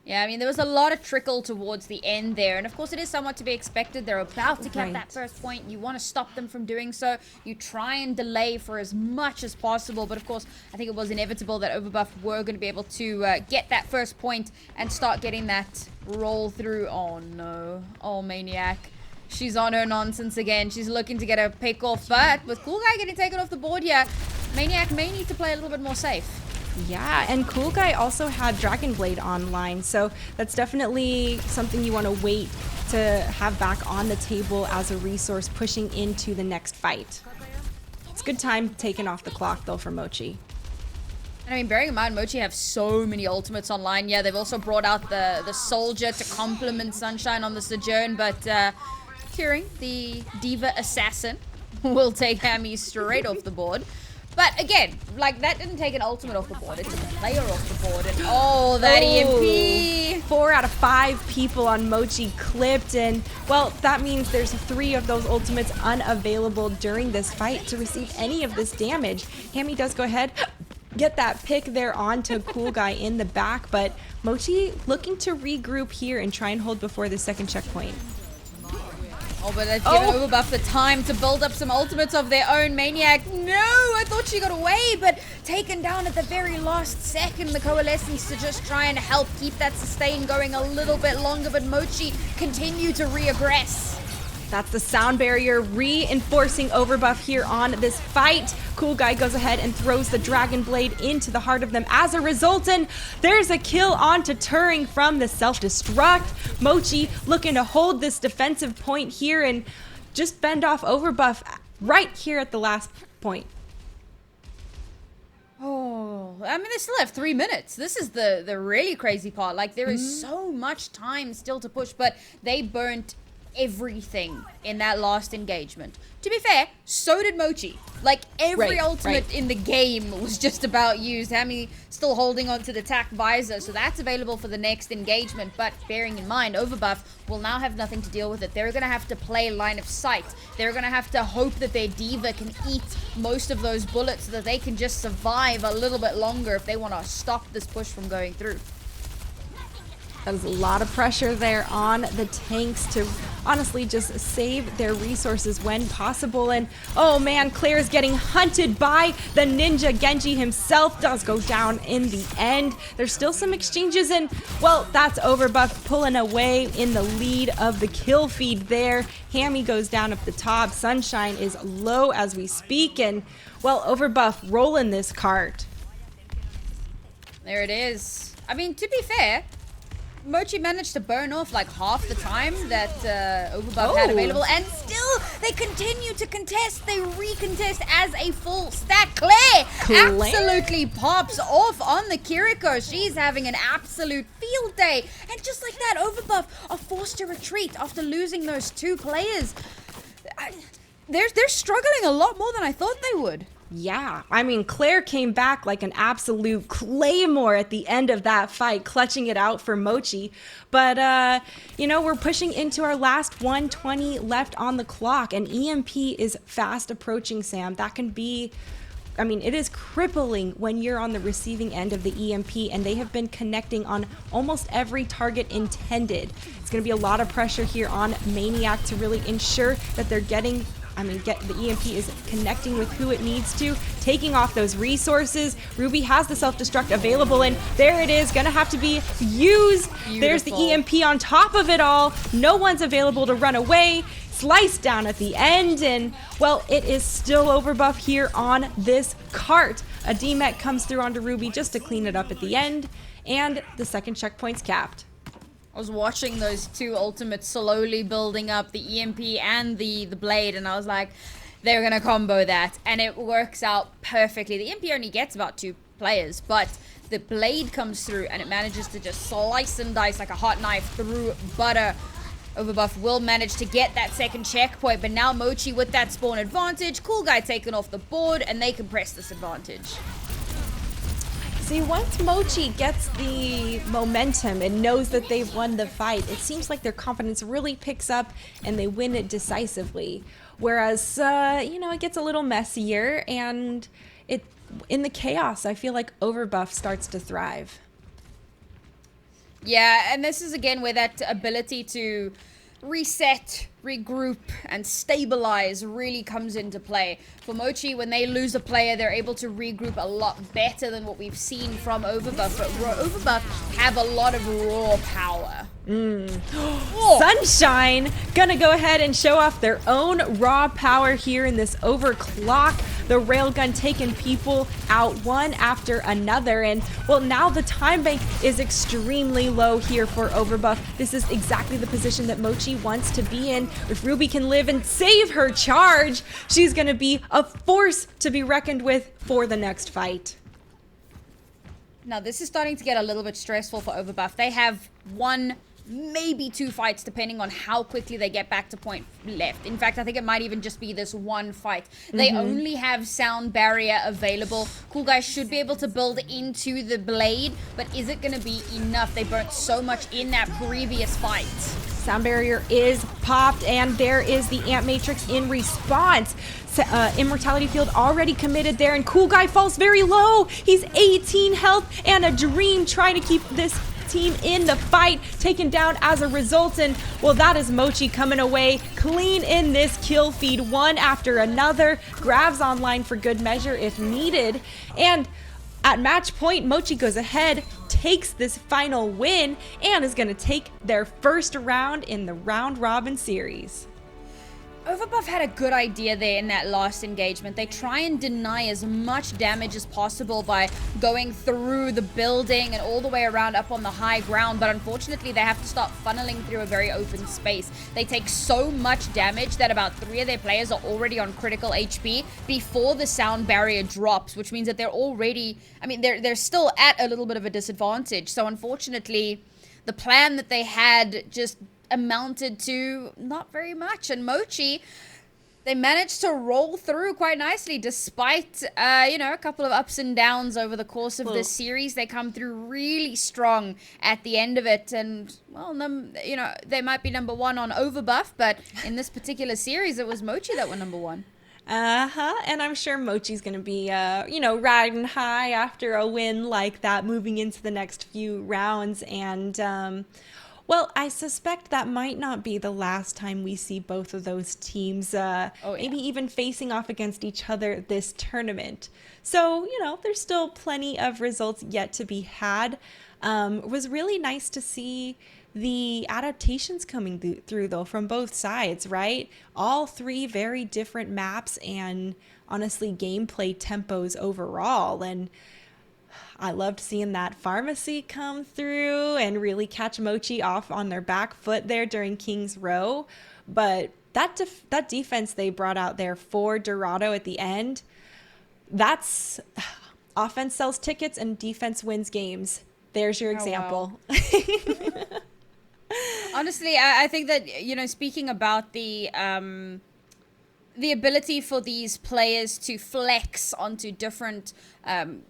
Yeah, I mean, there was a lot of trickle towards the end there. And of course, it is somewhat to be expected. They're about to get that first point. You want to stop them from doing so. You try and delay for as much as possible. But of course, I think it was inevitable that Overbuff were going to be able to get that first point and start getting that roll through. Oh, no. Oh, Maniac. She's on her nonsense again. She's looking to get her pick off. But with Cool Guy getting taken off the board here, Maniac may need to play a little bit more safe. Yeah, and Cool Guy also had Dragon Blade online, so that's definitely something you want to wait to have back on the table as a resource pushing into the next fight. It's a good time taking off the clock, though, for Mochi. I mean, bearing in mind, Mochi have so many ultimates online. Yeah, they've also brought out the Soldier to complement Sunshine on the Sojourn, but Turing, the Diva Assassin, will take Hammy straight off the board. But again, like, that didn't take an ultimate off the board. It took a player off the board. And oh, that EMP. 4 out of 5 people on Mochi clipped. And, well, that means there's 3 of those ultimates unavailable during this fight to receive any of this damage. Hammy does go ahead, get that pick there onto Cool Guy in the back. But Mochi looking to regroup here and try and hold before the second checkpoint. Oh, but that's given Overbuff the time to build up some ultimates of their own. Maniac, no, I thought she got away, but taken down at the very last second. The Coalescence to just try and help keep that sustain going a little bit longer, but Mochi continue to re-aggress. That's the sound barrier reinforcing Overbuff here on this fight. Cool Guy goes ahead and throws the Dragon Blade into the heart of them as a result, and there's a kill onto Turing from the self-destruct. Mochi looking to hold this defensive point here and just fend off Overbuff right here at the last point. Oh, I mean, they still have 3 minutes. This is the really crazy part. Like, there is so much time still to push, but they burnt everything in that last engagement. To be fair, so did Mochi. Like, every ultimate in the game was just about used. Hammy still holding on to the tack visor, so that's available for the next engagement. But bearing in mind, Overbuff will now have nothing to deal with it. They're going to have to play line of sight. They're going to have to hope that their Diva can eat most of those bullets so that they can just survive a little bit longer if they want to stop this push from going through. That was a lot of pressure there on the tanks to honestly just save their resources when possible. And oh man, Claire's getting hunted by the Ninja. Genji himself does go down in the end. There's still some exchanges, and well, that's Overbuff pulling away in the lead of the kill feed there. Hammy goes down up the top. Sunshine is low as we speak, and well, Overbuff rolling this cart. There it is. I mean, to be fair, Mochi managed to burn off like half the time that Overbuff had available, and still they continue to contest. They recontest as a full stack. Claire absolutely pops off on the Kiriko. She's having an absolute field day, and just like that, Overbuff are forced to retreat after losing those 2 players. They're struggling a lot more than I thought they would. Yeah, I mean, Claire came back like an absolute claymore at the end of that fight, clutching it out for Mochi. But, we're pushing into our last 120 left on the clock, and EMP is fast approaching, Sam. That can be, I mean, it is crippling when you're on the receiving end of the EMP, and they have been connecting on almost every target intended. It's going to be a lot of pressure here on Maniac to really ensure that they're getting the EMP is connecting with who it needs to, taking off those resources. Ruby has the self-destruct available, and there it is, gonna have to be used. Beautiful. There's the EMP on top of it all. No one's available to run away. Sliced down at the end, and, well, it is still overbuff here on this cart. A DMEC comes through onto Ruby just to clean it up at the end, and the second checkpoint's capped. I was watching those two ultimates slowly building up, the EMP and the blade, and I was like, they're gonna combo that, and it works out perfectly. The EMP only gets about 2 players, but the blade comes through and it manages to just slice and dice like a hot knife through butter. Overbuff will manage to get that second checkpoint, but now Mochi with that spawn advantage, Cool Guy taken off the board, and they can press this advantage. See, once Mochi gets the momentum and knows that they've won the fight, it seems like their confidence really picks up and they win it decisively. Whereas, it gets a little messier, and in the chaos, I feel like Overbuff starts to thrive. Yeah, and this is again where that ability to reset, regroup, and stabilize really comes into play. For Mochi, when they lose a player, they're able to regroup a lot better than what we've seen from Overbuff. But Overbuff have a lot of raw power. Oh. Sunshine gonna go ahead and show off their own raw power here in this overclock. The railgun taking people out one after another, and well, now the time bank is extremely low here for Overbuff. This is exactly the position that Mochi wants to be in. If Ruby can live and save her charge, she's gonna be a force to be reckoned with for the next fight. Now this is starting to get a little bit stressful for Overbuff. They have 1, maybe 2 fights depending on how quickly they get back to point left. In fact, I think it might even just be this 1 fight. They only have sound barrier available. Cool Guys should be able to build into the blade, but is it going to be enough? They burnt so much in that previous fight. Sound barrier is popped, and there is the Ant Matrix in response. Immortality Field already committed there, and Cool Guy falls very low. He's 18 health, and a Dream trying to keep this team in the fight, taken down as a result. And well, that is Mochi coming away clean in this kill feed, one after another. Grabs online for good measure if needed, and at match point, Mochi goes ahead, takes this final win, and is going to take their first round in the round robin series. Overbuff had a good idea there in that last engagement. They try and deny as much damage as possible by going through the building and all the way around up on the high ground, but unfortunately they have to start funneling through a very open space. They take so much damage that about 3 of their players are already on critical HP before the sound barrier drops, which means that they're already, they're still at a little bit of a disadvantage. So unfortunately, the plan that they had just amounted to not very much, and Mochi, they managed to roll through quite nicely despite a couple of ups and downs over the course of this series. They come through really strong at the end of it, and well, they might be number 1 on Overbuff, but in this particular series it was Mochi that were number 1. And I'm sure Mochi's gonna be riding high after a win like that, moving into the next few rounds. And well, I suspect that might not be the last time we see both of those teams, maybe even facing off against each other this tournament. So, there's still plenty of results yet to be had. It was really nice to see the adaptations coming through, though, from both sides, right? All 3 very different maps and, honestly, gameplay tempos overall. And I loved seeing that pharmacy come through and really catch Mochi off on their back foot there during King's Row. But that defense they brought out there for Dorado at the end, that's offense sells tickets and defense wins games. There's your example. Wow. Honestly, I think that, speaking about the the ability for these players to flex onto different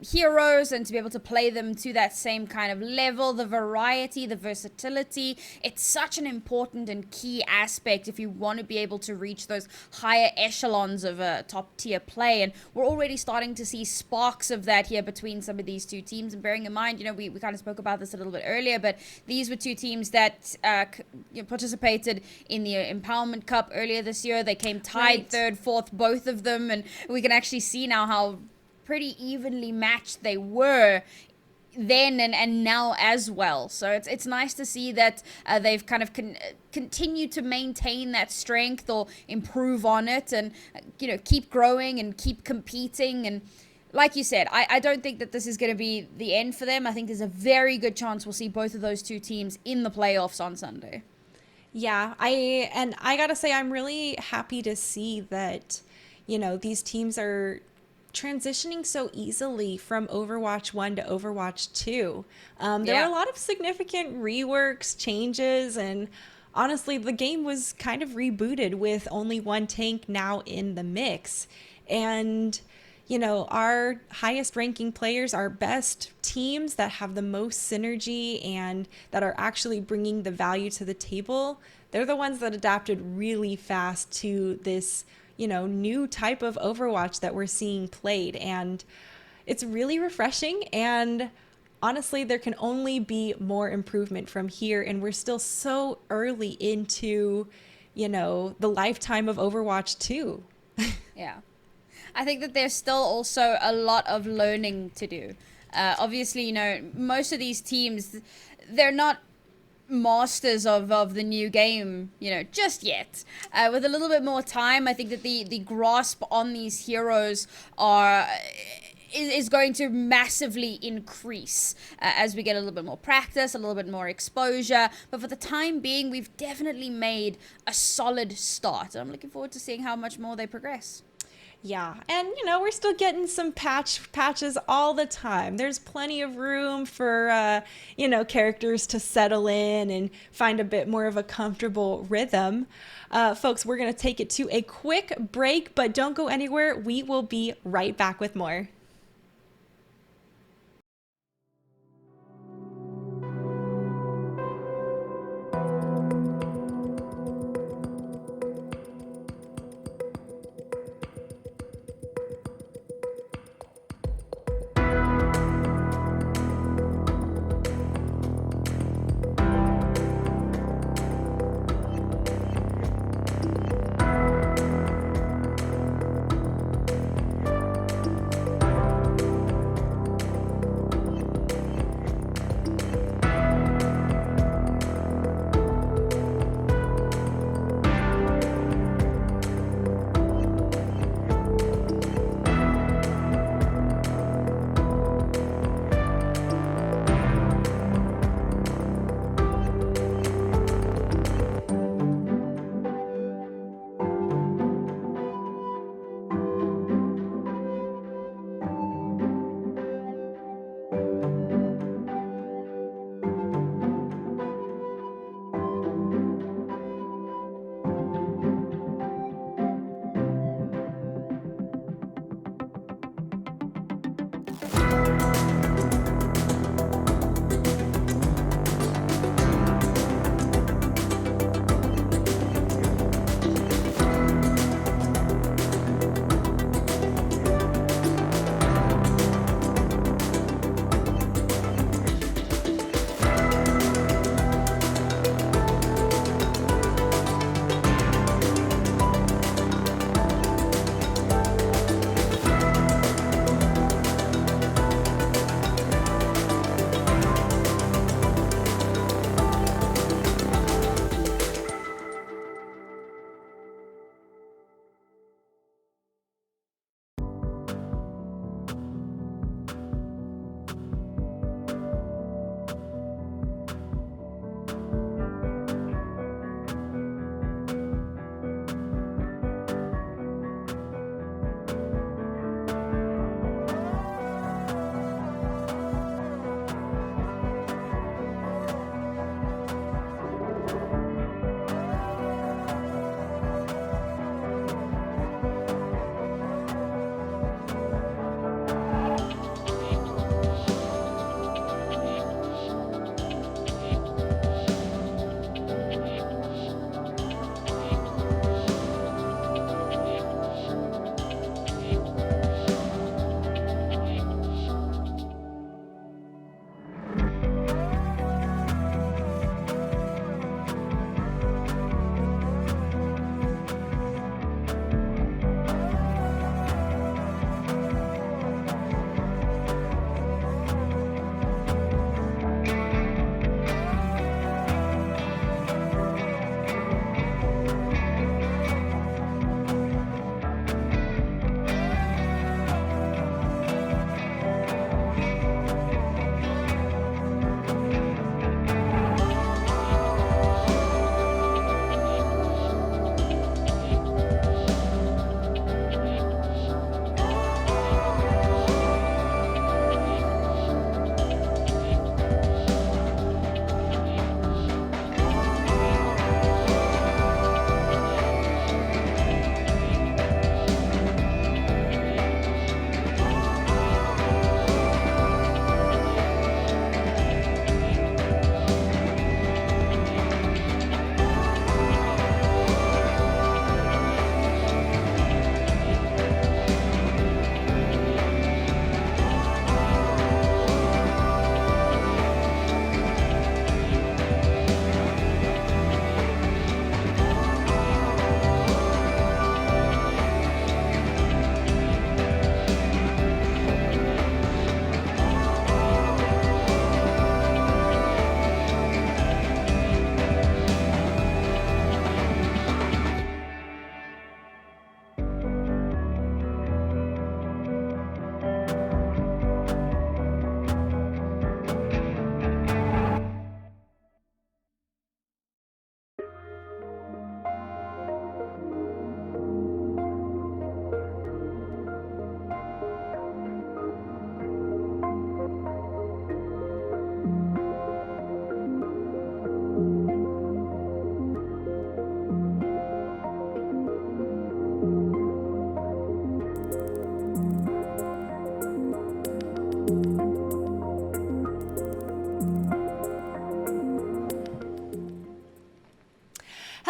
heroes and to be able to play them to that same kind of level, the variety, the versatility, it's such an important and key aspect if you want to be able to reach those higher echelons of top tier play. And we're already starting to see sparks of that here between some of these two teams. And bearing in mind, we kind of spoke about this a little bit earlier, but these were two teams that participated in the Empowerment Cup earlier this year. They came tied Right. third, fourth, both of them, and we can actually see now how pretty evenly matched they were then and now as well. So it's nice to see that they've kind of continued to maintain that strength or improve on it, and keep growing and keep competing. And like you said, I don't think that this is going to be the end for them. I think there's a very good chance we'll see both of those two teams in the playoffs on Sunday. Yeah, I gotta say I'm really happy to see that, these teams are transitioning so easily from Overwatch 1 to Overwatch 2. There Yeah. were a lot of significant reworks, changes, and honestly, the game was kind of rebooted with only one tank now in the mix. And our highest ranking players, our best teams that have the most synergy and that are actually bringing the value to the table, they're the ones that adapted really fast to this, new type of Overwatch that we're seeing played. And it's really refreshing. And honestly, there can only be more improvement from here. And we're still so early into, the lifetime of Overwatch 2. Yeah. I think that there's still also a lot of learning to do. Obviously, most of these teams, they're not masters of the new game, just yet. With a little bit more time, I think that the grasp on these heroes is going to massively increase as we get a little bit more practice, a little bit more exposure. But for the time being, we've definitely made a solid start. I'm looking forward to seeing how much more they progress. Yeah, and we're still getting some patches all the time. There's plenty of room for characters to settle in and find a bit more of a comfortable rhythm. Folks, we're gonna take it to a quick break, but don't go anywhere. We will be right back with more.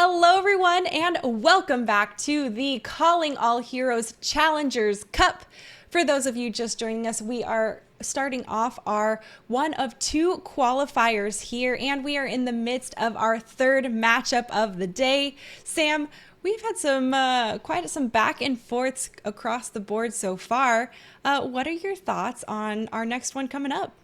Hello, everyone, and welcome back to the Calling All Heroes Challengers Cup. For those of you just joining us, we are starting off our one of two qualifiers here, and we are in the midst of our third matchup of the day. Sam, we've had some quite some back and forths across the board so far. What are your thoughts on our next one coming up?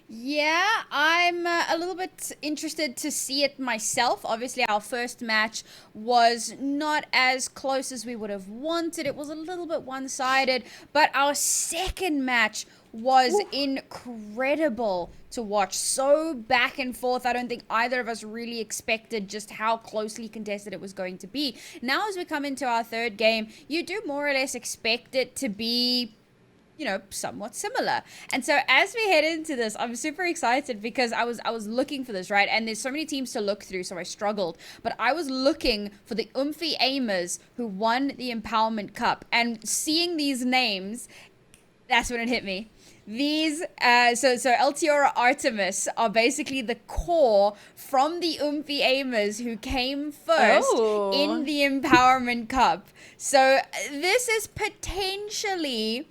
Yeah, I'm a little bit interested to see it myself. Obviously, our first match was not as close as we would have wanted. It was a little bit one-sided, but our second match was incredible to watch. So back and forth. I don't think either of us really expected just how closely contested it was going to be. Now, as we come into our third game, you do more or less expect it to be, you know, somewhat similar. And so as we head into this, I'm super excited because I was looking for this, right? And there's so many teams to look through, so I struggled. But I was looking for the Oomphy Aimers who won the Empowerment Cup. And seeing these names, that's when it hit me. These, so Altiora Artemis are basically the core from the Oomphy Aimers who came first in the Empowerment Cup. So this is potentially,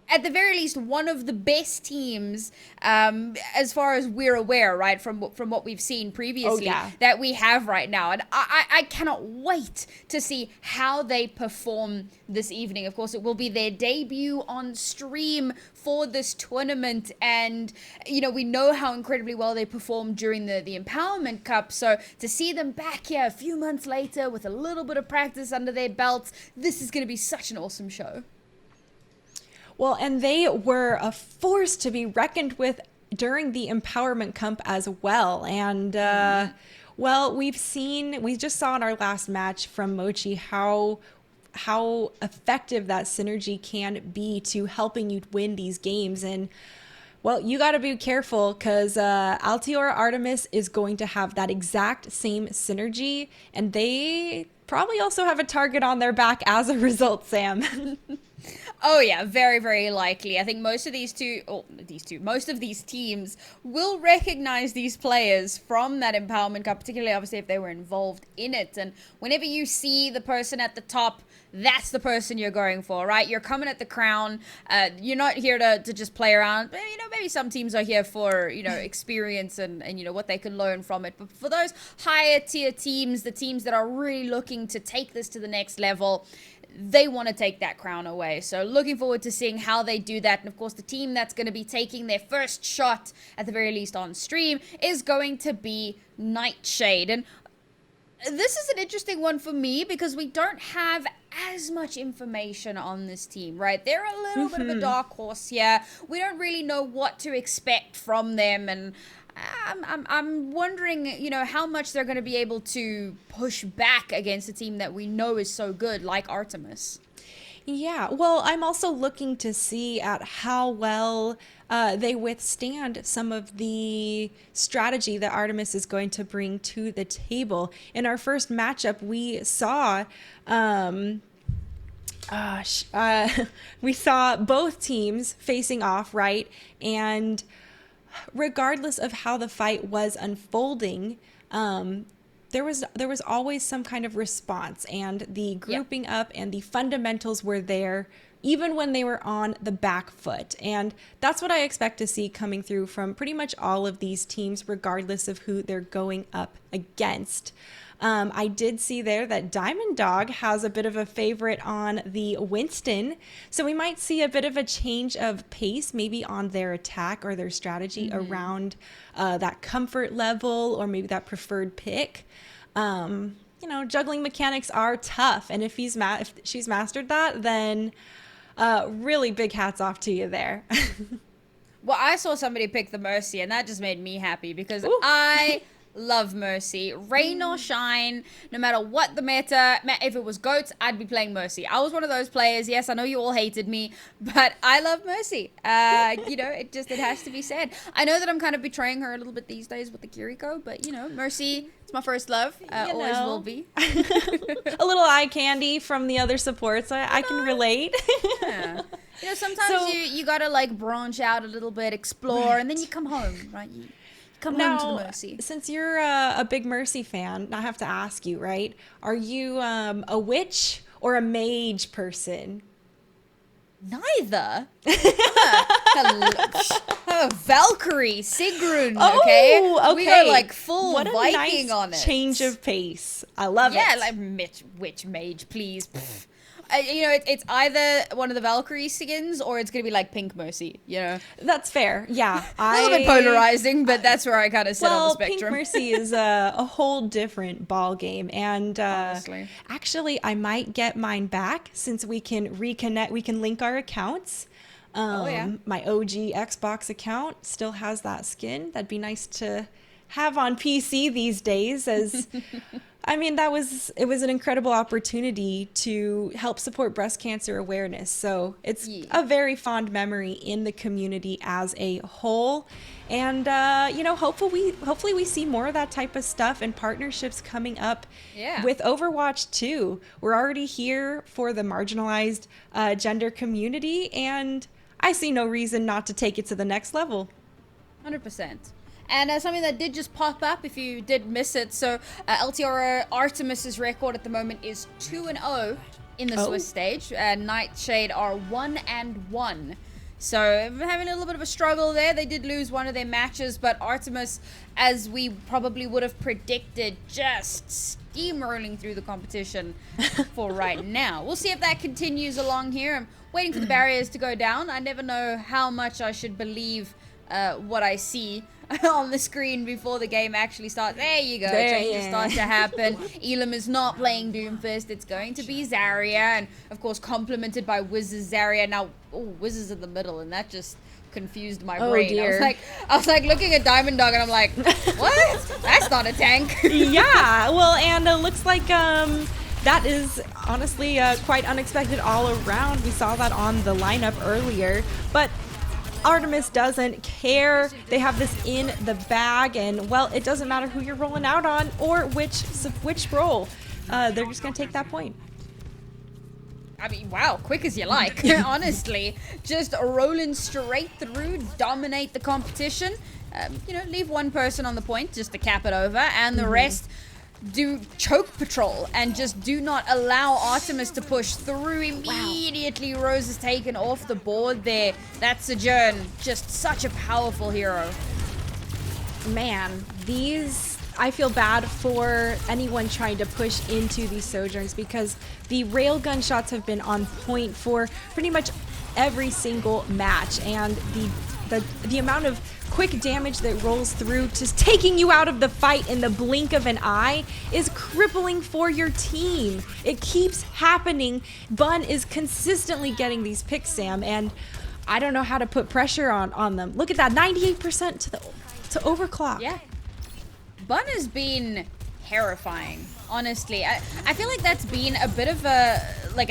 at the very least, one of the best teams, as far as we're aware, right, from what we've seen previously, that we have right now. And I cannot wait to see how they perform this evening. Of course, it will be their debut on stream for this tournament. And, you know, we know how incredibly well they performed during the Empowerment Cup. So to see them back here a few months later with a little bit of practice under their belts, this is going to be such an awesome show. Well, and they were a force to be reckoned with during the Empowerment Cup as well. And, well, we just saw in our last match from Mochi how effective that synergy can be to helping you win these games. And, well, you got to be careful because Altiora Artemis is going to have that exact same synergy. And they probably also have a target on their back as a result, Sam. Oh yeah, very, very likely. I think most of these teams will recognize these players from that Empowerment Cup, particularly obviously if they were involved in it. And whenever you see the person at the top, that's the person you're going for, right? You're coming at the crown. You're not here to just play around. You know, maybe some teams are here for, you know, experience and you know, what they can learn from it. But for those higher tier teams, the teams that are really looking to take this to the next level, they want to take that crown away. So looking forward to seeing how they do that. And of course, the team that's going to be taking their first shot, at the very least on stream, is going to be Nightshade. And this is an interesting one for me because we don't have as much information on this team, right? They're a little bit of a dark horse here. We don't really know what to expect from them, and I'm wondering, you know, how much they're going to be able to push back against a team that we know is so good, like Artemis. Yeah, well, I'm also looking to see at how well they withstand some of the strategy that Artemis is going to bring to the table. In our first matchup, we saw we saw both teams facing off, right? And regardless of how the fight was unfolding, there was always some kind of response, and the grouping up and the fundamentals were there even when they were on the back foot. And that's what I expect to see coming through from pretty much all of these teams, regardless of who they're going up against. I did see there that Diamond Dog has a bit of a favorite on the Winston. So we might see a bit of a change of pace, maybe on their attack or their strategy around that comfort level or maybe that preferred pick. You know, juggling mechanics are tough. And if she's mastered that, then really big hats off to you there. Well, I saw somebody pick the Mercy, and that just made me happy because I love Mercy. Rain or shine, no matter what the meta, if it was goats, I'd be playing Mercy. I was one of those players. Yes, I know you all hated me, but I love Mercy. You know, it has to be said. I know that I'm kind of betraying her a little bit these days with the Kiriko, but you know, Mercy is my first love. Always will be. A little eye candy from the other supports. I can relate. Yeah. You know, sometimes you gotta like branch out a little bit, explore, and then you come home, right? Come home to the Now, Mercy. since you're a big Mercy fan, I have to ask you, right? Are you a witch or a mage person? Neither. Hello. Valkyrie, Sigrun, okay? Oh, We go okay. like full What a Viking nice on it. change of pace. I love Yeah, it. like witch mage, please. Pfft. You know, it's either one of the Valkyrie skins or it's gonna be like Pink Mercy. You know, That's fair. Yeah, a little bit polarizing, but that's where I kind of sit on the Well, spectrum. Pink Mercy is a whole different ball game, and Honestly. actually, I might get mine back since we can reconnect. We can link our accounts. Oh, yeah. My OG Xbox account still has that skin. That'd be nice to have on PC these days, as I mean, it was an incredible opportunity to help support breast cancer awareness. So it's Yeah. a very fond memory in the community as a whole. And you know, hopefully we see more of that type of stuff and partnerships coming up Yeah. with Overwatch 2. We're already here for the marginalized gender community, and I see no reason not to take it to the next level. 100%. And something that did just pop up, if you did miss it, so LTR Artemis's record at the moment is 2-0 in the Swiss stage. Nightshade are 1-1. So having a little bit of a struggle there. They did lose one of their matches, but Artemis, as we probably would have predicted, just steamrolling through the competition for right now. We'll see if that continues along here. I'm waiting for the barriers to go down. I never know how much I should believe what I see on the screen before the game actually starts. There you go. Changes start to happen. Elam is not playing Doomfist. It's going to be Zarya, and of course complemented by Wiz's Zarya. Now, Wiz is in the middle, and that just confused my brain. Dear. I was like looking at Diamond Dog, and I'm like, what? That's not a tank. Yeah, well, and it looks like that is honestly quite unexpected all around. We saw that on the lineup earlier, but Artemis doesn't care. They have this in the bag, and well, it doesn't matter who you're rolling out on or which role. They're just gonna take that point. I mean, wow, quick as you like. Honestly, just rolling straight through, dominate the competition. You know, leave one person on the point just to cap it over, and the rest do choke patrol and just do not allow Artemis to push through. Immediately, Rose is taken off the board there. That's Sojourn, just such a powerful hero. Man, I feel bad for anyone trying to push into these Sojourns, because the railgun shots have been on point for pretty much every single match, and the amount of quick damage that rolls through, just taking you out of the fight in the blink of an eye, is crippling for your team. It keeps happening. Bun is consistently getting these picks, Sam, and I don't know how to put pressure on them. Look at that, 98% to overclock. Yeah. Bun has been terrifying, honestly. I feel like that's been a bit of a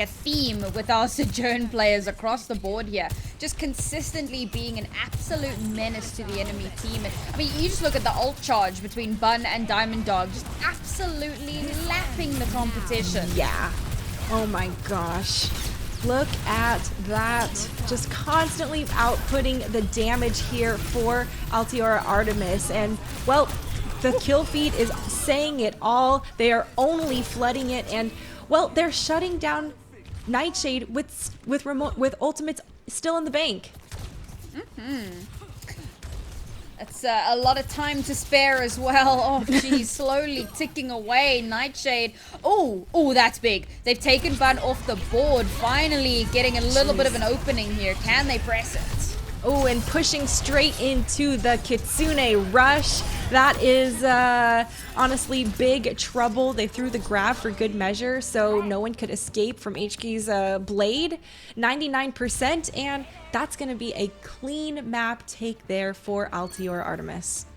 theme with our Sojourn players across the board here. Just consistently being an absolute menace to the enemy team. And, I mean, you just look at the ult charge between Bun and Diamond Dog, just absolutely lapping the competition. Yeah. Oh my gosh. Look at that. Just constantly outputting the damage here for Altiora Artemis. And, well, the kill feed is saying it all. They are only flooding it, and well, they're shutting down Nightshade with ultimates still in the bank. That's a lot of time to spare as well. Oh, geez, slowly ticking away. Nightshade. Oh, that's big. They've taken Bun off the board. Finally getting a little bit of an opening here. Can they press it? Oh, and pushing straight into the Kitsune rush. That is honestly big trouble. They threw the grab for good measure, so no one could escape from HK's blade. 99%, and that's going to be a clean map take there for Altiora Artemis.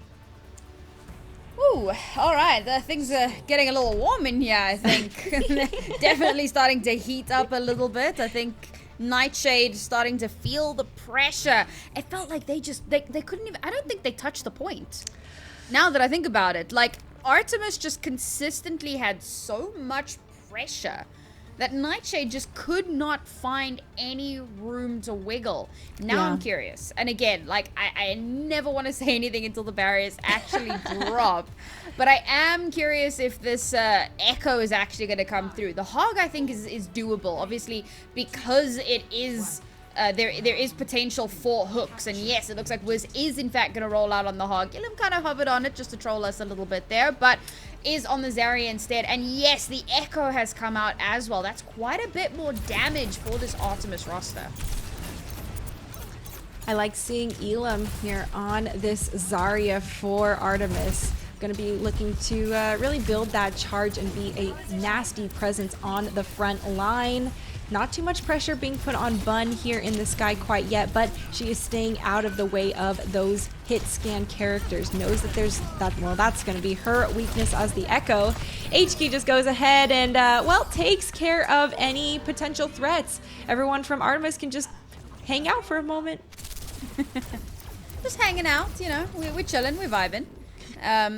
Ooh, all right. Things are getting a little warm in here, I think. Definitely starting to heat up a little bit. I think Nightshade starting to feel the pressure. It felt like they couldn't even, I don't think they touched the point. Now that I think about it, like Artemis just consistently had so much pressure that Nightshade just could not find any room to wiggle. Now Yeah. I'm curious. And again, like, I never want to say anything until the barriers actually drop. But I am curious if this Echo is actually going to come through. The Hog, I think, is doable. Obviously, because it is... there is potential for hooks, and yes, it looks like Wiz is in fact going to roll out on the Hog. Ilum kind of hovered on it just to troll us a little bit there, but is on the Zarya instead. And yes, the Echo has come out as well. That's quite a bit more damage for this Artemis roster. I like seeing Elam here on this Zarya for Artemis. Going to be looking to really build that charge and be a nasty presence on the front line. Not too much pressure being put on Bun here in the sky quite yet, but she is staying out of the way of those hit scan characters. Knows that there's that, well, that's going to be her weakness as the Echo. HQ just goes ahead and, well, takes care of any potential threats. Everyone from Artemis can just hang out for a moment. Just hanging out, you know, we're chilling, we're vibing.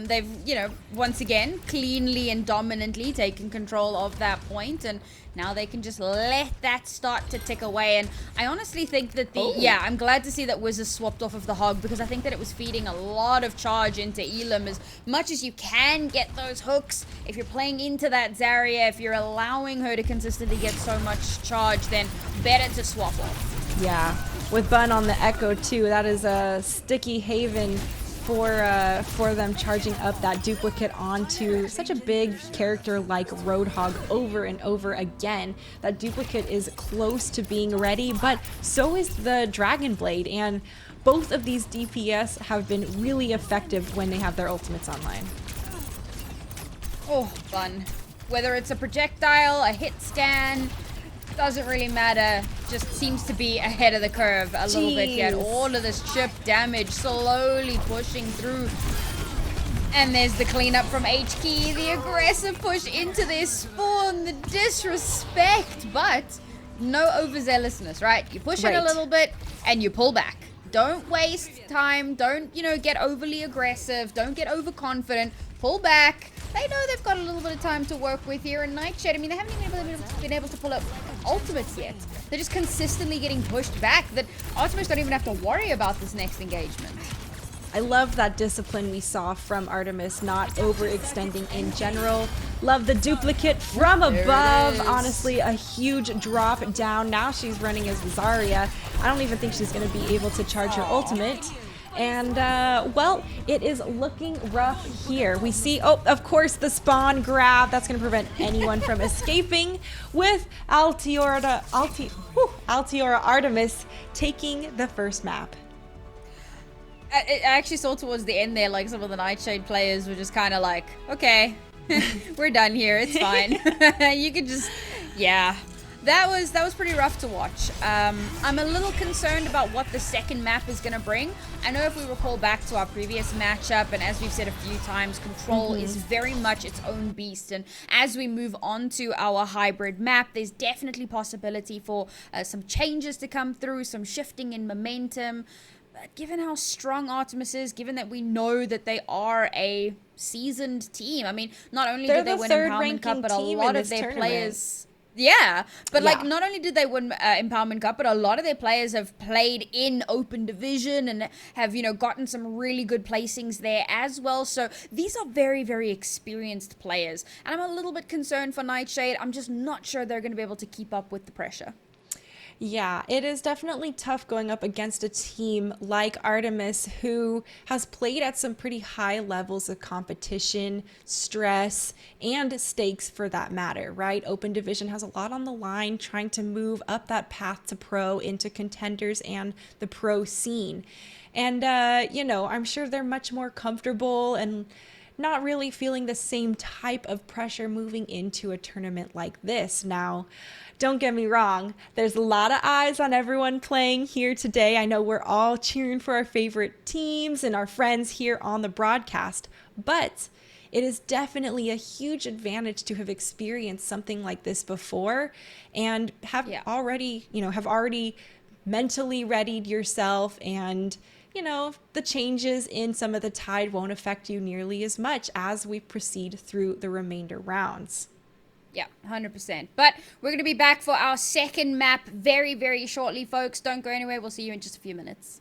They've, you know, once again, cleanly and dominantly taken control of that point, and now they can just let that start to tick away. And I honestly think that yeah, I'm glad to see that Wiz has swapped off of the Hog, because I think that it was feeding a lot of charge into Elam. As much as you can get those hooks, if you're playing into that Zarya, if you're allowing her to consistently get so much charge, then better to swap off. Yeah, with Bun on the Echo too, that is a sticky haven for them charging up that duplicate onto such a big character like Roadhog over and over again. That duplicate is close to being ready, but so is the Dragon Blade, and both of these DPS have been really effective when they have their ultimates online. Oh, fun. Whether it's a projectile, a hit scan, doesn't really matter. Just seems to be ahead of the curve a little bit yet. All of this chip damage slowly pushing through. And there's the cleanup from HK. The aggressive push into their spawn. The disrespect. But no overzealousness, right? You push it a little bit and you pull back. Don't waste time. Don't, you know, get overly aggressive. Don't get overconfident. Pull back. They know they've got a little bit of time to work with here. And Nightshade, I mean, they haven't even been able to pull up ultimates yet. They're just consistently getting pushed back. That Artemis don't even have to worry about this next engagement. I love that discipline we saw from Artemis, not overextending in general. Love the duplicate from above. Honestly, a huge drop down. Now she's running as Zarya. I don't even think she's going to be able to charge her ultimate. And, well, it is looking rough here. We see, oh, of course, the spawn grab. That's going to prevent anyone from escaping, with Altiora Artemis taking the first map. I actually saw towards the end there, like, some of the Nightshade players were just kind of like, okay, we're done here. It's fine. You could just, yeah. That was pretty rough to watch. I'm a little concerned about what the second map is going to bring. I know if we recall back to our previous matchup, and as we've said a few times, Control is very much its own beast. And as we move on to our hybrid map, there's definitely possibility for some changes to come through, some shifting in momentum. But given how strong Artemis is, given that we know that they are a seasoned team, I mean, not only did they win Empowerment Cup, but a lot of their players... Yeah, but like not only did they win Empowerment Cup, but a lot of their players have played in Open Division and have, you know, gotten some really good placings there as well. So these are very, very experienced players. And I'm a little bit concerned for Nightshade. I'm just not sure they're going to be able to keep up with the pressure. Yeah, it is definitely tough going up against a team like Artemis, who has played at some pretty high levels of competition, stress, and stakes for that matter, right? Open Division has a lot on the line, trying to move up that path to pro into contenders and the pro scene. And, you know, I'm sure they're much more comfortable and not really feeling the same type of pressure moving into a tournament like this. Now, don't get me wrong, there's a lot of eyes on everyone playing here today. I know we're all cheering for our favorite teams and our friends here on the broadcast, but it is definitely a huge advantage to have experienced something like this before and have already mentally readied yourself, and you know, the changes in some of the tide won't affect you nearly as much as we proceed through the remainder rounds. Yeah, 100%. But we're going to be back for our second map very, very shortly, folks. Don't go anywhere. We'll see you in just a few minutes.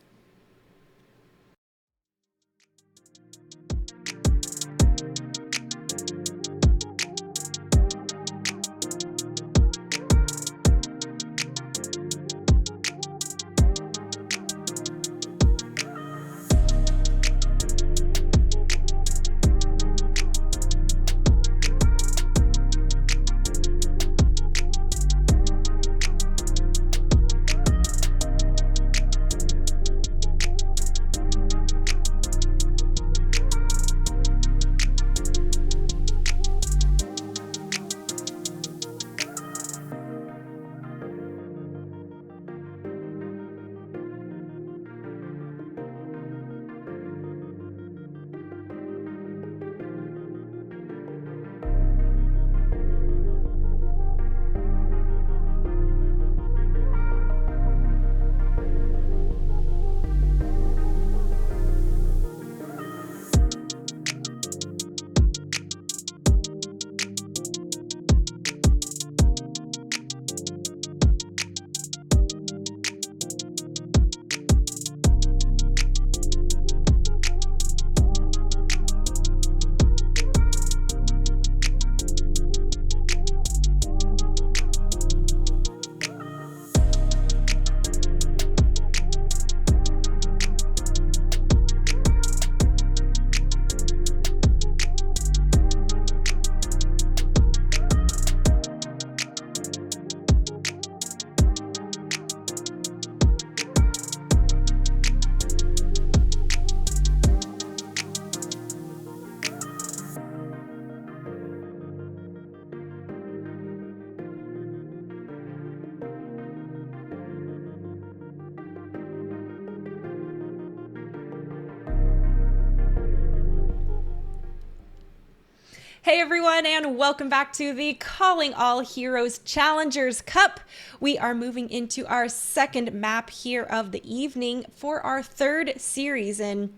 Hey everyone, and welcome back to the Calling All Heroes Challengers Cup. We are moving into our second map here of the evening for our third series. And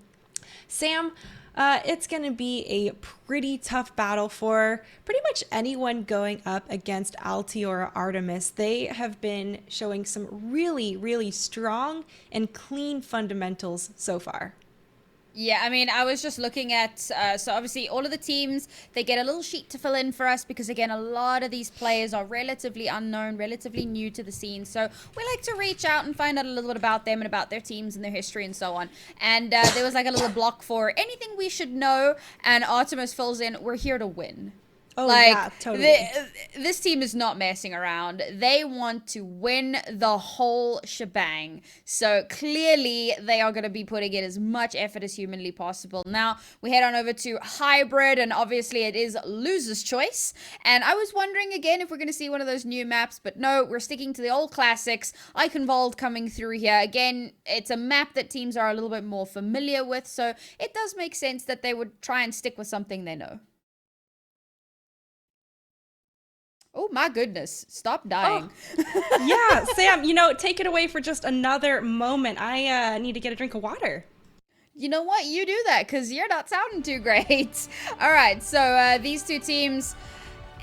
Sam, it's going to be a pretty tough battle for pretty much anyone going up against Altiora Artemis. They have been showing some really, really strong and clean fundamentals so far. Yeah, I mean, I was just looking at, so obviously all of the teams, they get a little sheet to fill in for us because, again, a lot of these players are relatively unknown, relatively new to the scene. So we like to reach out and find out a little bit about them and about their teams and their history and so on. And there was like a little block for anything we should know, and Artemis fills in, we're here to win. Oh, like, yeah, totally. This team is not messing around. They want to win the whole shebang. So clearly, they are going to be putting in as much effort as humanly possible. Now, we head on over to Hybrid, and obviously it is loser's choice. And I was wondering again if we're going to see one of those new maps, but no, we're sticking to the old classics. Eichenwald coming through here. Again, it's a map that teams are a little bit more familiar with, so it does make sense that they would try and stick with something they know. Oh my goodness, stop dying. Oh. Yeah, Sam, take it away for just another moment. I need to get a drink of water. You know what? You do that because you're not sounding too great. All right, so these two teams,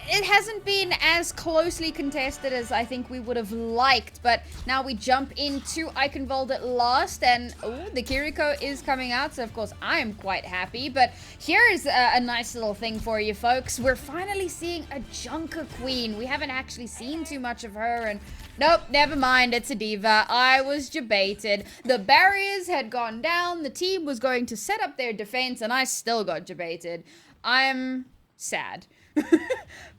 it hasn't been as closely contested as I think we would have liked, but now we jump into Eichenwald at last, and the Kiriko is coming out, so of course I am quite happy. But here's a nice little thing for you folks. We're finally seeing a Junker Queen. We haven't actually seen too much of her, and nope, never mind, it's a diva. I was debated. The barriers had gone down, the team was going to set up their defense, and I still got debated. I'm sad.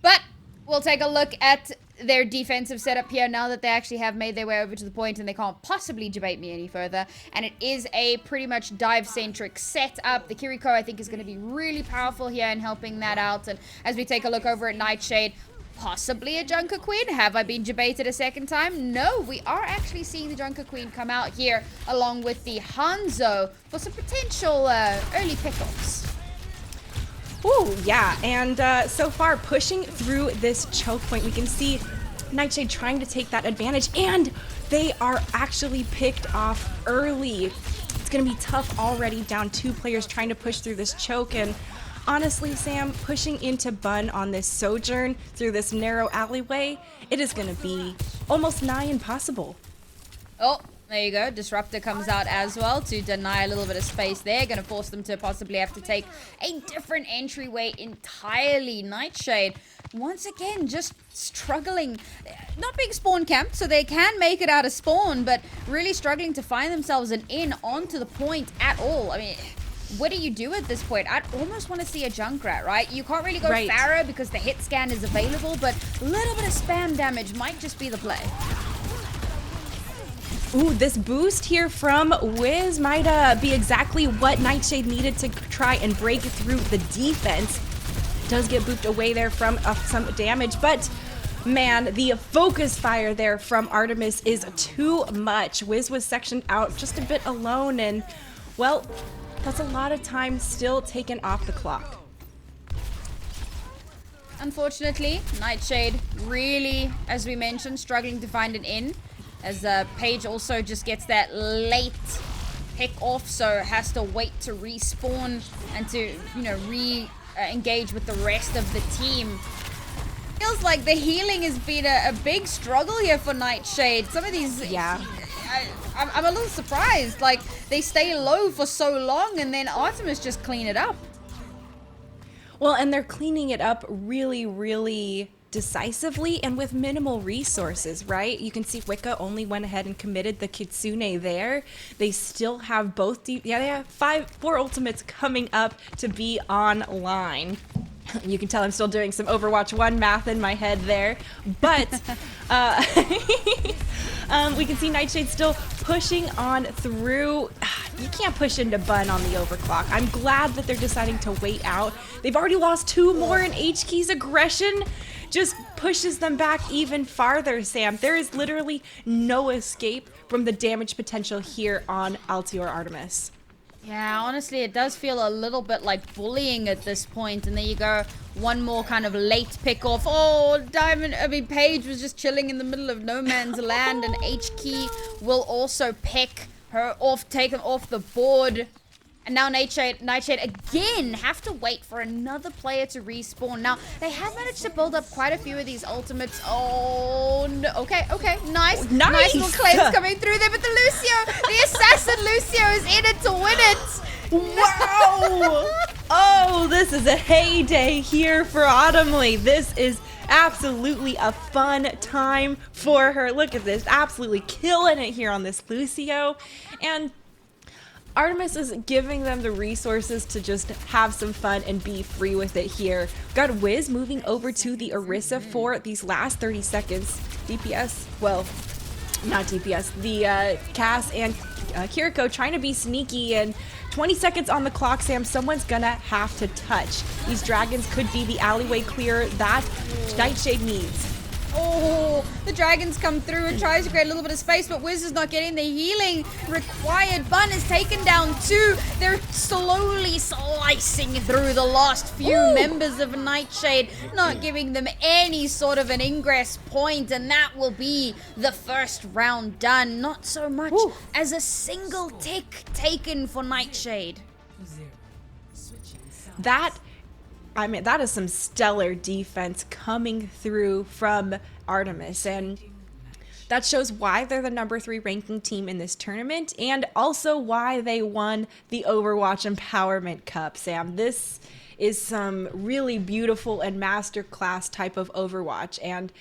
But we'll take a look at their defensive setup here now that they actually have made their way over to the point and they can't possibly debate me any further. And it is a pretty much dive-centric setup. The Kiriko, I think, is going to be really powerful here in helping that out. And as we take a look over at Nightshade, possibly a Junker Queen. Have I been debated a second time? No, we are actually seeing the Junker Queen come out here along with the Hanzo for some potential early pickups. Oh, yeah, and so far, pushing through this choke point, we can see Nightshade trying to take that advantage, and they are actually picked off early. It's going to be tough already, down 2 players trying to push through this choke, and honestly, Sam, pushing into Bun on this sojourn through this narrow alleyway, it is going to be almost nigh impossible. Oh, there you go. Disruptor comes out as well to deny a little bit of space there. Going to force them to possibly have to take a different entryway entirely. Nightshade, once again, just struggling. Not being spawn camped, so they can make it out of spawn, but really struggling to find themselves an in onto the point at all. I mean, what do you do at this point? I'd almost want to see a Junkrat, right? You can't really go Right. Pharah because the hit scan is available, but a little bit of spam damage might just be the play. Ooh, this boost here from Wiz might be exactly what Nightshade needed to try and break through the defense. Does get booped away there from some damage, but man, the focus fire there from Artemis is too much. Wiz was sectioned out just a bit alone, and well, that's a lot of time still taken off the clock. Unfortunately, Nightshade really, as we mentioned, struggling to find an in. As Paige also just gets that late pick off, so has to wait to respawn and to, you know, engage with the rest of the team. Feels like the healing has been a big struggle here for Nightshade. Some of these, Yeah. I'm a little surprised. Like, they stay low for so long and then Artemis just clean it up. Well, and they're cleaning it up really, really decisively and with minimal resources, right? You can see Wicca only went ahead and committed the Kitsune there. They still have both they have four ultimates coming up to be online. You can tell I'm still doing some Overwatch 1 math in my head there, but we can see Nightshade still pushing on through. You can't push into Bun on the overclock. I'm glad that they're deciding to wait out. They've already lost 2 more, and H-Key's aggression just pushes them back even farther, Sam. There is literally no escape from the damage potential here on Altior Artemis. Yeah, honestly, it does feel a little bit like bullying at this point. And there you go. One more kind of late pick off. Oh, Paige was just chilling in the middle of no man's land. And H-Key will also pick her off, take him off the board. And now Nightshade again have to wait for another player to respawn. Now, they have managed to build up quite a few of these ultimates. Oh, no. Okay. Nice. Nice little claims coming through there. But the assassin Lucio is in it to win it. Wow! Oh, this is a heyday here for Autumnly. This is absolutely a fun time for her. Look at this. Absolutely killing it here on this Lucio. And Artemis is giving them the resources to just have some fun and be free with it here. Got Wiz moving over to the Orisa for these last 30 seconds. DPS, well, not DPS, the Cass and Kiriko trying to be sneaky, and 20 seconds on the clock, Sam. Someone's gonna have to touch. These dragons could be the alleyway clear that Nightshade needs. Oh, the dragons come through and tries to create a little bit of space, but Wiz is not getting the healing required. Bun is taken down too. They're slowly slicing through the last few members of Nightshade, not giving them any sort of an ingress point, and that will be the first round done. Not so much as a single tick taken for Nightshade. That is some stellar defense coming through from Artemis, and that shows why they're the number 3 ranking team in this tournament, and also why they won the Overwatch Empowerment Cup, Sam. This is some really beautiful and masterclass type of Overwatch, and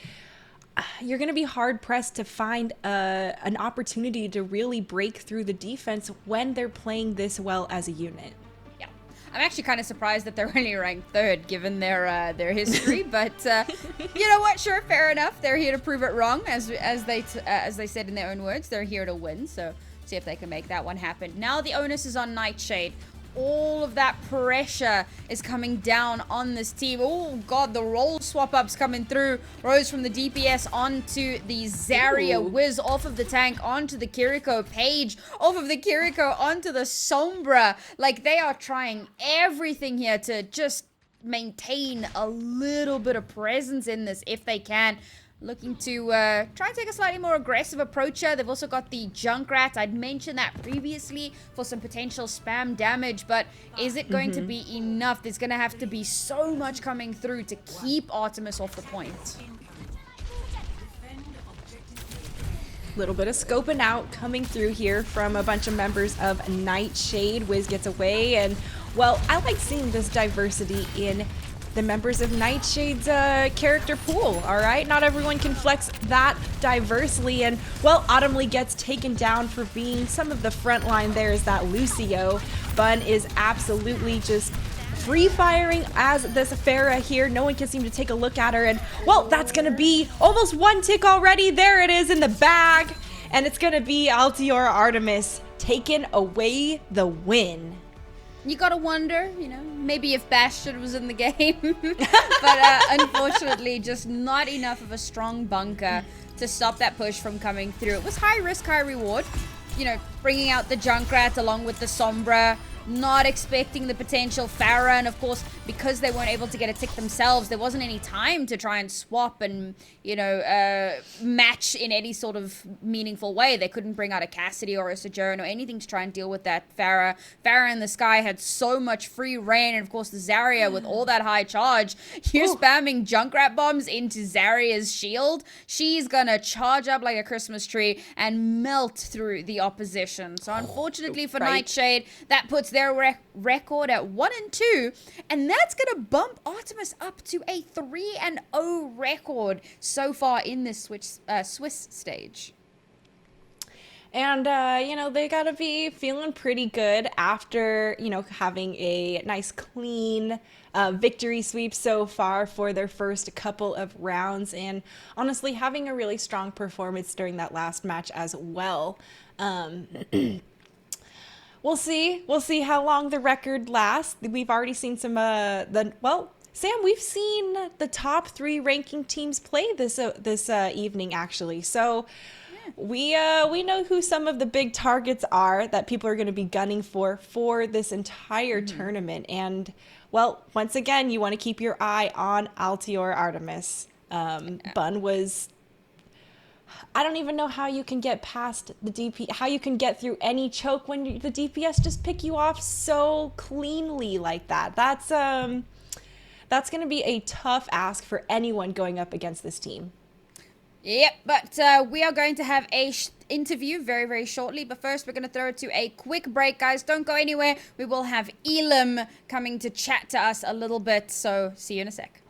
you're going to be hard-pressed to find an opportunity to really break through the defense when they're playing this well as a unit. I'm actually kind of surprised that they're only ranked 3rd given their history, but you know what? Sure, fair enough. They're here to prove it wrong, as they said in their own words. They're here to win, so see if they can make that one happen. Now the onus is on Nightshade. All of that pressure is coming down on this team. Oh god, the role swap ups coming through. Rose from the DPS onto the Zarya. Wiz off of the tank onto the Kiriko. Paige off of the Kiriko onto the Sombra. Like, they are trying everything here to just maintain a little bit of presence in this if they can. looking to try and take a slightly more aggressive approach here. They've also got the Junkrat. I'd mentioned that previously for some potential spam damage, but is it going to be enough? There's going to have to be so much coming through to keep Artemis off the point. Little bit of scoping out coming through here from a bunch of members of Nightshade. Wiz gets away, and well, I like seeing this diversity in the members of Nightshade's character pool. All right, not everyone can flex that diversely, and well, Autumn Lee gets taken down for being some of the front line. There is that Lucio. Bun is absolutely just free firing as this Farah here. No one can seem to take a look at her, and well, that's gonna be almost one tick already. There it is in the bag, and it's gonna be Altiora Artemis taking away the win. You gotta wonder, you know, maybe if Bastion was in the game. But unfortunately, just not enough of a strong bunker to stop that push from coming through. It was high risk, high reward. You know, bringing out the Junkrat along with the Sombra, not expecting the potential Farah, and of course, because they weren't able to get a tick themselves, there wasn't any time to try and swap and, you know, match in any sort of meaningful way. They couldn't bring out a Cassidy or a Sojourn or anything to try and deal with that Farah. Farah in the sky had so much free reign, and of course the Zarya with all that high charge. You're spamming Junkrat bombs into Zarya's shield. She's gonna charge up like a Christmas tree and melt through the opposition. So unfortunately for Nightshade, that puts their record at 1-2, and that's gonna bump Artemis up to a 3-0 record so far in this Swiss stage. And, you know, they gotta be feeling pretty good after, you know, having a nice clean victory sweep so far for their first couple of rounds, and honestly having a really strong performance during that last match as well. We'll see how long the record lasts. We've already seen some, Sam, we've seen the top 3 ranking teams play this evening, actually. So we know who some of the big targets are that people are going to be gunning for this entire tournament. And, well, once again, you want to keep your eye on Altiora Artemis. Bun was... I don't even know how you can get past the DP, how you can get through any choke when the DPS just pick you off so cleanly like that. That's going to be a tough ask for anyone going up against this team. Yep, but we are going to have a interview very, very shortly. But first, we're going to throw it to a quick break, guys. Don't go anywhere. We will have Elam coming to chat to us a little bit. So see you in a sec.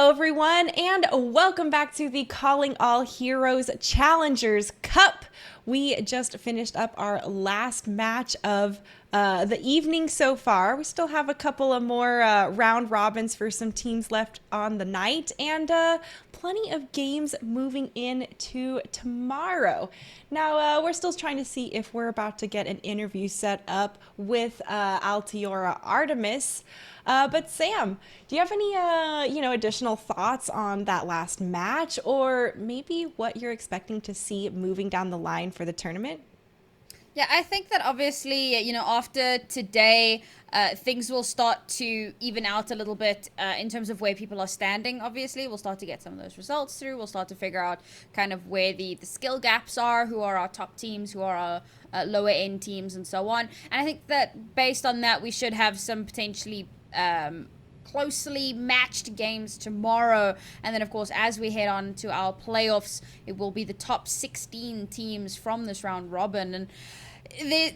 Hello, everyone, and welcome back to the Calling All Heroes Challengers Cup. We just finished up our last match of the evening so far. We still have a couple of more round robins for some teams left on the night, and plenty of games moving into tomorrow. Now, we're still trying to see if we're about to get an interview set up with Altiora Artemis. But Sam, do you have any, additional thoughts on that last match, or maybe what you're expecting to see moving down the line for the tournament? Yeah, I think that obviously, after today, things will start to even out a little bit in terms of where people are standing. Obviously, we'll start to get some of those results through. We'll start to figure out kind of where the skill gaps are, who are our top teams, who are our lower end teams, and so on. And I think that based on that, we should have some potentially closely matched games tomorrow, and then of course as we head on to our playoffs, it will be the top 16 teams from this round robin. And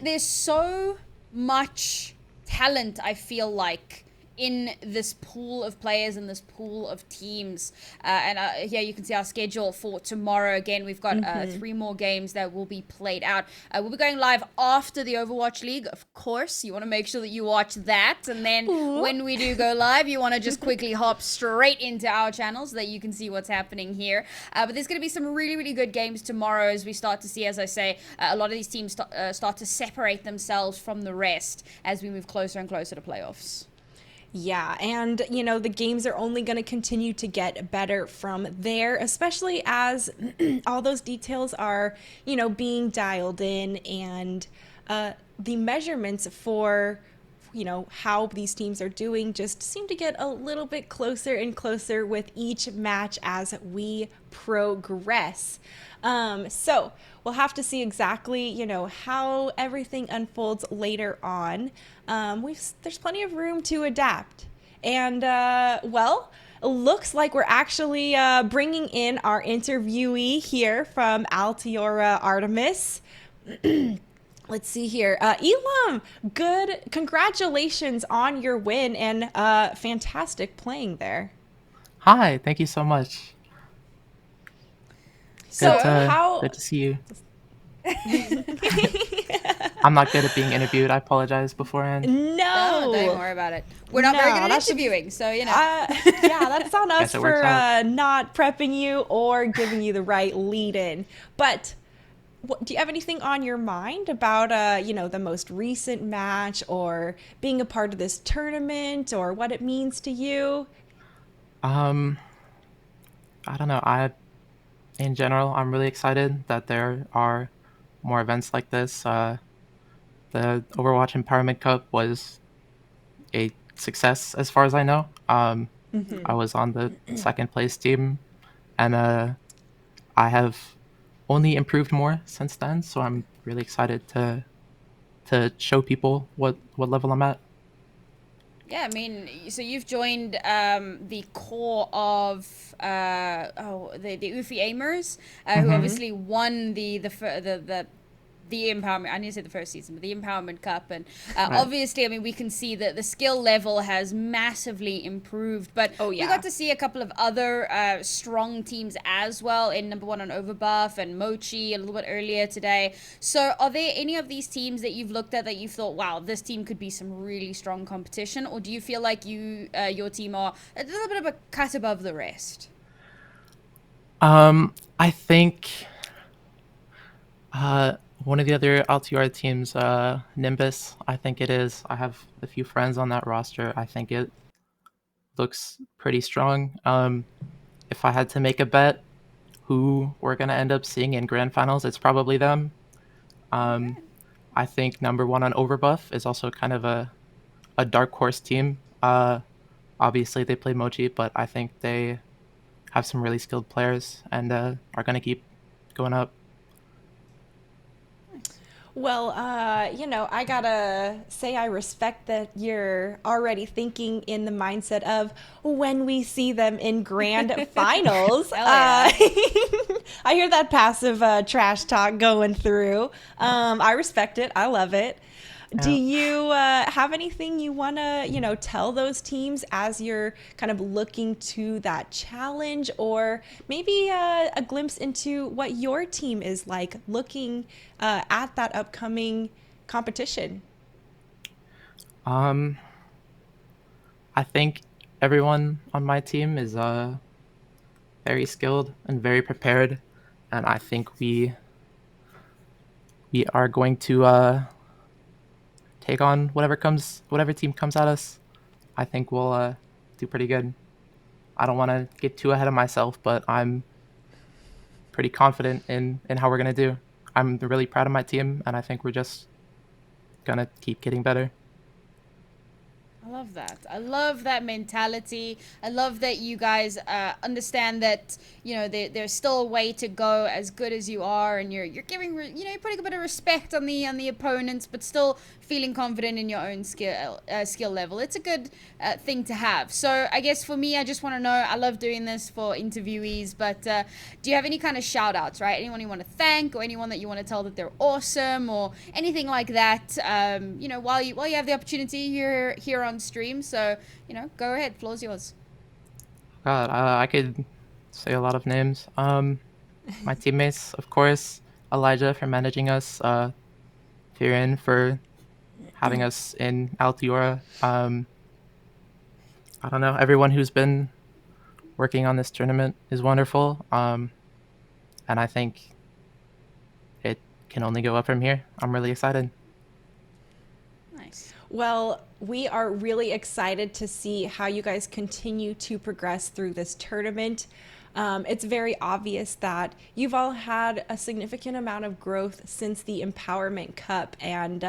there's so much talent, I feel like, in this pool of players and this pool of teams. And here you can see our schedule for tomorrow. Again, we've got 3 more games that will be played out. We'll be going live after the Overwatch League, of course. You want to make sure that you watch that. And then when we do go live, you want to just quickly hop straight into our channel so that you can see what's happening here. But there's going to be some really, really good games tomorrow as we start to see, as I say, a lot of these teams start to separate themselves from the rest as we move closer and closer to playoffs. Yeah, and the games are only going to continue to get better from there, especially as all those details are, being dialed in, and the measurements for, how these teams are doing just seem to get a little bit closer and closer with each match as we progress. So we'll have to see exactly, how everything unfolds later on. There's plenty of room to adapt. And, looks like we're actually bringing in our interviewee here from Altiora Artemis. Let's see here. Elam, good. Congratulations on your win and fantastic playing there. Hi, thank you so much. So Good to see you. I'm not good at being interviewed. I apologize beforehand. No, don't worry about it. We're not very good at interviewing, so yeah, that's on us for not prepping you or giving you the right lead-in. But do you have anything on your mind about, the most recent match or being a part of this tournament or what it means to you? I don't know. In general, I'm really excited that there are more events like this. The Overwatch Empowerment Cup was a success as far as I know. I was on the second place team, and I have only improved more since then, so I'm really excited to show people what level I'm at. Yeah, I mean, so you've joined the core of the Ufi Aimers, who obviously won the empowerment. I need to say the first season, but the Empowerment Cup, and obviously, I mean, we can see that the skill level has massively improved. But we got to see a couple of other strong teams as well in number 1 on Overbuff and Mochi a little bit earlier today. So, are there any of these teams that you've looked at that you've thought, wow, this team could be some really strong competition, or do you feel like your team are a little bit of a cut above the rest? I think one of the other Altiora teams, Nimbus, I think it is. I have a few friends on that roster. I think it looks pretty strong. If I had to make a bet who we're going to end up seeing in grand finals, it's probably them. I think number 1 on Overbuff is also kind of a dark horse team. Obviously, they play Mochi, but I think they have some really skilled players and are going to keep going up. Well, I gotta say I respect that you're already thinking in the mindset of when we see them in grand finals. I hear that passive trash talk going through. I respect it. I love it. Do Yeah. you have anything you want to, tell those teams as you're kind of looking to that challenge, or maybe a glimpse into what your team is like looking at that upcoming competition? Um, I think everyone on my team is very skilled and very prepared, and I think we are going to take on whatever team comes at us. I think we'll do pretty good. I don't want to get too ahead of myself, but I'm pretty confident in how we're gonna do. I'm really proud of my team, and I think we're just gonna keep getting better. I love that. I love that mentality. I love that you guys understand that there's still a way to go as good as you are, and you're giving you're putting a bit of respect on the opponents, but still feeling confident in your own skill level. It's a good thing to have. So I guess for me, I just want to know. I love doing this for interviewees, but do you have any kind of shout outs, right? Anyone you want to thank, or anyone that you want to tell that they're awesome, or anything like that? While you have the opportunity, you're here on stream, so go ahead, floor's yours. God, I could say a lot of names. My teammates, of course, Elijah for managing us, Firin for having us in Altiora. I don't know, everyone who's been working on this tournament is wonderful. And I think it can only go up from here. I'm really excited. Nice. Well, we are really excited to see how you guys continue to progress through this tournament. It's very obvious that you've all had a significant amount of growth since the Empowerment Cup, and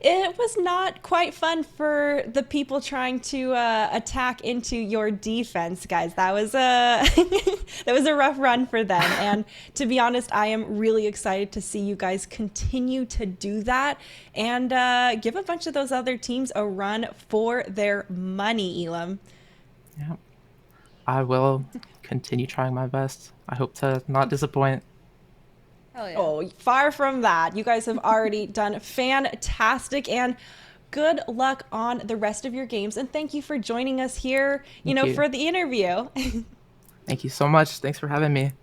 it was not quite fun for the people trying to attack into your defense, guys. That was a that was a rough run for them. And to be honest, I am really excited to see you guys continue to do that and give a bunch of those other teams a run for their money, Elam. Yeah. I will continue trying my best. I hope to not disappoint. Hell yeah. Oh, far from that. You guys have already done fantastic, and good luck on the rest of your games. And thank you for joining us here, Thank you. for the interview. Thank you so much. Thanks for having me.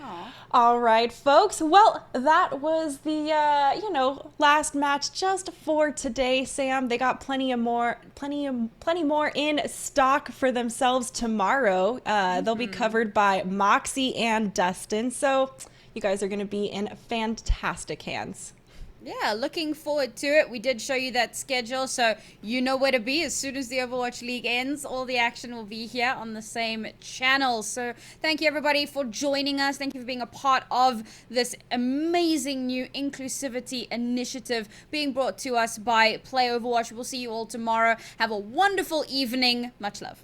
Aw. All right, folks. Well, that was the last match just for today. Sam, they got plenty more in stock for themselves tomorrow. They'll be covered by Moxie and Dustin. So you guys are going to be in fantastic hands. Yeah, looking forward to it. We did show you that schedule, so you know where to be as soon as the Overwatch League ends. All the action will be here on the same channel. So thank you everybody for joining us. Thank you for being a part of this amazing new inclusivity initiative being brought to us by Play Overwatch. We'll see you all tomorrow. Have a wonderful evening. Much love.